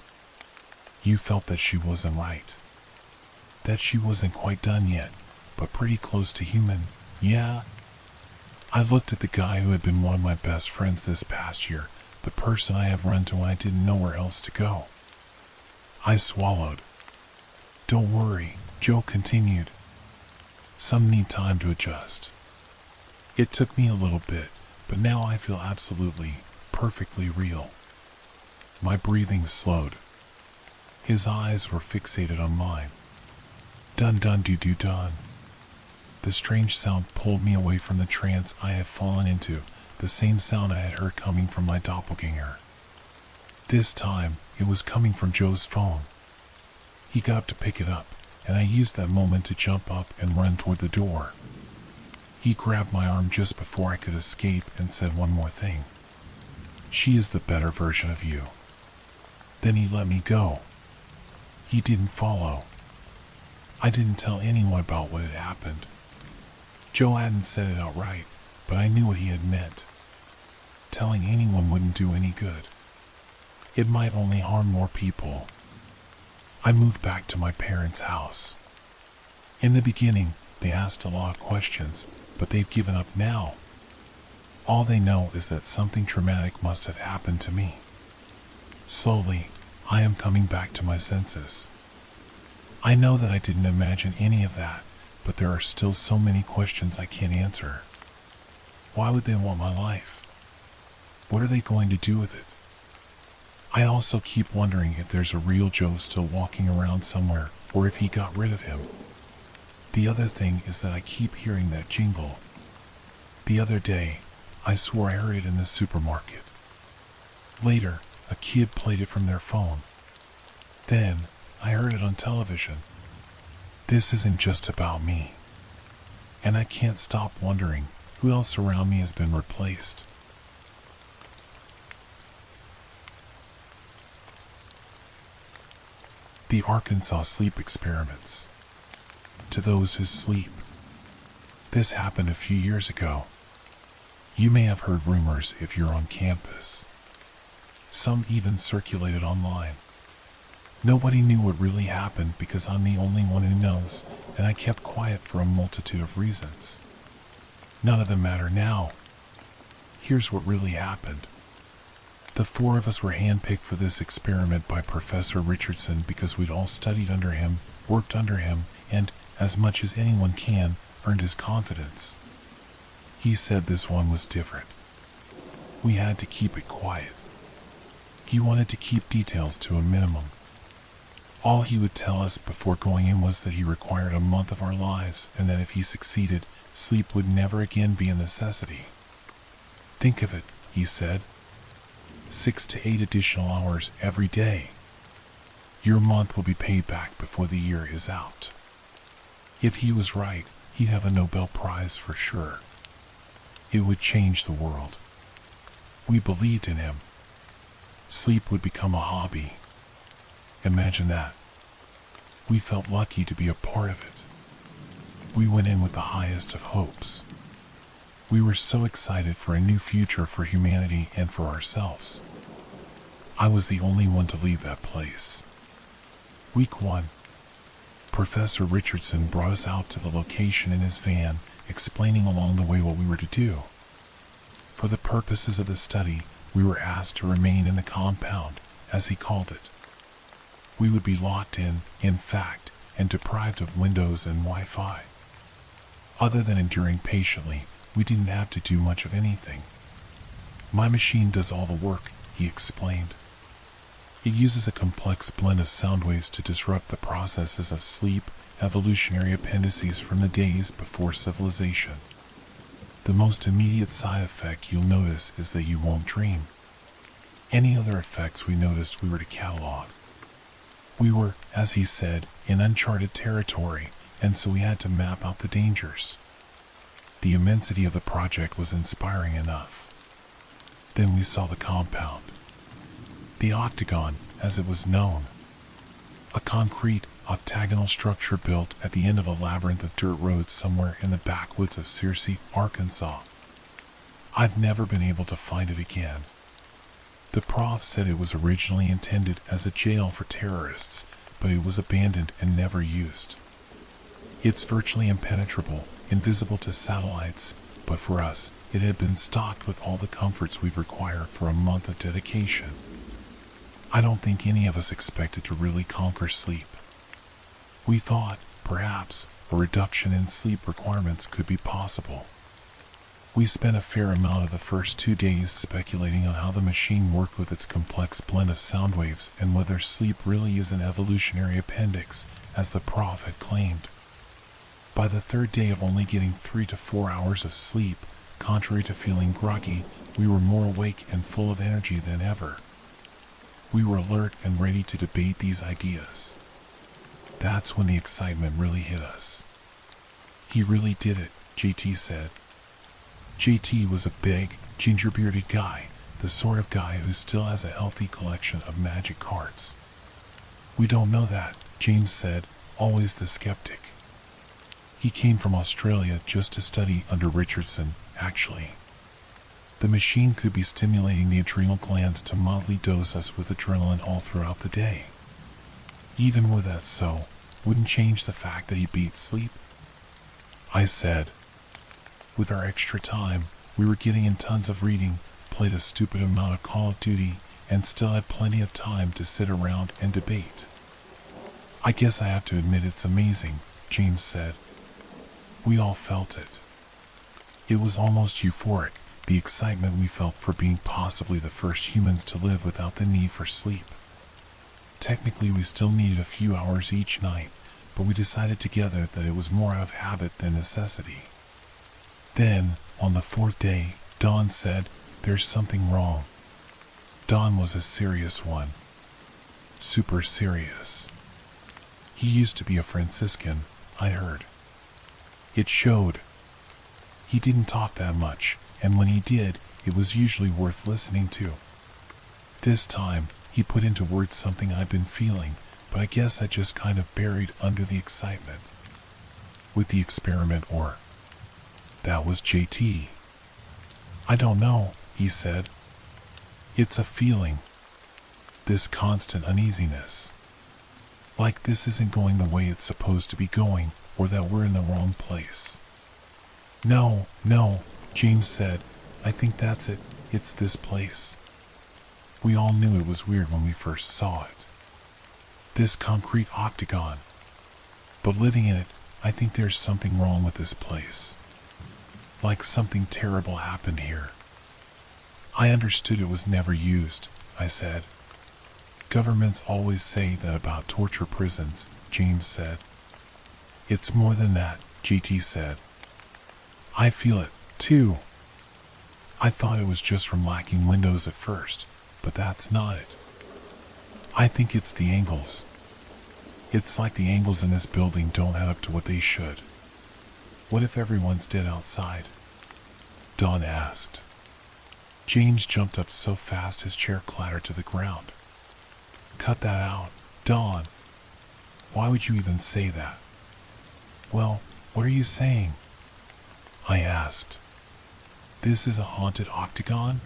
You felt that she wasn't right. That she wasn't quite done yet, but pretty close to human, yeah? I looked at the guy who had been one of my best friends this past year, the person I have run to when I didn't know where else to go. I swallowed. Don't worry, Joe continued. Some need time to adjust. It took me a little bit, but now I feel absolutely, perfectly real. My breathing slowed. His eyes were fixated on mine. Dun dun doo doo dun. The strange sound pulled me away from the trance I had fallen into, the same sound I had heard coming from my doppelganger. This time, it was coming from Joe's phone. He got up to pick it up, and I used that moment to jump up and run toward the door. He grabbed my arm just before I could escape and said one more thing. She is the better version of you. Then he let me go. He didn't follow. I didn't tell anyone about what had happened. Joe hadn't said it outright, but I knew what he had meant. Telling anyone wouldn't do any good. It might only harm more people. I moved back to my parents' house. In the beginning, they asked a lot of questions, but they've given up now. All they know is that something traumatic must have happened to me. Slowly, I am coming back to my senses. I know that I didn't imagine any of that, but there are still so many questions I can't answer. Why would they want my life? What are they going to do with it? I also keep wondering if there's a real Joe still walking around somewhere, or if he got rid of him. The other thing is that I keep hearing that jingle. The other day, I swore I heard it in the supermarket. Later, a kid played it from their phone. Then, I heard it on television. This isn't just about me. And I can't stop wondering who else around me has been replaced. The Arkansas Sleep Experiments. To those who sleep. This happened a few years ago. You may have heard rumors if you're on campus. Some even circulated online. Nobody knew what really happened because I'm the only one who knows, and I kept quiet for a multitude of reasons. None of them matter now. Here's what really happened. The four of us were handpicked for this experiment by Professor Richardson because we'd all studied under him, worked under him, and, as much as anyone can, earned his confidence. He said this one was different. We had to keep it quiet. He wanted to keep details to a minimum. All he would tell us before going in was that he required a month of our lives, and that if he succeeded, sleep would never again be a necessity. Think of it, he said. 6 to 8 additional hours every day. Your month will be paid back before the year is out. If he was right, he'd have a Nobel Prize for sure. It would change the world. We believed in him. Sleep would become a hobby. Imagine that. We felt lucky to be a part of it. We went in with the highest of hopes. We were so excited for a new future for humanity and for ourselves. I was the only one to leave that place. Week 1. Professor Richardson brought us out to the location in his van, explaining along the way what we were to do. For the purposes of the study, we were asked to remain in the compound, as he called it. We would be locked in fact, and deprived of windows and Wi-Fi. Other than enduring patiently, we didn't have to do much of anything. My machine does all the work, he explained. It uses a complex blend of sound waves to disrupt the processes of sleep, evolutionary appendices from the days before civilization. The most immediate side effect you'll notice is that you won't dream. Any other effects we noticed we were to catalog. We were, as he said, in uncharted territory, and so we had to map out the dangers. The immensity of the project was inspiring enough. Then we saw the compound. The octagon, as it was known. A concrete, octagonal structure built at the end of a labyrinth of dirt roads somewhere in the backwoods of Searcy, Arkansas. I've never been able to find it again. The prof said it was originally intended as a jail for terrorists, but it was abandoned and never used. It's virtually impenetrable, invisible to satellites, but for us, it had been stocked with all the comforts we'd require for a month of dedication. I don't think any of us expected to really conquer sleep. We thought, perhaps, a reduction in sleep requirements could be possible. We spent a fair amount of the first 2 days speculating on how the machine worked with its complex blend of sound waves and whether sleep really is an evolutionary appendix, as the prof had claimed. By the third day of only getting 3 to 4 hours of sleep, contrary to feeling groggy, we were more awake and full of energy than ever. We were alert and ready to debate these ideas. That's when the excitement really hit us. He really did it, JT said. JT was a big, ginger-bearded guy, the sort of guy who still has a healthy collection of magic cards. We don't know that, James said, always the skeptic. He came from Australia just to study under Richardson, actually. The machine could be stimulating the adrenal glands to mildly dose us with adrenaline all throughout the day. Even with that so, wouldn't change the fact that he beat sleep. I said, with our extra time, we were getting in tons of reading, played a stupid amount of Call of Duty, and still had plenty of time to sit around and debate. I guess I have to admit it's amazing, James said. We all felt it. It was almost euphoric, the excitement we felt for being possibly the first humans to live without the need for sleep. Technically, we still needed a few hours each night, but we decided together that it was more out of habit than necessity. Then, on the 4th day, Don said, "There's something wrong." Don was a serious one. Super serious. He used to be a Franciscan, I heard. It showed. He didn't talk that much, and when he did, it was usually worth listening to. This time, he put into words something I'd been feeling, but I guess I just kind of buried under the excitement. With the experiment or... That was JT. I don't know, he said. It's a feeling. This constant uneasiness. Like this isn't going the way it's supposed to be going, or that we're in the wrong place. No, James said. I think that's it. It's this place. We all knew it was weird when we first saw it. This concrete octagon. But living in it, I think there's something wrong with this place. Like something terrible happened here. I understood it was never used, I said. Governments always say that about torture prisons, James said. It's more than that, GT said. I feel it, too. I thought it was just from lacking windows at first, but that's not it. I think it's the angles. It's like the angles in this building don't add up to what they should. What if everyone's dead outside? Dawn asked. James jumped up so fast his chair clattered to the ground. Cut that out, Dawn. Why would you even say that? Well, what are you saying? I asked. This is a haunted octagon?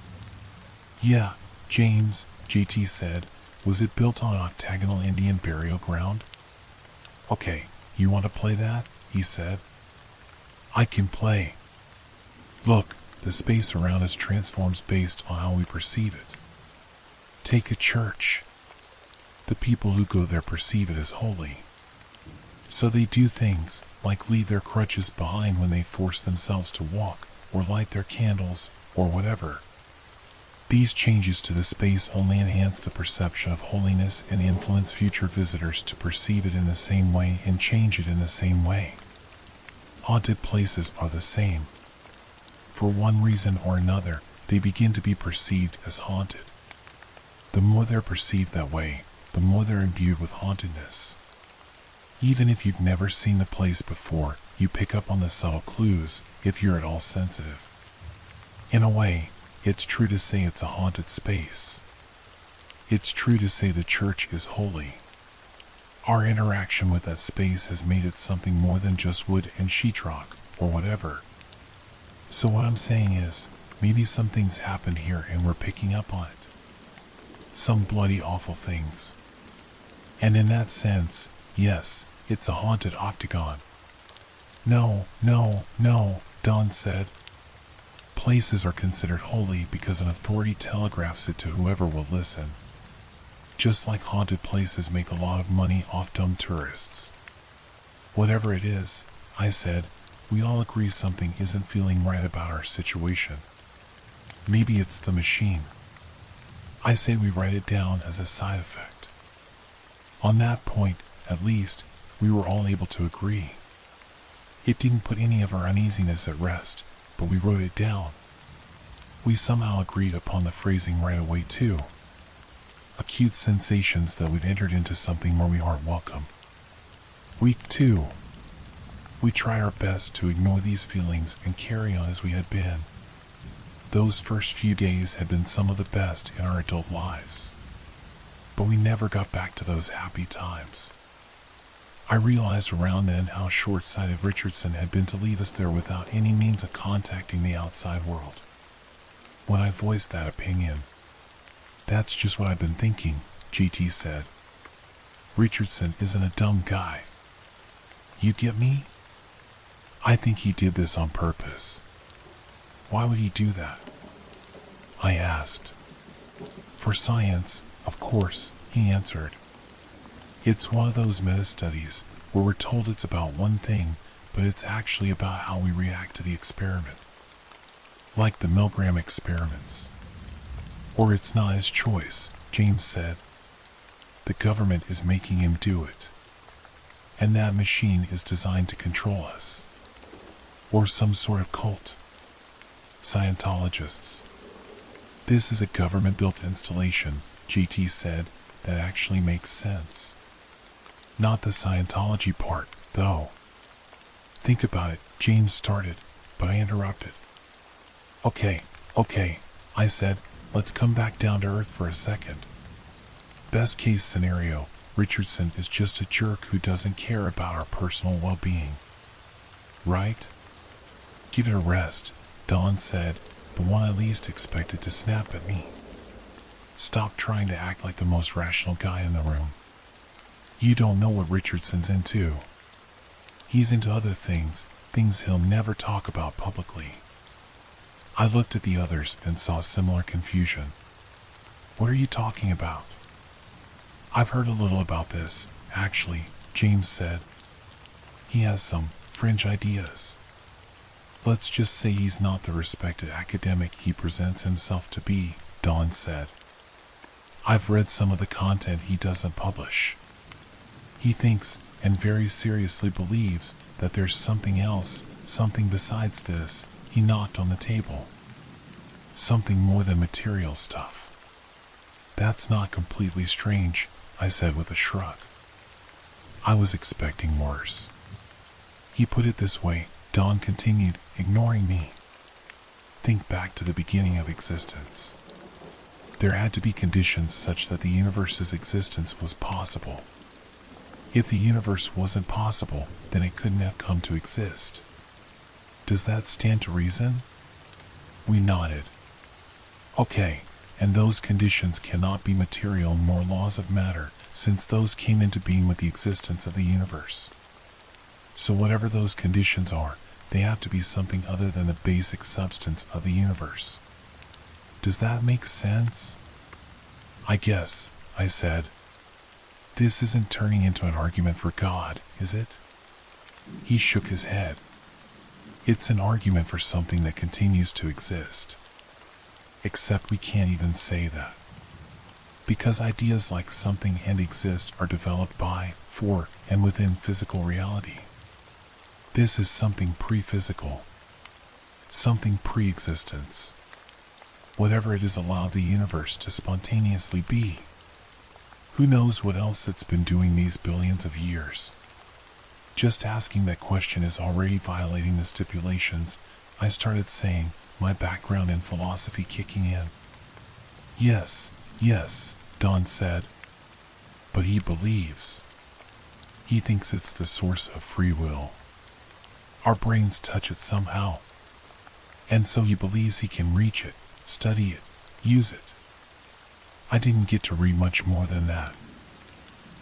Yeah, James, JT said. Was it built on an octagonal Indian burial ground? Okay, you want to play that? He said. I can play. Look, the space around us transforms based on how we perceive it. Take a church. The people who go there perceive it as holy. So they do things like leave their crutches behind when they force themselves to walk, or light their candles, or whatever. These changes to the space only enhance the perception of holiness and influence future visitors to perceive it in the same way and change it in the same way. Haunted places are the same. For one reason or another, they begin to be perceived as haunted. The more they're perceived that way, the more they're imbued with hauntedness. Even if you've never seen the place before, you pick up on the subtle clues if you're at all sensitive. In a way, it's true to say it's a haunted space. It's true to say the church is holy. Our interaction with that space has made it something more than just wood and sheetrock, or whatever. So what I'm saying is, maybe some things happened here and we're picking up on it. Some bloody awful things. And in that sense, yes, it's a haunted octagon. No, Dawn said. Places are considered holy because an authority telegraphs it to whoever will listen. Just like haunted places make a lot of money off dumb tourists. Whatever it is, I said, we all agree something isn't feeling right about our situation. Maybe it's the machine. I say we write it down as a side effect. On that point, at least, we were all able to agree. It didn't put any of our uneasiness at rest, but we wrote it down. We somehow agreed upon the phrasing right away too. Acute sensations that we'd entered into something where we aren't welcome. Week 2. We try our best to ignore these feelings and carry on as we had been. Those first few days had been some of the best in our adult lives. But we never got back to those happy times. I realized around then how short-sighted Richardson had been to leave us there without any means of contacting the outside world. When I voiced that opinion, "That's just what I've been thinking," GT said. "Richardson isn't a dumb guy. You get me? I think he did this on purpose." "Why would he do that?" I asked. "For science, of course," he answered. "It's one of those meta-studies where we're told it's about one thing, but it's actually about how we react to the experiment. Like the Milgram experiments. Or it's not his choice," James said. "The government is making him do it. And that machine is designed to control us. Or some sort of cult. Scientologists. This is a government-built installation," GT said, "that actually makes sense. Not the Scientology part, though." "Think about it," James started, but I interrupted. Okay, I said, "let's come back down to earth for a second. Best case scenario, Richardson is just a jerk who doesn't care about our personal well-being. Right? Give it a rest," Dawn said, the one I least expected to snap at me. "Stop trying to act like the most rational guy in the room. You don't know what Richardson's into. He's into other things he'll never talk about publicly." I looked at the others and saw similar confusion. "What are you talking about?" "I've heard a little about this, actually," James said. "He has some fringe ideas. Let's just say he's not the respected academic he presents himself to be," Dawn said. "I've read some of the content he doesn't publish. He thinks, and very seriously believes, that there's something else, something besides this." He knocked on the table. "Something more than material stuff." "That's not completely strange," I said with a shrug. I was expecting worse. He put it this way, Dawn continued, ignoring me. Think back to the beginning of existence. There had to be conditions such that the universe's existence was possible. If the universe wasn't possible, then it couldn't have come to exist. Does that stand to reason? We nodded. Okay, and those conditions cannot be material nor laws of matter, since those came into being with the existence of the universe. So whatever those conditions are, they have to be something other than the basic substance of the universe. Does that make sense? I guess, I said. This isn't turning into an argument for God, is it? He shook his head. It's an argument for something that continues to exist. Except we can't even say that. Because ideas like something and exist are developed by, for, and within physical reality. This is something pre-physical. Something pre-existence. Whatever it is allowed the universe to spontaneously be. Who knows what else it's been doing these billions of years? Just asking that question is already violating the stipulations, I started saying, my background in philosophy kicking in. Yes, Dawn said. But he believes. He thinks it's the source of free will. Our brains touch it somehow. And so he believes he can reach it, study it, use it. I didn't get to read much more than that.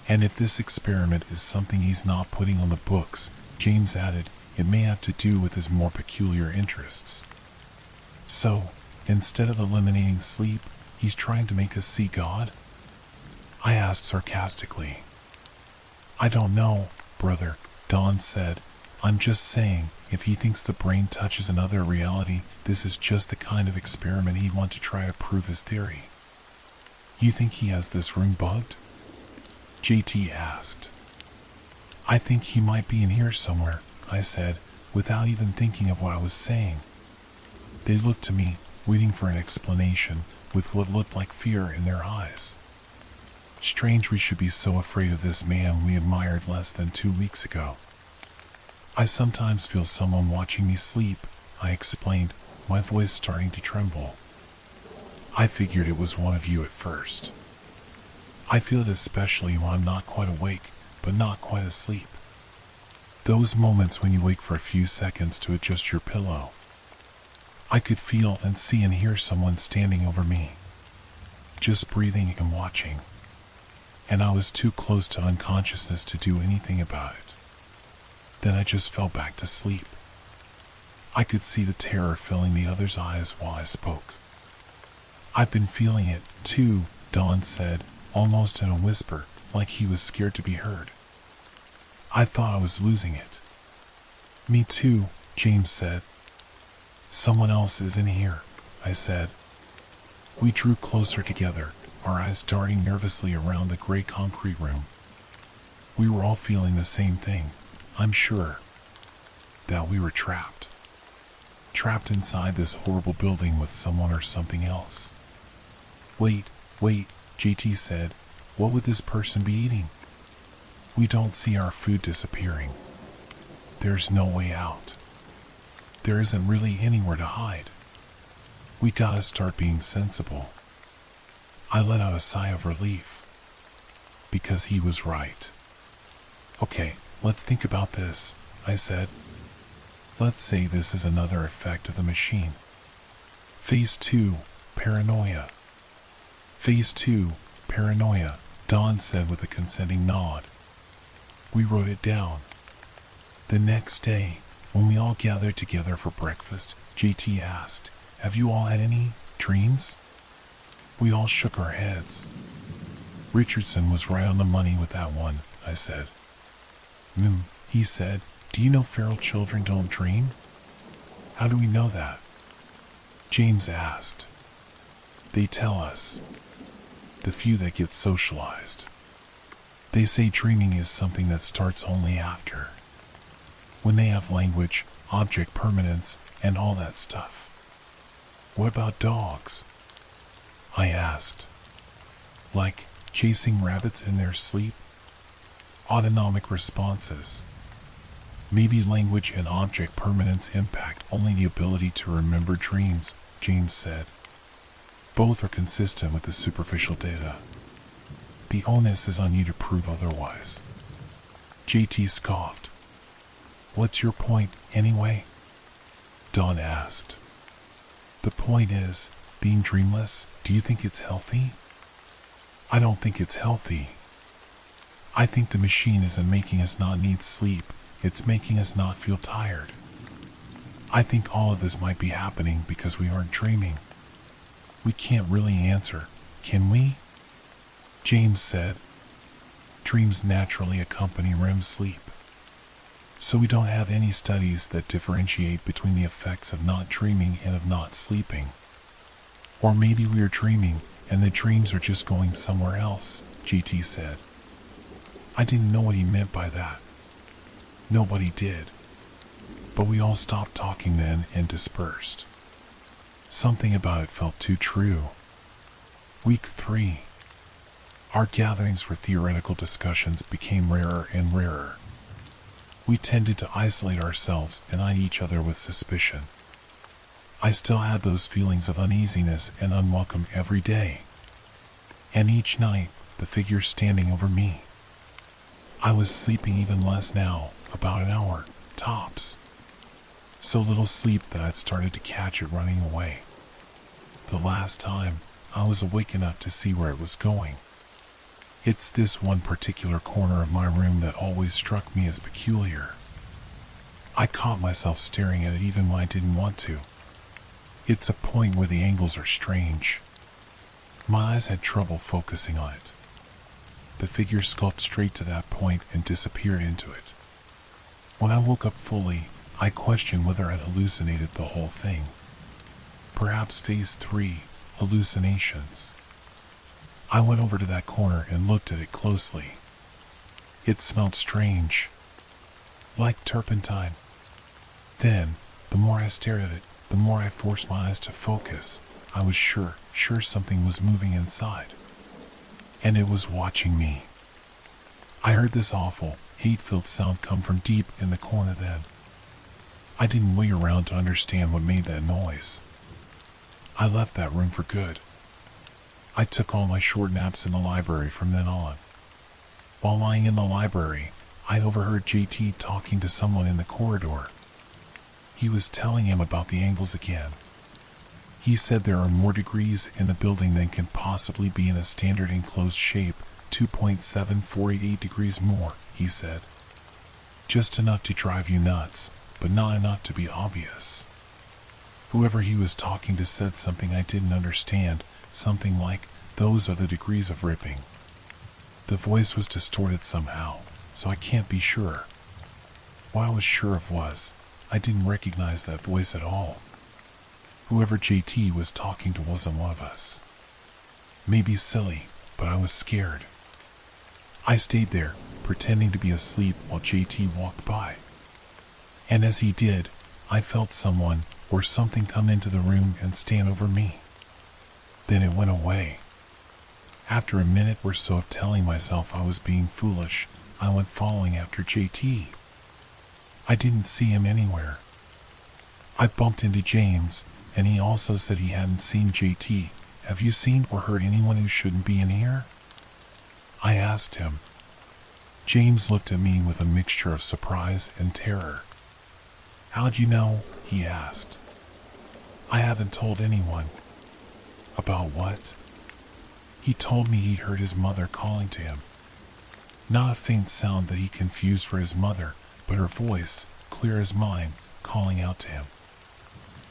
And if this experiment is something he's not putting on the books, James added, it may have to do with his more peculiar interests. So, instead of eliminating sleep, he's trying to make us see God? I asked sarcastically. I don't know, brother, Dawn said. I'm just saying, if he thinks the brain touches another reality, this is just the kind of experiment he'd want to try to prove his theory. You think he has this room bugged? JT asked. I think he might be in here somewhere, I said, without even thinking of what I was saying. They looked to me, waiting for an explanation, with what looked like fear in their eyes. Strange we should be so afraid of this man we admired less than 2 weeks ago. I sometimes feel someone watching me sleep, I explained, my voice starting to tremble. I figured it was one of you at first. I feel it especially when I'm not quite awake, but not quite asleep. Those moments when you wake for a few seconds to adjust your pillow. I could feel and see and hear someone standing over me. Just breathing and watching. And I was too close to unconsciousness to do anything about it. Then I just fell back to sleep. I could see the terror filling the other's eyes while I spoke. I've been feeling it, too, Dawn said, almost in a whisper, like he was scared to be heard. I thought I was losing it. Me too, James said. Someone else is in here, I said. We drew closer together, our eyes darting nervously around the gray concrete room. We were all feeling the same thing, I'm sure. That we were trapped. Trapped inside this horrible building with someone or something else. Wait, JT said. What would this person be eating? We don't see our food disappearing. There's no way out. There isn't really anywhere to hide. We gotta start being sensible. I let out a sigh of relief. Because he was right. Okay, let's think about this, I said. Let's say this is another effect of the machine. Phase 2, paranoia. Phase 2, paranoia, Dawn said with a consenting nod. We wrote it down. The next day, when we all gathered together for breakfast, JT asked, have you all had any dreams? We all shook our heads. Richardson was right on the money with that one, I said. He said, do you know feral children don't dream? How do we know that? James asked. They tell us. The few that get socialized. They say dreaming is something that starts only after. When they have language, object permanence, and all that stuff. What about dogs? I asked. Like, chasing rabbits in their sleep. Autonomic responses. Maybe language and object permanence impact only the ability to remember dreams, James said. Both are consistent with the superficial data. The onus is on you to prove otherwise. JT scoffed. What's your point, anyway? Dawn asked. The point is, being dreamless, do you think it's healthy? I don't think it's healthy. I think the machine isn't making us not need sleep, it's making us not feel tired. I think all of this might be happening because we aren't dreaming. We can't really answer, can we? James said. Dreams naturally accompany REM sleep. So we don't have any studies that differentiate between the effects of not dreaming and of not sleeping. Or maybe we are dreaming and the dreams are just going somewhere else, GT said. I didn't know what he meant by that. Nobody did. But we all stopped talking then and dispersed. Something about it felt too true. Week 3. Our gatherings for theoretical discussions became rarer and rarer. We tended to isolate ourselves and eye each other with suspicion. I still had those feelings of uneasiness and unwelcome every day. And each night, the figure standing over me. I was sleeping even less now, about an hour, tops. So little sleep that I'd started to catch it running away. The last time, I was awake enough to see where it was going. It's this one particular corner of my room that always struck me as peculiar. I caught myself staring at it even when I didn't want to. It's a point where the angles are strange. My eyes had trouble focusing on it. The figure sculpted straight to that point and disappeared into it. When I woke up fully, I questioned whether I'd hallucinated the whole thing. Perhaps phase 3, hallucinations. I went over to that corner and looked at it closely. It smelled strange. Like turpentine. Then, the more I stared at it, the more I forced my eyes to focus. I was sure something was moving inside. And it was watching me. I heard this awful, hate-filled sound come from deep in the corner then. I didn't wait around to understand what made that noise. I left that room for good. I took all my short naps in the library from then on. While lying in the library, I'd overheard JT talking to someone in the corridor. He was telling him about the angles again. He said there are more degrees in the building than can possibly be in a standard enclosed shape, 2.7488 degrees more, he said. Just enough to drive you nuts, but not enough to be obvious. Whoever he was talking to said something I didn't understand, something like, those are the degrees of ripping. The voice was distorted somehow, so I can't be sure. What I was sure of was, I didn't recognize that voice at all. Whoever JT was talking to wasn't one of us. Maybe silly, but I was scared. I stayed there, pretending to be asleep while JT walked by. And as he did, I felt someone or something come into the room and stand over me. Then it went away. After a minute or so of telling myself I was being foolish, I went following after JT. I didn't see him anywhere. I bumped into James, and he also said he hadn't seen JT. Have you seen or heard anyone who shouldn't be in here? I asked him. James looked at me with a mixture of surprise and terror. How'd you know? He asked. I haven't told anyone. About what? He told me he'd heard his mother calling to him. Not a faint sound that he confused for his mother, but her voice, clear as mine, calling out to him.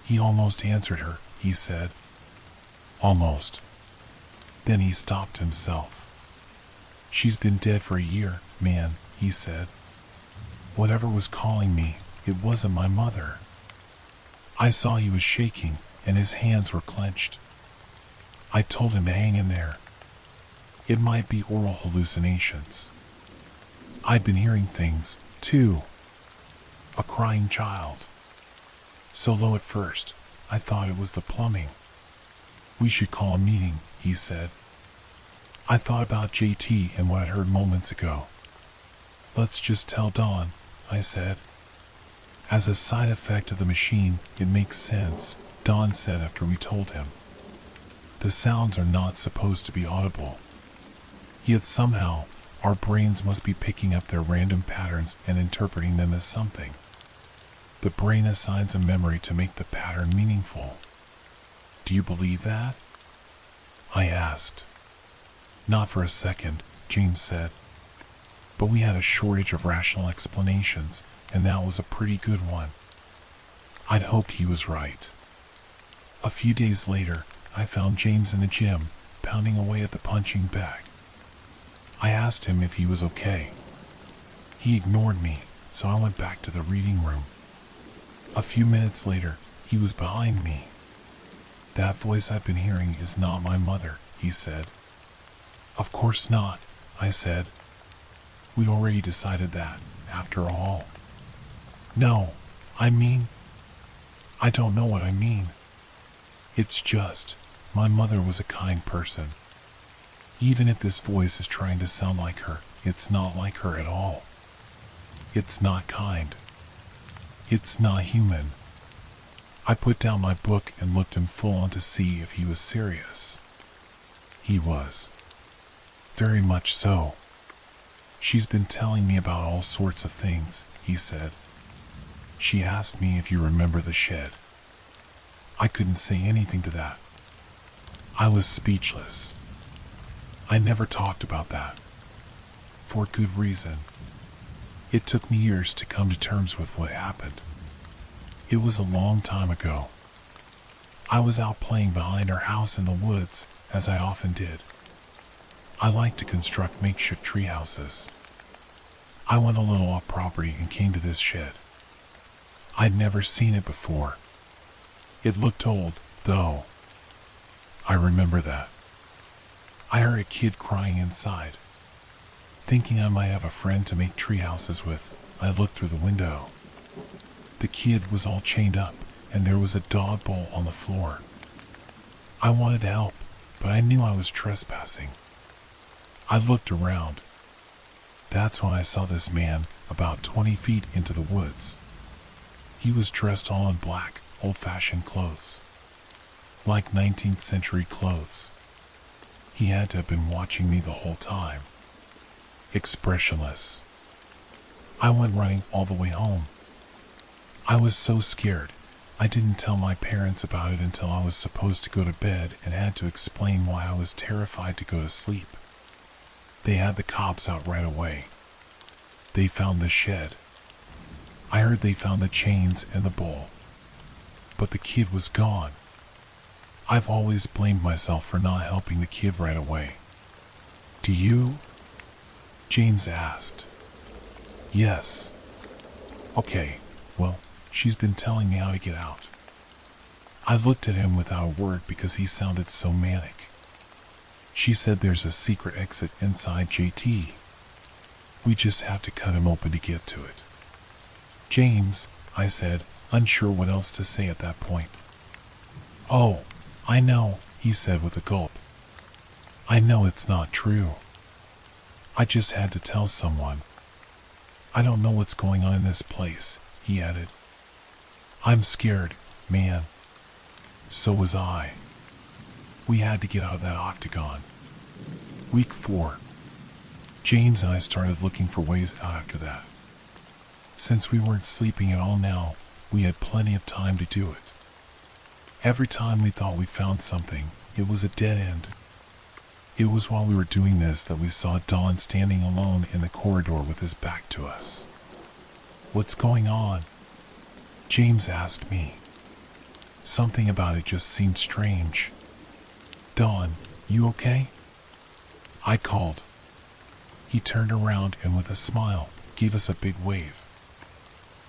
He almost answered her, he said. Almost. Then he stopped himself. She's been dead for a year, man, he said. Whatever was calling me, it wasn't my mother. I saw he was shaking, and his hands were clenched. I told him to hang in there. It might be oral hallucinations. I'd been hearing things, too. A crying child. So low at first, I thought it was the plumbing. We should call a meeting, he said. I thought about JT and what I'd heard moments ago. Let's just tell Dawn, I said. As a side effect of the machine, it makes sense, Dawn said after we told him. The sounds are not supposed to be audible. Yet somehow, our brains must be picking up their random patterns and interpreting them as something. The brain assigns a memory to make the pattern meaningful. Do you believe that? I asked. Not for a second, James said. But we had a shortage of rational explanations, and that was a pretty good one. I'd hoped he was right. A few days later, I found James in the gym, pounding away at the punching bag. I asked him if he was okay. He ignored me, so I went back to the reading room. A few minutes later, he was behind me. That voice I've been hearing is not my mother, he said. Of course not, I said. We'd already decided that, after all. No, I don't know what I mean. It's just, my mother was a kind person. Even if this voice is trying to sound like her, it's not like her at all. It's not kind. It's not human. I put down my book and looked him full on to see if he was serious. He was. Very much so. She's been telling me about all sorts of things, he said. She asked me if you remember the shed. I couldn't say anything to that. I was speechless. I never talked about that. For good reason. It took me years to come to terms with what happened. It was a long time ago. I was out playing behind our house in the woods, as I often did. I like to construct makeshift tree houses. I went a little off property and came to this shed. I'd never seen it before. It looked old, though. I remember that. I heard a kid crying inside. Thinking I might have a friend to make tree houses with, I looked through the window. The kid was all chained up, and there was a dog bowl on the floor. I wanted to help, but I knew I was trespassing. I looked around. That's when I saw this man about 20 feet into the woods. He was dressed all in black, old-fashioned clothes. Like 19th century clothes. He had to have been watching me the whole time. Expressionless. I went running all the way home. I was so scared, I didn't tell my parents about it until I was supposed to go to bed and had to explain why I was terrified to go to sleep. They had the cops out right away. They found the shed. I heard they found the chains and the bowl. But the kid was gone. I've always blamed myself for not helping the kid right away. Do you? James asked. Yes. Okay, well, she's been telling me how to get out. I looked at him without a word because he sounded so manic. She said there's a secret exit inside JT. We just have to cut him open to get to it. James, I said, unsure what else to say at that point. Oh, I know, he said with a gulp. I know it's not true. I just had to tell someone. I don't know what's going on in this place, he added. I'm scared, man. So was I. We had to get out of that octagon. Week 4. James and I started looking for ways out after that. Since we weren't sleeping at all now, we had plenty of time to do it. Every time we thought we found something, it was a dead end. It was while we were doing this that we saw Don standing alone in the corridor with his back to us. What's going on? James asked me. Something about it just seemed strange. Don, you okay? I called. He turned around and with a smile, gave us a big wave.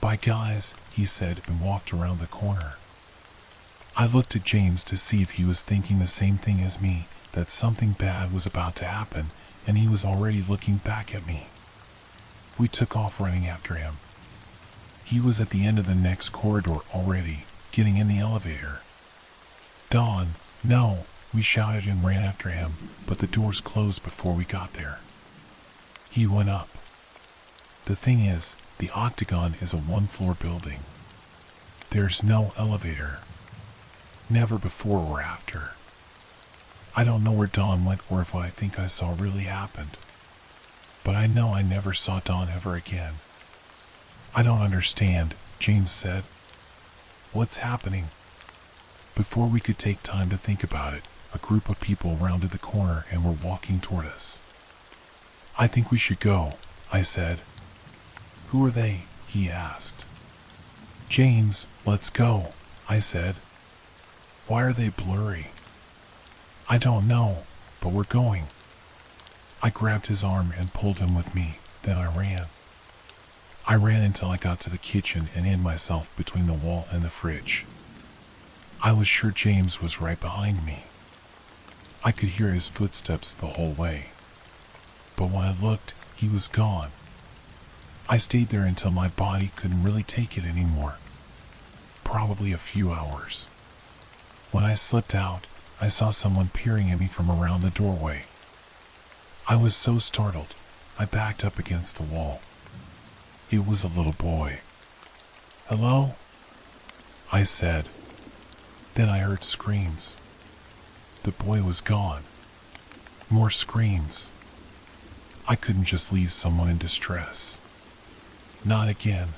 Bye guys, he said and walked around the corner. I looked at James to see if he was thinking the same thing as me, that something bad was about to happen, and he was already looking back at me. We took off running after him. He was at the end of the next corridor already, getting in the elevator. Dawn, no, We shouted and ran after him, but the doors closed before we got there. He went up. The thing is, the Octagon is a one-floor building. There's no elevator. Never before or after. I don't know where Dawn went or if what I think I saw really happened. But I know I never saw Dawn ever again. I don't understand, James said. What's happening? Before we could take time to think about it, a group of people rounded the corner and were walking toward us. I think we should go, I said. Who are they? He asked. James, let's go, I said. Why are they blurry? I don't know, but we're going. I grabbed his arm and pulled him with me, then I ran. I ran until I got to the kitchen and hid myself between the wall and the fridge. I was sure James was right behind me. I could hear his footsteps the whole way. But when I looked, he was gone. I stayed there until my body couldn't really take it anymore. Probably a few hours. When I slipped out, I saw someone peering at me from around the doorway. I was so startled, I backed up against the wall. It was a little boy. Hello? I said. Then I heard screams. The boy was gone. More screams. I couldn't just leave someone in distress. Not again.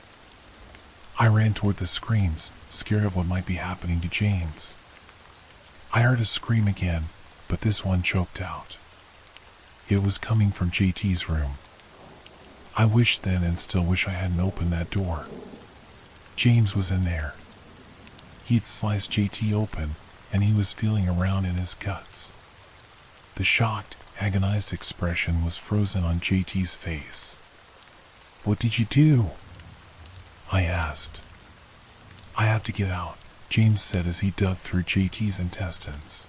I ran toward the screams, scared of what might be happening to James. I heard a scream again, but this one choked out. It was coming from JT's room. I wished then and still wish I hadn't opened that door. James was in there. He'd sliced JT open, and he was feeling around in his guts. The shocked, agonized expression was frozen on JT's face. What did you do? I asked. I have to get out, James said as he dug through JT's intestines.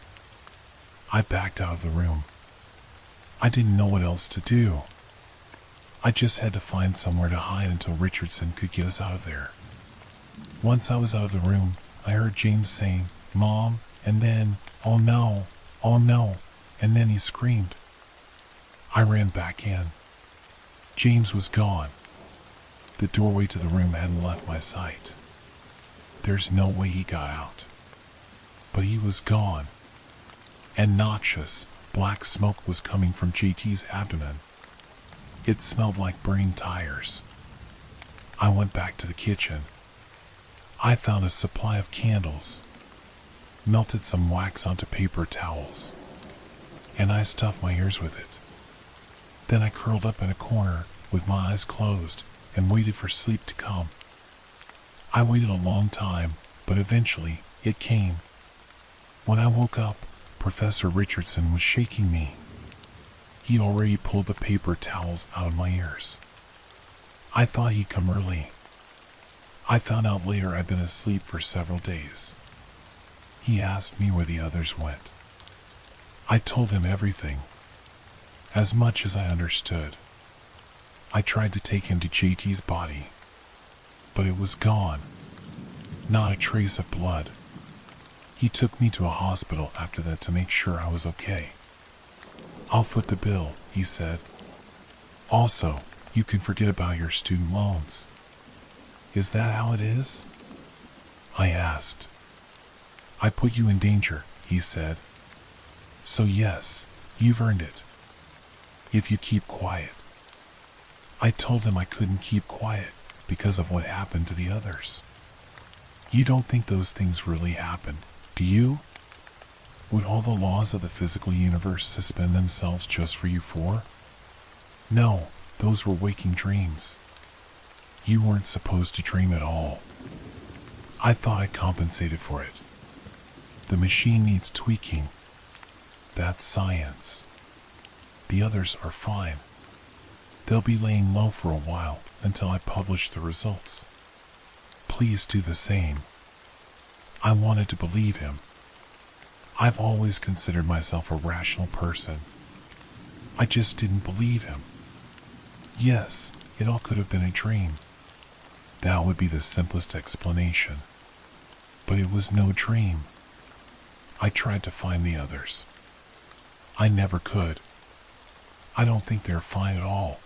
I backed out of the room. I didn't know what else to do. I just had to find somewhere to hide until Richardson could get us out of there. Once I was out of the room, I heard James saying, Mom, and then, oh no, and then he screamed. I ran back in. James was gone. The doorway to the room hadn't left my sight. There's no way he got out. But he was gone. And noxious, black smoke was coming from JT's abdomen. It smelled like burning tires. I went back to the kitchen. I found a supply of candles, melted some wax onto paper towels, and I stuffed my ears with it. Then I curled up in a corner with my eyes closed and waited for sleep to come. I waited a long time, but eventually it came. When I woke up, Professor Richardson was shaking me. He already pulled the paper towels out of my ears. I thought he'd come early. I found out later I'd been asleep for several days. He asked me where the others went. I told him everything, as much as I understood. I tried to take him to JT's body, but it was gone. Not a trace of blood. He took me to a hospital after that to make sure I was okay. I'll foot the bill, he said. Also, you can forget about your student loans. Is that how it is? I asked. I put you in danger, he said. So yes, you've earned it. If you keep quiet. I told him I couldn't keep quiet because of what happened to the others. You don't think those things really happened, do you? Would all the laws of the physical universe suspend themselves just for you four? No, those were waking dreams. You weren't supposed to dream at all. I thought I compensated for it. The machine needs tweaking. That's science. The others are fine. They'll be laying low for a while until I publish the results. Please do the same. I wanted to believe him. I've always considered myself a rational person. I just didn't believe him. Yes, it all could have been a dream. That would be the simplest explanation. But it was no dream. I tried to find the others. I never could. I don't think they're fine at all.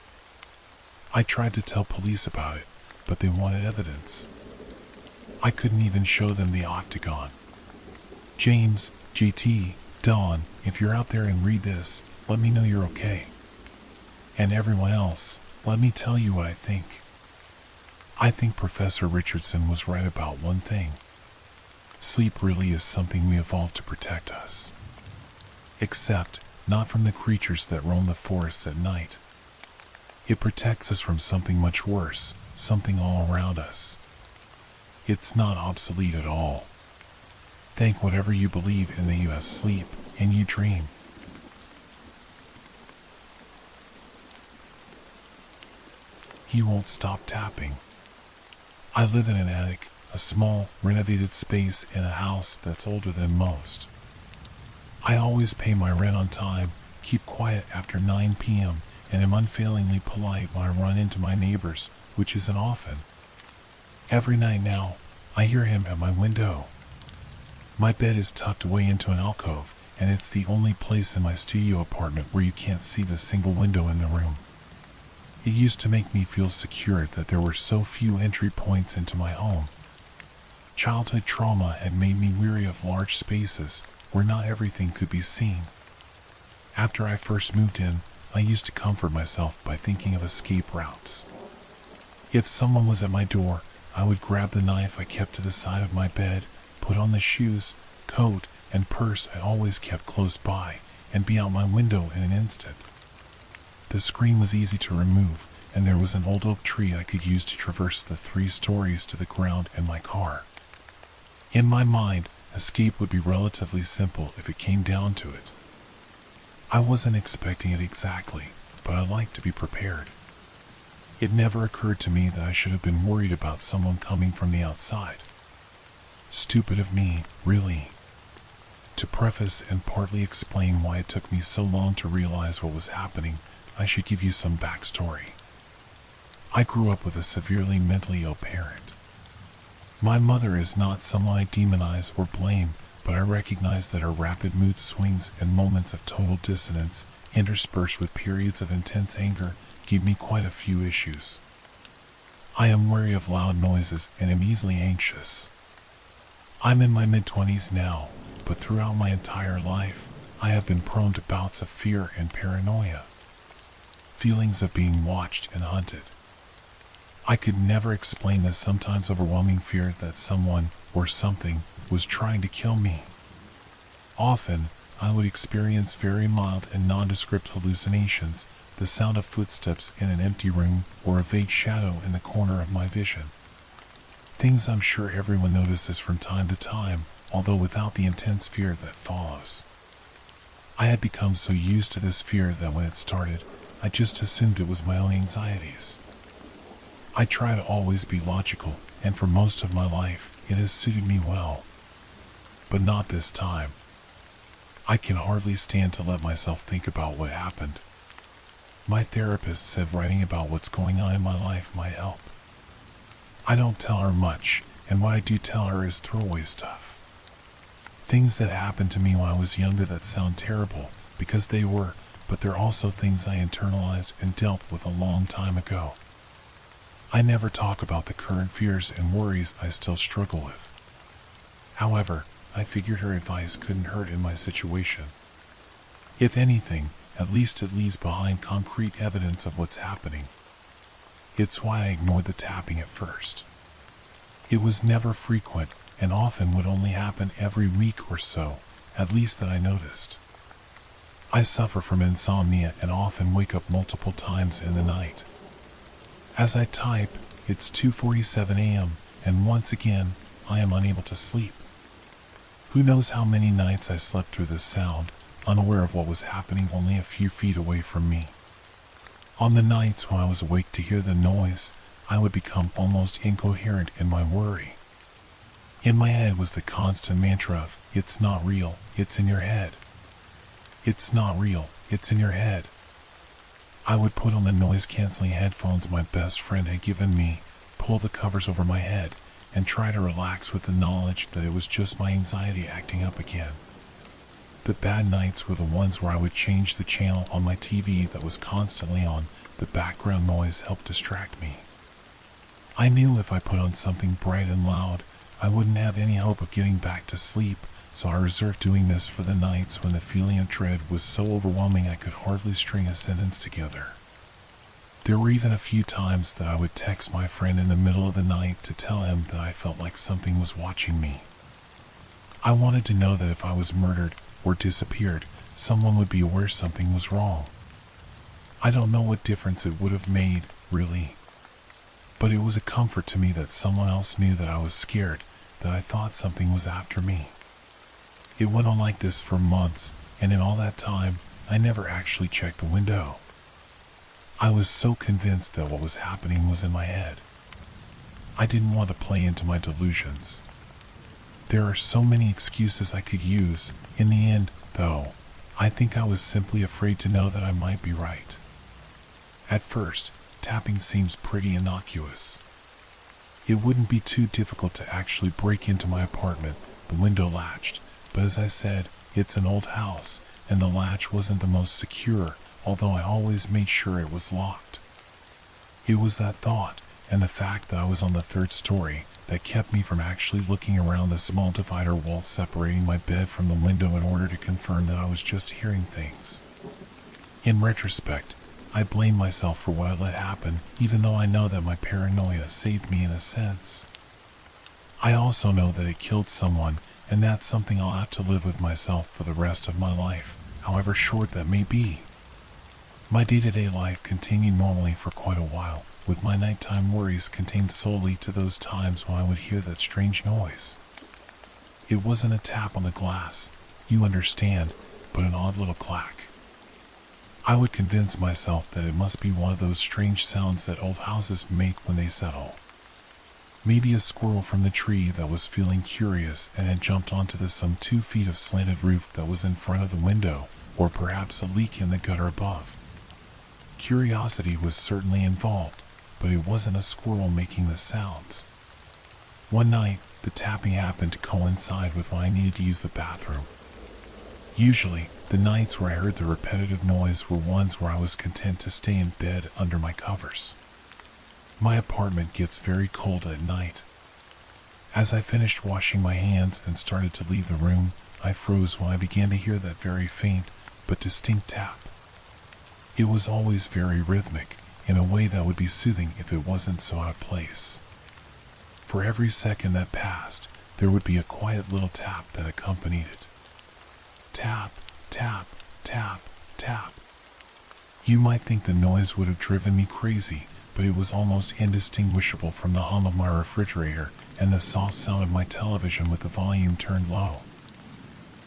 I tried to tell police about it, but they wanted evidence. I couldn't even show them the octagon. James, JT, Don, if you're out there and read this, let me know you're okay. And everyone else, let me tell you what I think. I think Professor Richardson was right about one thing. Sleep really is something we evolved to protect us. Except, not from the creatures that roam the forests at night. It protects us from something much worse, something all around us. It's not obsolete at all. Thank whatever you believe in that you have sleep, and you dream. He won't stop tapping. I live in an attic, a small, renovated space in a house that's older than most. I always pay my rent on time, keep quiet after 9 p.m., and am unfailingly polite when I run into my neighbors, which isn't often. Every night now, I hear him at my window. My bed is tucked away into an alcove, and it's the only place in my studio apartment where you can't see the single window in the room. It used to make me feel secure that there were so few entry points into my home. Childhood trauma had made me weary of large spaces where not everything could be seen. After I first moved in, I used to comfort myself by thinking of escape routes. If someone was at my door, I would grab the knife I kept to the side of my bed, put on the shoes, coat, and purse I always kept close by, and be out my window in an instant. The screen was easy to remove, and there was an old oak tree I could use to traverse the 3 stories to the ground and my car. In my mind, escape would be relatively simple if it came down to it. I wasn't expecting it exactly, but I liked to be prepared. It never occurred to me that I should have been worried about someone coming from the outside. Stupid of me, really. To preface and partly explain why it took me so long to realize what was happening, I should give you some backstory. I grew up with a severely mentally ill parent. My mother is not someone I demonize or blame, but I recognize that her rapid mood swings and moments of total dissonance, interspersed with periods of intense anger, give me quite a few issues. I am wary of loud noises and am easily anxious. I'm in my mid-20s now, but throughout my entire life, I have been prone to bouts of fear and paranoia. Feelings of being watched and hunted. I could never explain the sometimes overwhelming fear that someone, or something, was trying to kill me. Often, I would experience very mild and nondescript hallucinations, the sound of footsteps in an empty room, or a vague shadow in the corner of my vision. Things I'm sure everyone notices from time to time, although without the intense fear that follows. I had become so used to this fear that when it started, I just assumed it was my own anxieties. I try to always be logical, and for most of my life, it has suited me well. But not this time. I can hardly stand to let myself think about what happened. My therapist said writing about what's going on in my life might help. I don't tell her much, and what I do tell her is throwaway stuff. Things that happened to me when I was younger that sound terrible, because they were, but they're also things I internalized and dealt with a long time ago. I never talk about the current fears and worries I still struggle with. However, I figured her advice couldn't hurt in my situation. If anything, at least it leaves behind concrete evidence of what's happening. It's why I ignored the tapping at first. It was never frequent, and often would only happen every week or so, at least that I noticed. I suffer from insomnia and often wake up multiple times in the night. As I type, it's 2:47 a.m., and once again, I am unable to sleep. Who knows how many nights I slept through this sound, unaware of what was happening only a few feet away from me. On the nights when I was awake to hear the noise, I would become almost incoherent in my worry. In my head was the constant mantra of, "It's not real, it's in your head. It's not real, it's in your head." I would put on the noise-canceling headphones my best friend had given me, pull the covers over my head, and try to relax with the knowledge that it was just my anxiety acting up again. The bad nights were the ones where I would change the channel on my TV that was constantly on. The background noise helped distract me. I knew if I put on something bright and loud, I wouldn't have any hope of getting back to sleep, so I reserved doing this for the nights when the feeling of dread was so overwhelming I could hardly string a sentence together. There were even a few times that I would text my friend in the middle of the night to tell him that I felt like something was watching me. I wanted to know that if I was murdered or disappeared, someone would be aware something was wrong. I don't know what difference it would have made, really. But it was a comfort to me that someone else knew that I was scared, that I thought something was after me. It went on like this for months, and in all that time, I never actually checked the window. I was so convinced that what was happening was in my head. I didn't want to play into my delusions. There are so many excuses I could use. In the end, though, I think I was simply afraid to know that I might be right. At first, tapping seems pretty innocuous. It wouldn't be too difficult to actually break into my apartment, the window latched, but as I said, it's an old house, and the latch wasn't the most secure, although I always made sure it was locked. It was that thought, and the fact that I was on the third story, that kept me from actually looking around the small divider wall separating my bed from the window in order to confirm that I was just hearing things. In retrospect, I blame myself for what I let happen, even though I know that my paranoia saved me in a sense. I also know that it killed someone, and that's something I'll have to live with myself for the rest of my life, however short that may be. My day-to-day life continued normally for quite a while, with my nighttime worries contained solely to those times when I would hear that strange noise. It wasn't a tap on the glass, you understand, but an odd little clack. I would convince myself that it must be one of those strange sounds that old houses make when they settle. Maybe a squirrel from the tree that was feeling curious and had jumped onto the some 2 feet of slanted roof that was in front of the window, or perhaps a leak in the gutter above. Curiosity was certainly involved, but it wasn't a squirrel making the sounds. One night, the tapping happened to coincide with when I needed to use the bathroom. Usually, the nights where I heard the repetitive noise were ones where I was content to stay in bed under my covers. My apartment gets very cold at night. As I finished washing my hands and started to leave the room, I froze when I began to hear that very faint but distinct tap. It was always very rhythmic, in a way that would be soothing if it wasn't so out of place. For every second that passed, there would be a quiet little tap that accompanied it. Tap, tap, tap, tap. You might think the noise would have driven me crazy, but it was almost indistinguishable from the hum of my refrigerator and the soft sound of my television with the volume turned low.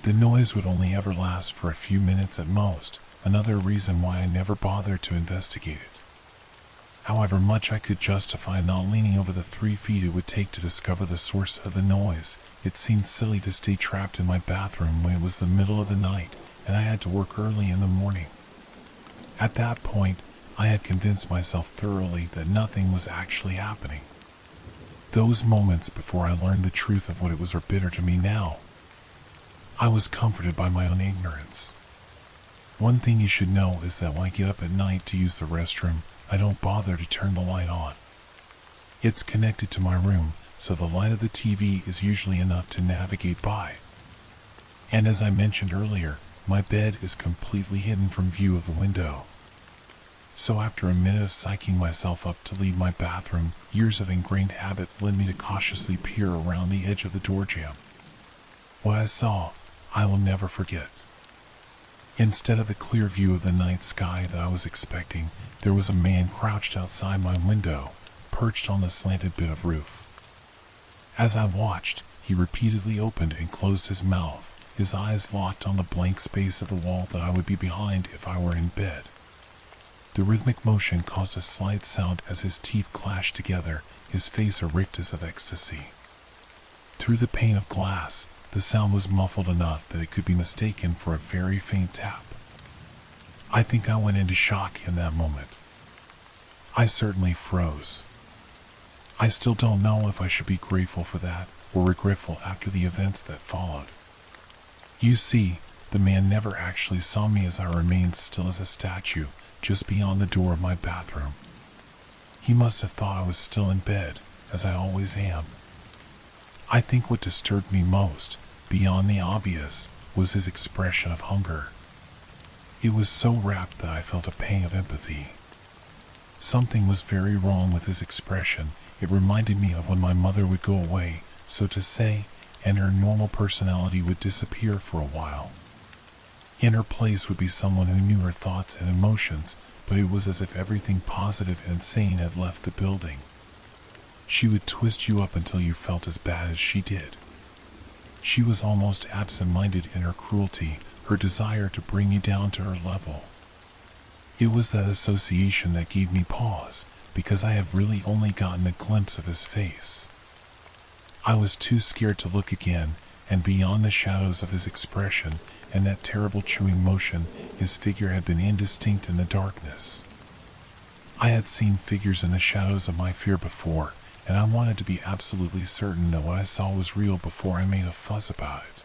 The noise would only ever last for a few minutes at most, another reason why I never bothered to investigate it. However much I could justify not leaning over the 3 feet it would take to discover the source of the noise, it seemed silly to stay trapped in my bathroom when it was the middle of the night and I had to work early in the morning. At that point, I had convinced myself thoroughly that nothing was actually happening. Those moments before I learned the truth of what it was are bitter to me now. I was comforted by my own ignorance. One thing you should know is that when I get up at night to use the restroom, I don't bother to turn the light on. It's connected to my room, so the light of the TV is usually enough to navigate by. And as I mentioned earlier, my bed is completely hidden from view of the window. So after a minute of psyching myself up to leave my bathroom, years of ingrained habit led me to cautiously peer around the edge of the door jamb. What I saw, I will never forget. Instead of the clear view of the night sky that I was expecting, there was a man crouched outside my window, perched on the slanted bit of roof. As I watched, he repeatedly opened and closed his mouth, his eyes locked on the blank space of the wall that I would be behind if I were in bed. The rhythmic motion caused a slight sound as his teeth clashed together, his face a rictus of ecstasy. Through the pane of glass, the sound was muffled enough that it could be mistaken for a very faint tap. I think I went into shock in that moment. I certainly froze. I still don't know if I should be grateful for that or regretful after the events that followed. You see, the man never actually saw me as I remained still as a statue, just beyond the door of my bathroom. He must have thought I was still in bed, as I always am. I think what disturbed me most, beyond the obvious, was his expression of hunger. It was so rapt that I felt a pang of empathy. Something was very wrong with his expression. It reminded me of when my mother would go away, so to say, and her normal personality would disappear for a while. In her place would be someone who knew her thoughts and emotions, but it was as if everything positive and sane had left the building. She would twist you up until you felt as bad as she did. She was almost absent-minded in her cruelty, her desire to bring you down to her level. It was that association that gave me pause, because I had really only gotten a glimpse of his face. I was too scared to look again, and beyond the shadows of his expression and that terrible chewing motion, his figure had been indistinct in the darkness. I had seen figures in the shadows of my fear before, and I wanted to be absolutely certain that what I saw was real before I made a fuss about it.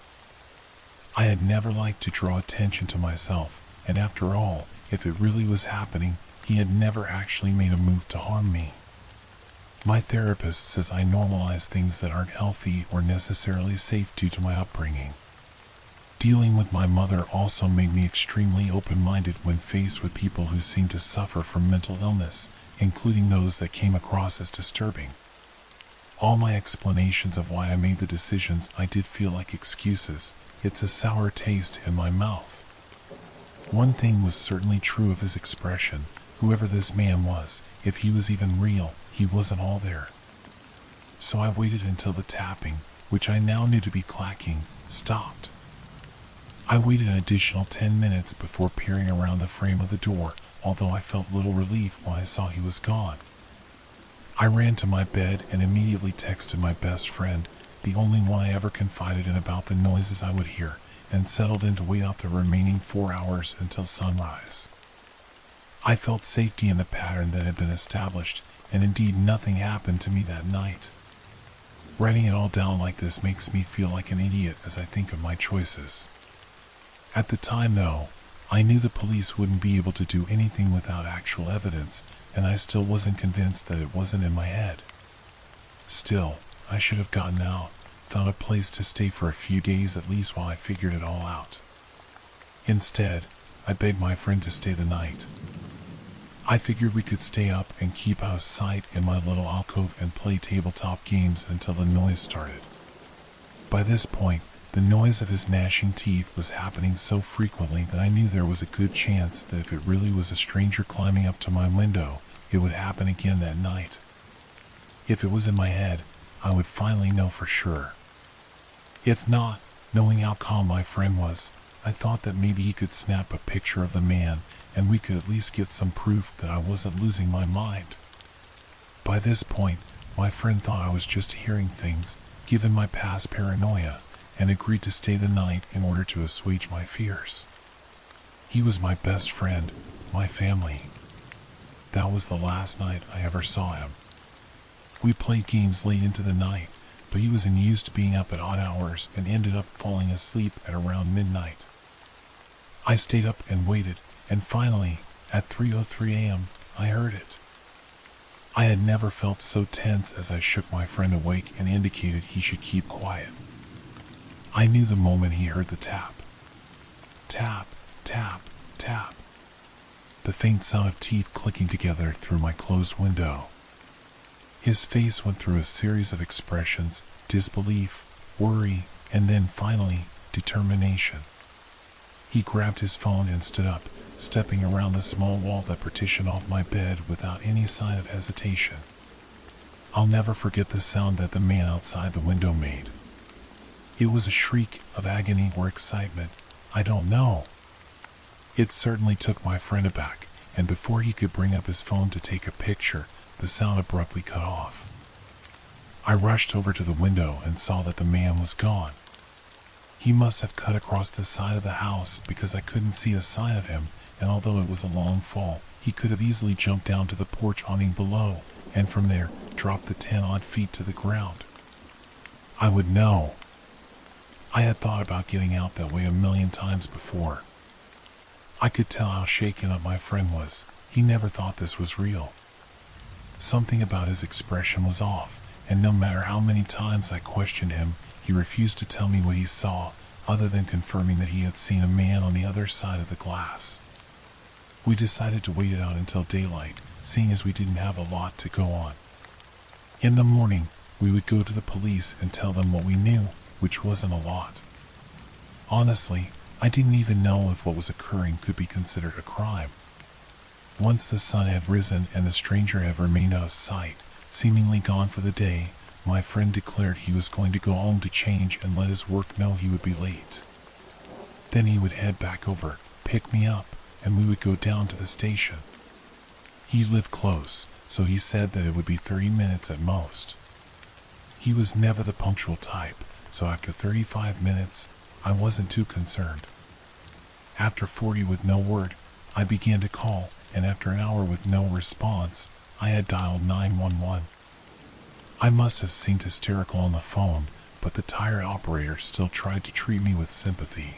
I had never liked to draw attention to myself, and after all, if it really was happening, he had never actually made a move to harm me. My therapist says I normalize things that aren't healthy or necessarily safe due to my upbringing. Dealing with my mother also made me extremely open-minded when faced with people who seemed to suffer from mental illness, including those that came across as disturbing. All my explanations of why I made the decisions I did feel like excuses. It's a sour taste in my mouth. One thing was certainly true of his expression. Whoever this man was, if he was even real, he wasn't all there. So I waited until the tapping, which I now knew to be clacking, stopped. I waited an additional 10 minutes before peering around the frame of the door, although I felt little relief when I saw he was gone. I ran to my bed and immediately texted my best friend, the only one I ever confided in about the noises I would hear, and settled in to wait out the remaining 4 hours until sunrise. I felt safety in the pattern that had been established, and indeed nothing happened to me that night. Writing it all down like this makes me feel like an idiot as I think of my choices. At the time, though, I knew the police wouldn't be able to do anything without actual evidence, and I still wasn't convinced that it wasn't in my head. Still, I should have gotten out, found a place to stay for a few days at least while I figured it all out. Instead, I begged my friend to stay the night. I figured we could stay up and keep out of sight in my little alcove and play tabletop games until the noise started. By this point, the noise of his gnashing teeth was happening so frequently that I knew there was a good chance that if it really was a stranger climbing up to my window, it would happen again that night. If it was in my head, I would finally know for sure. If not, knowing how calm my friend was, I thought that maybe he could snap a picture of the man, and we could at least get some proof that I wasn't losing my mind. By this point, my friend thought I was just hearing things, given my past paranoia, and agreed to stay the night in order to assuage my fears. He was my best friend, my family. That was the last night I ever saw him. We played games late into the night, but he was used to being up at odd hours and ended up falling asleep at around midnight. I stayed up and waited, and finally, at 3:03 a.m., I heard it. I had never felt so tense as I shook my friend awake and indicated he should keep quiet. I knew the moment he heard the tap. Tap, tap, tap. The faint sound of teeth clicking together through my closed window. His face went through a series of expressions: disbelief, worry, and then finally, determination. He grabbed his phone and stood up, stepping around the small wall that partitioned off my bed without any sign of hesitation. I'll never forget the sound that the man outside the window made. It was a shriek of agony or excitement, I don't know. It certainly took my friend aback, and before he could bring up his phone to take a picture, the sound abruptly cut off. I rushed over to the window and saw that the man was gone. He must have cut across the side of the house because I couldn't see a sign of him, and although it was a long fall, he could have easily jumped down to the porch awning below, and from there, dropped the 10-odd feet to the ground. I would know. I had thought about getting out that way a million times before. I could tell how shaken up my friend was. He never thought this was real. Something about his expression was off, and no matter how many times I questioned him, he refused to tell me what he saw, other than confirming that he had seen a man on the other side of the glass. We decided to wait it out until daylight, seeing as we didn't have a lot to go on. In the morning, we would go to the police and tell them what we knew, which wasn't a lot. Honestly, I didn't even know if what was occurring could be considered a crime. Once the sun had risen and the stranger had remained out of sight, seemingly gone for the day, my friend declared he was going to go home to change and let his work know he would be late. Then he would head back over, pick me up, and we would go down to the station. He lived close, so he said that it would be 30 minutes at most. He was never the punctual type, so after 35 minutes, I wasn't too concerned. After 40 with no word, I began to call, and after an hour with no response, I had dialed 911. I must have seemed hysterical on the phone, but the tired operator still tried to treat me with sympathy.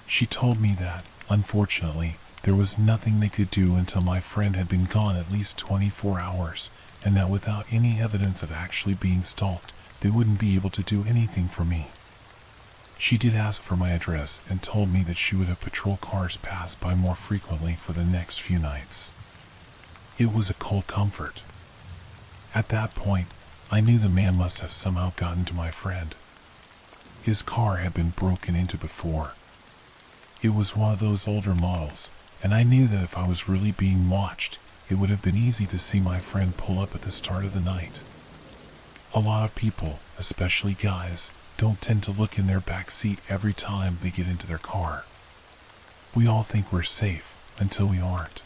She told me that, unfortunately, there was nothing they could do until my friend had been gone at least 24 hours, and that without any evidence of actually being stalked, they wouldn't be able to do anything for me. She did ask for my address and told me that she would have patrol cars pass by more frequently for the next few nights. It was a cold comfort. At that point, I knew the man must have somehow gotten to my friend. His car had been broken into before. It was one of those older models, and I knew that if I was really being watched, it would have been easy to see my friend pull up at the start of the night. A lot of people, especially guys, don't tend to look in their back seat every time they get into their car. We all think we're safe until we aren't.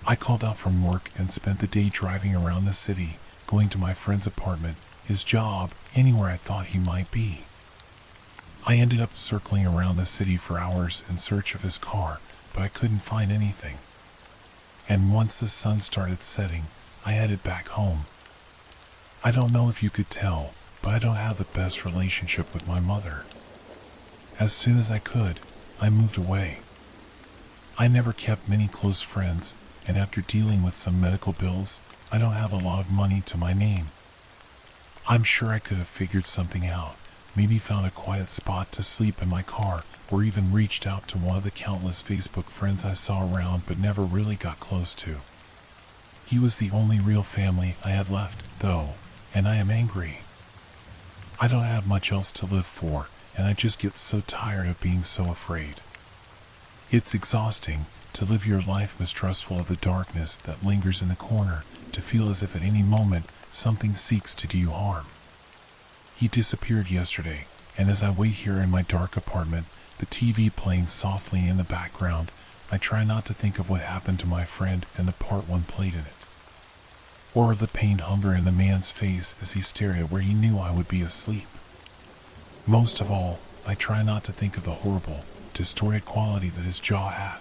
I called out from work and spent the day driving around the city, going to my friend's apartment, his job, anywhere I thought he might be. I ended up circling around the city for hours in search of his car, but I couldn't find anything. And once the sun started setting, I headed back home. I don't know if you could tell, but I don't have the best relationship with my mother. As soon as I could, I moved away. I never kept many close friends, and after dealing with some medical bills, I don't have a lot of money to my name. I'm sure I could have figured something out, maybe found a quiet spot to sleep in my car, or even reached out to one of the countless Facebook friends I saw around but never really got close to. He was the only real family I had left, though, and I am angry. I don't have much else to live for, and I just get so tired of being so afraid. It's exhausting to live your life mistrustful of the darkness that lingers in the corner, to feel as if at any moment something seeks to do you harm. He disappeared yesterday, and as I wait here in my dark apartment, the TV playing softly in the background, I try not to think of what happened to my friend and the part one played in it. Or of the pained hunger in the man's face as he stared at where he knew I would be asleep. Most of all, I try not to think of the horrible, distorted quality that his jaw had.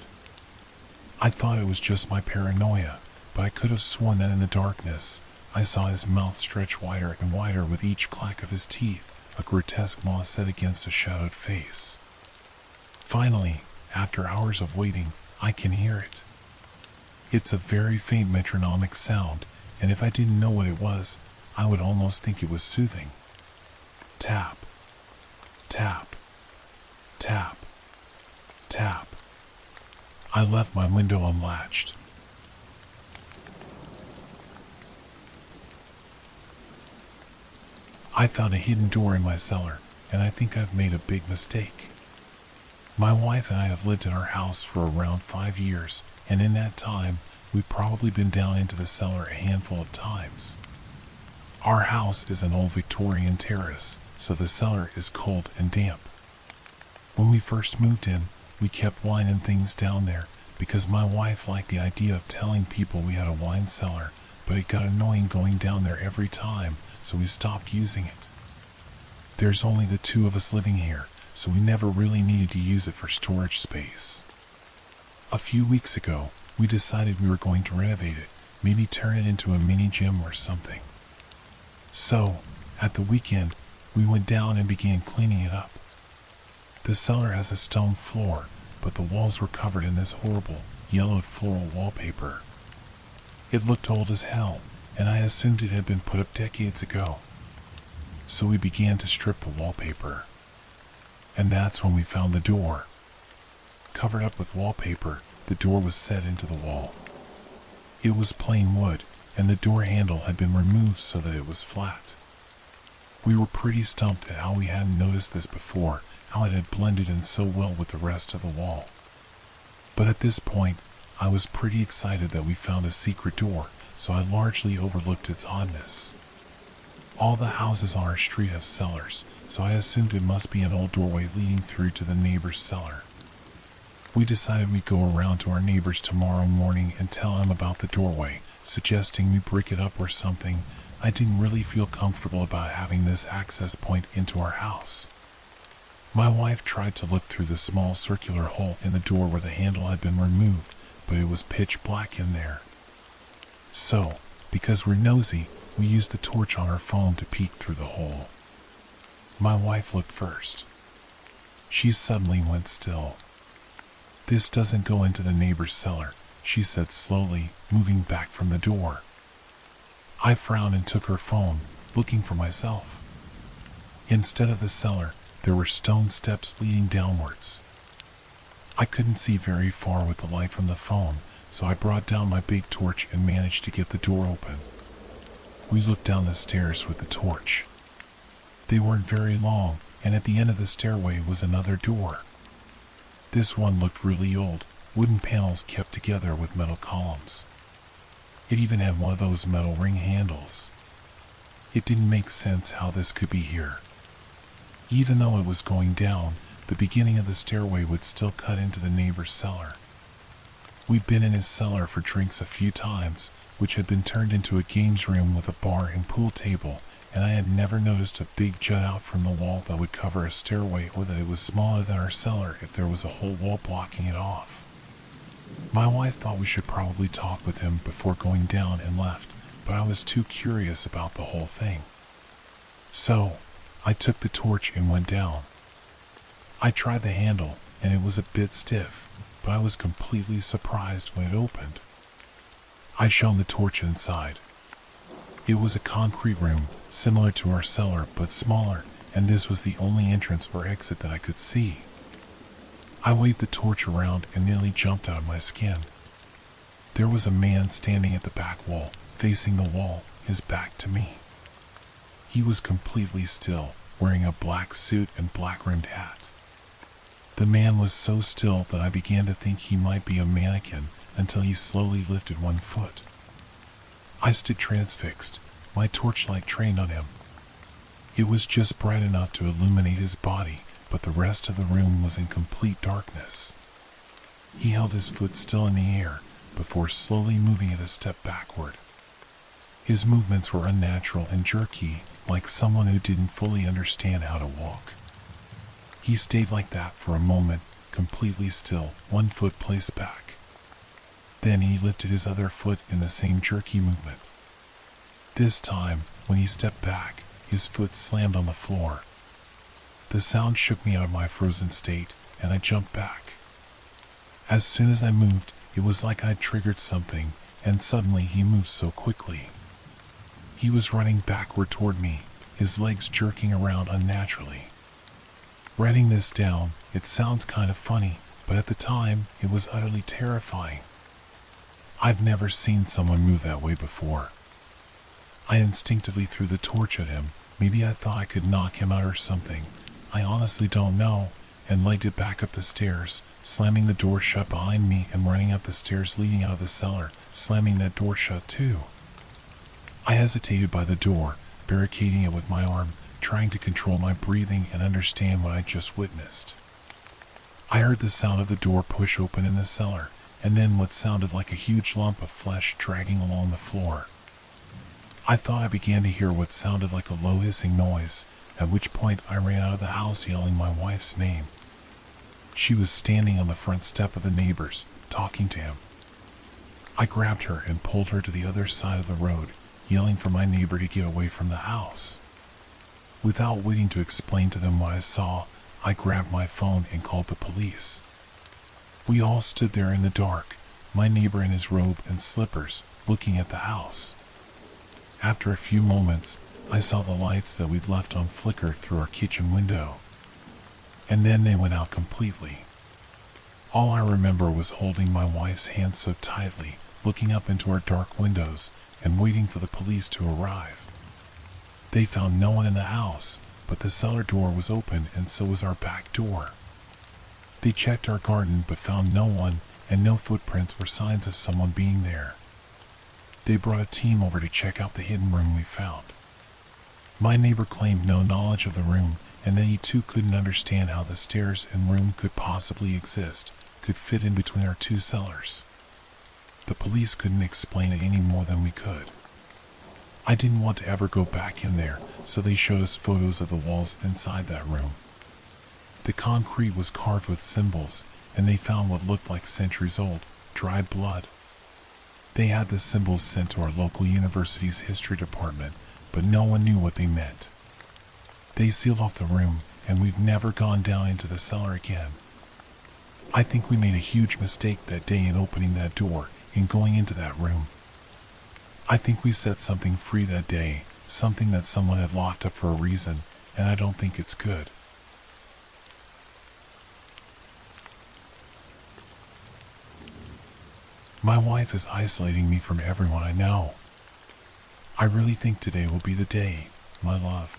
I thought it was just my paranoia, but I could have sworn that in the darkness, I saw his mouth stretch wider and wider with each clack of his teeth, a grotesque maw set against a shadowed face. Finally, after hours of waiting, I can hear it. It's a very faint metronomic sound, and if I didn't know what it was, I would almost think it was soothing. Tap, tap, tap, tap. I left my window unlatched. I found a hidden door in my cellar, and I think I've made a big mistake. My wife and I have lived in our house for around 5 years, and in that time, we've probably been down into the cellar a handful of times. Our house is an old Victorian terrace, so the cellar is cold and damp. When we first moved in, we kept wine and things down there because my wife liked the idea of telling people we had a wine cellar, but it got annoying going down there every time, so we stopped using it. There's only the two of us living here, so we never really needed to use it for storage space. A few weeks ago, we decided we were going to renovate it, maybe turn it into a mini gym or something. So, at the weekend, We went down and began cleaning it up. The cellar has a stone floor, but the walls were covered in this horrible, yellowed floral wallpaper. It looked old as hell, and I assumed it had been put up decades ago. So we began to strip the wallpaper. And that's when we found the door. Covered up with wallpaper, the door was set into the wall. It was plain wood, and the door handle had been removed so that it was flat. We were pretty stumped at how we hadn't noticed this before, how it had blended in so well with the rest of the wall. But at this point, I was pretty excited that we found a secret door, so I largely overlooked its oddness. All the houses on our street have cellars, so I assumed it must be an old doorway leading through to the neighbor's cellar. We decided we'd go around to our neighbors tomorrow morning and tell them about the doorway, suggesting we brick it up or something. I didn't really feel comfortable about having this access point into our house. My wife tried to look through the small circular hole in the door where the handle had been removed, but it was pitch black in there. So, because we're nosy, we used the torch on our phone to peek through the hole. My wife looked first. She suddenly went still. "This doesn't go into the neighbor's cellar," she said slowly, moving back from the door. I frowned and took her phone, looking for myself. Instead of the cellar, there were stone steps leading downwards. I couldn't see very far with the light from the phone, so I brought down my big torch and managed to get the door open. We looked down the stairs with the torch. They weren't very long, and at the end of the stairway was another door. This one looked really old, wooden panels kept together with metal columns. It even had one of those metal ring handles. It didn't make sense how this could be here. Even though it was going down, the beginning of the stairway would still cut into the neighbor's cellar. We'd been in his cellar for drinks a few times, which had been turned into a games room with a bar and pool table, and I had never noticed a big jut out from the wall that would cover a stairway, or that it was smaller than our cellar if there was a whole wall blocking it off. My wife thought we should probably talk with him before going down and left, but I was too curious about the whole thing. So, I took the torch and went down. I tried the handle, and it was a bit stiff, but I was completely surprised when it opened. I shone the torch inside. It was a concrete room, similar to our cellar but smaller, and this was the only entrance or exit that I could see. I waved the torch around and nearly jumped out of my skin. There was a man standing at the back wall, facing the wall, his back to me. He was completely still, wearing a black suit and black-rimmed hat. The man was so still that I began to think he might be a mannequin until he slowly lifted one foot. I stood transfixed, my torchlight trained on him. It was just bright enough to illuminate his body, but the rest of the room was in complete darkness. He held his foot still in the air before slowly moving it a step backward. His movements were unnatural and jerky, like someone who didn't fully understand how to walk. He stayed like that for a moment, completely still, one foot placed back. Then he lifted his other foot in the same jerky movement. This time, when he stepped back, his foot slammed on the floor. The sound shook me out of my frozen state, and I jumped back. As soon as I moved, it was like I'd triggered something, and suddenly he moved so quickly. He was running backward toward me, his legs jerking around unnaturally. Writing this down, it sounds kind of funny, but at the time, it was utterly terrifying. I'd never seen someone move that way before. I instinctively threw the torch at him. Maybe I thought I could knock him out or something. I honestly don't know, and legged it back up the stairs, slamming the door shut behind me and running up the stairs leading out of the cellar, slamming that door shut too. I hesitated by the door, barricading it with my arm, trying to control my breathing and understand what I just witnessed. I heard the sound of the door push open in the cellar, and then what sounded like a huge lump of flesh dragging along the floor. I thought I began to hear what sounded like a low hissing noise, at which point I ran out of the house yelling my wife's name. She was standing on the front step of the neighbors, talking to him. I grabbed her and pulled her to the other side of the road, yelling for my neighbor to get away from the house. Without waiting to explain to them what I saw, I grabbed my phone and called the police. We all stood there in the dark, my neighbor in his robe and slippers, looking at the house. After a few moments, I saw the lights that we'd left on flicker through our kitchen window. And then they went out completely. All I remember was holding my wife's hand so tightly, looking up into our dark windows, and waiting for the police to arrive. They found no one in the house, but the cellar door was open and so was our back door. They checked our garden but found no one, and no footprints or signs of someone being there. They brought a team over to check out the hidden room we found. My neighbor claimed no knowledge of the room, and that he too couldn't understand how the stairs and room could possibly exist, could fit in between our two cellars. The police couldn't explain it any more than we could. I didn't want to ever go back in there, so they showed us photos of the walls inside that room. The concrete was carved with symbols, and they found what looked like centuries old, dried blood. They had the symbols sent to our local university's history department, but no one knew what they meant. They sealed off the room, and we've never gone down into the cellar again. I think we made a huge mistake that day in opening that door and going into that room. I think we set something free that day, something that someone had locked up for a reason, and I don't think it's good. My wife is isolating me from everyone I know. I really think today will be the day, my love.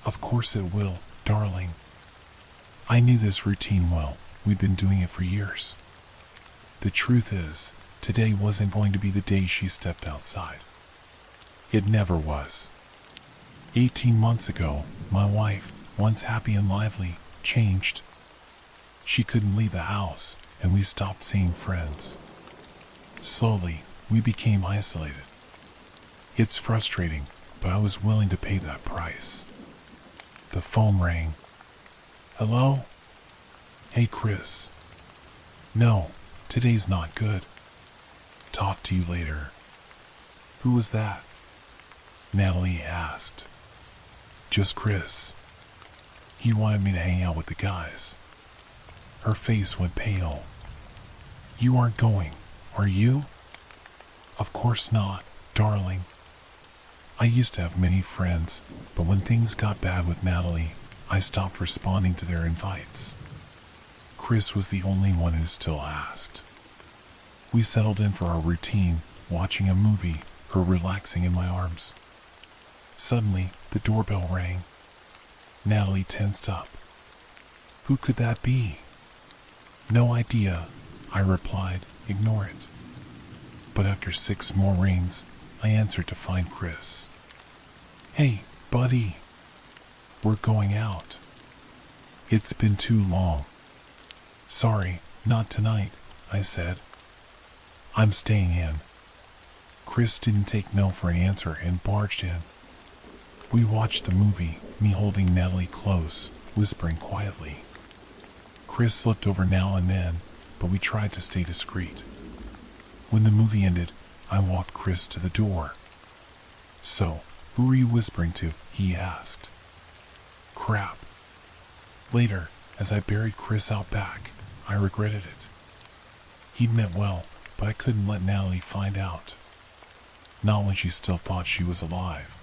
Of course it will, darling. I knew this routine well. We'd been doing it for years. The truth is, today wasn't going to be the day she stepped outside. It never was. 18 months ago, my wife, once happy and lively, changed. She couldn't leave the house, and we stopped seeing friends. Slowly, we became isolated. It's frustrating, but I was willing to pay that price. The phone rang. Hello? Hey, Chris. No, today's not good. Talk to you later. Who was that? Natalie asked. Just Chris. He wanted me to hang out with the guys. Her face went pale. You aren't going, are you? Of course not, darling. I used to have many friends, but when things got bad with Natalie, I stopped responding to their invites. Chris was the only one who still asked. We settled in for our routine, watching a movie, her relaxing in my arms. Suddenly, the doorbell rang. Natalie tensed up. Who could that be? No idea, I replied. Ignore it. But after 6 more rings, I answered to find Chris. Hey, buddy. We're going out. It's been too long. Sorry, not tonight, I said. I'm staying in. Chris didn't take no for an answer and barged in. We watched the movie, me holding Natalie close, whispering quietly. Chris looked over now and then, but we tried to stay discreet. When the movie ended, I walked Chris to the door. So, who were you whispering to? He asked. Crap. Later, as I buried Chris out back, I regretted it. He'd meant well, but I couldn't let Natalie find out. Not when she still thought she was alive.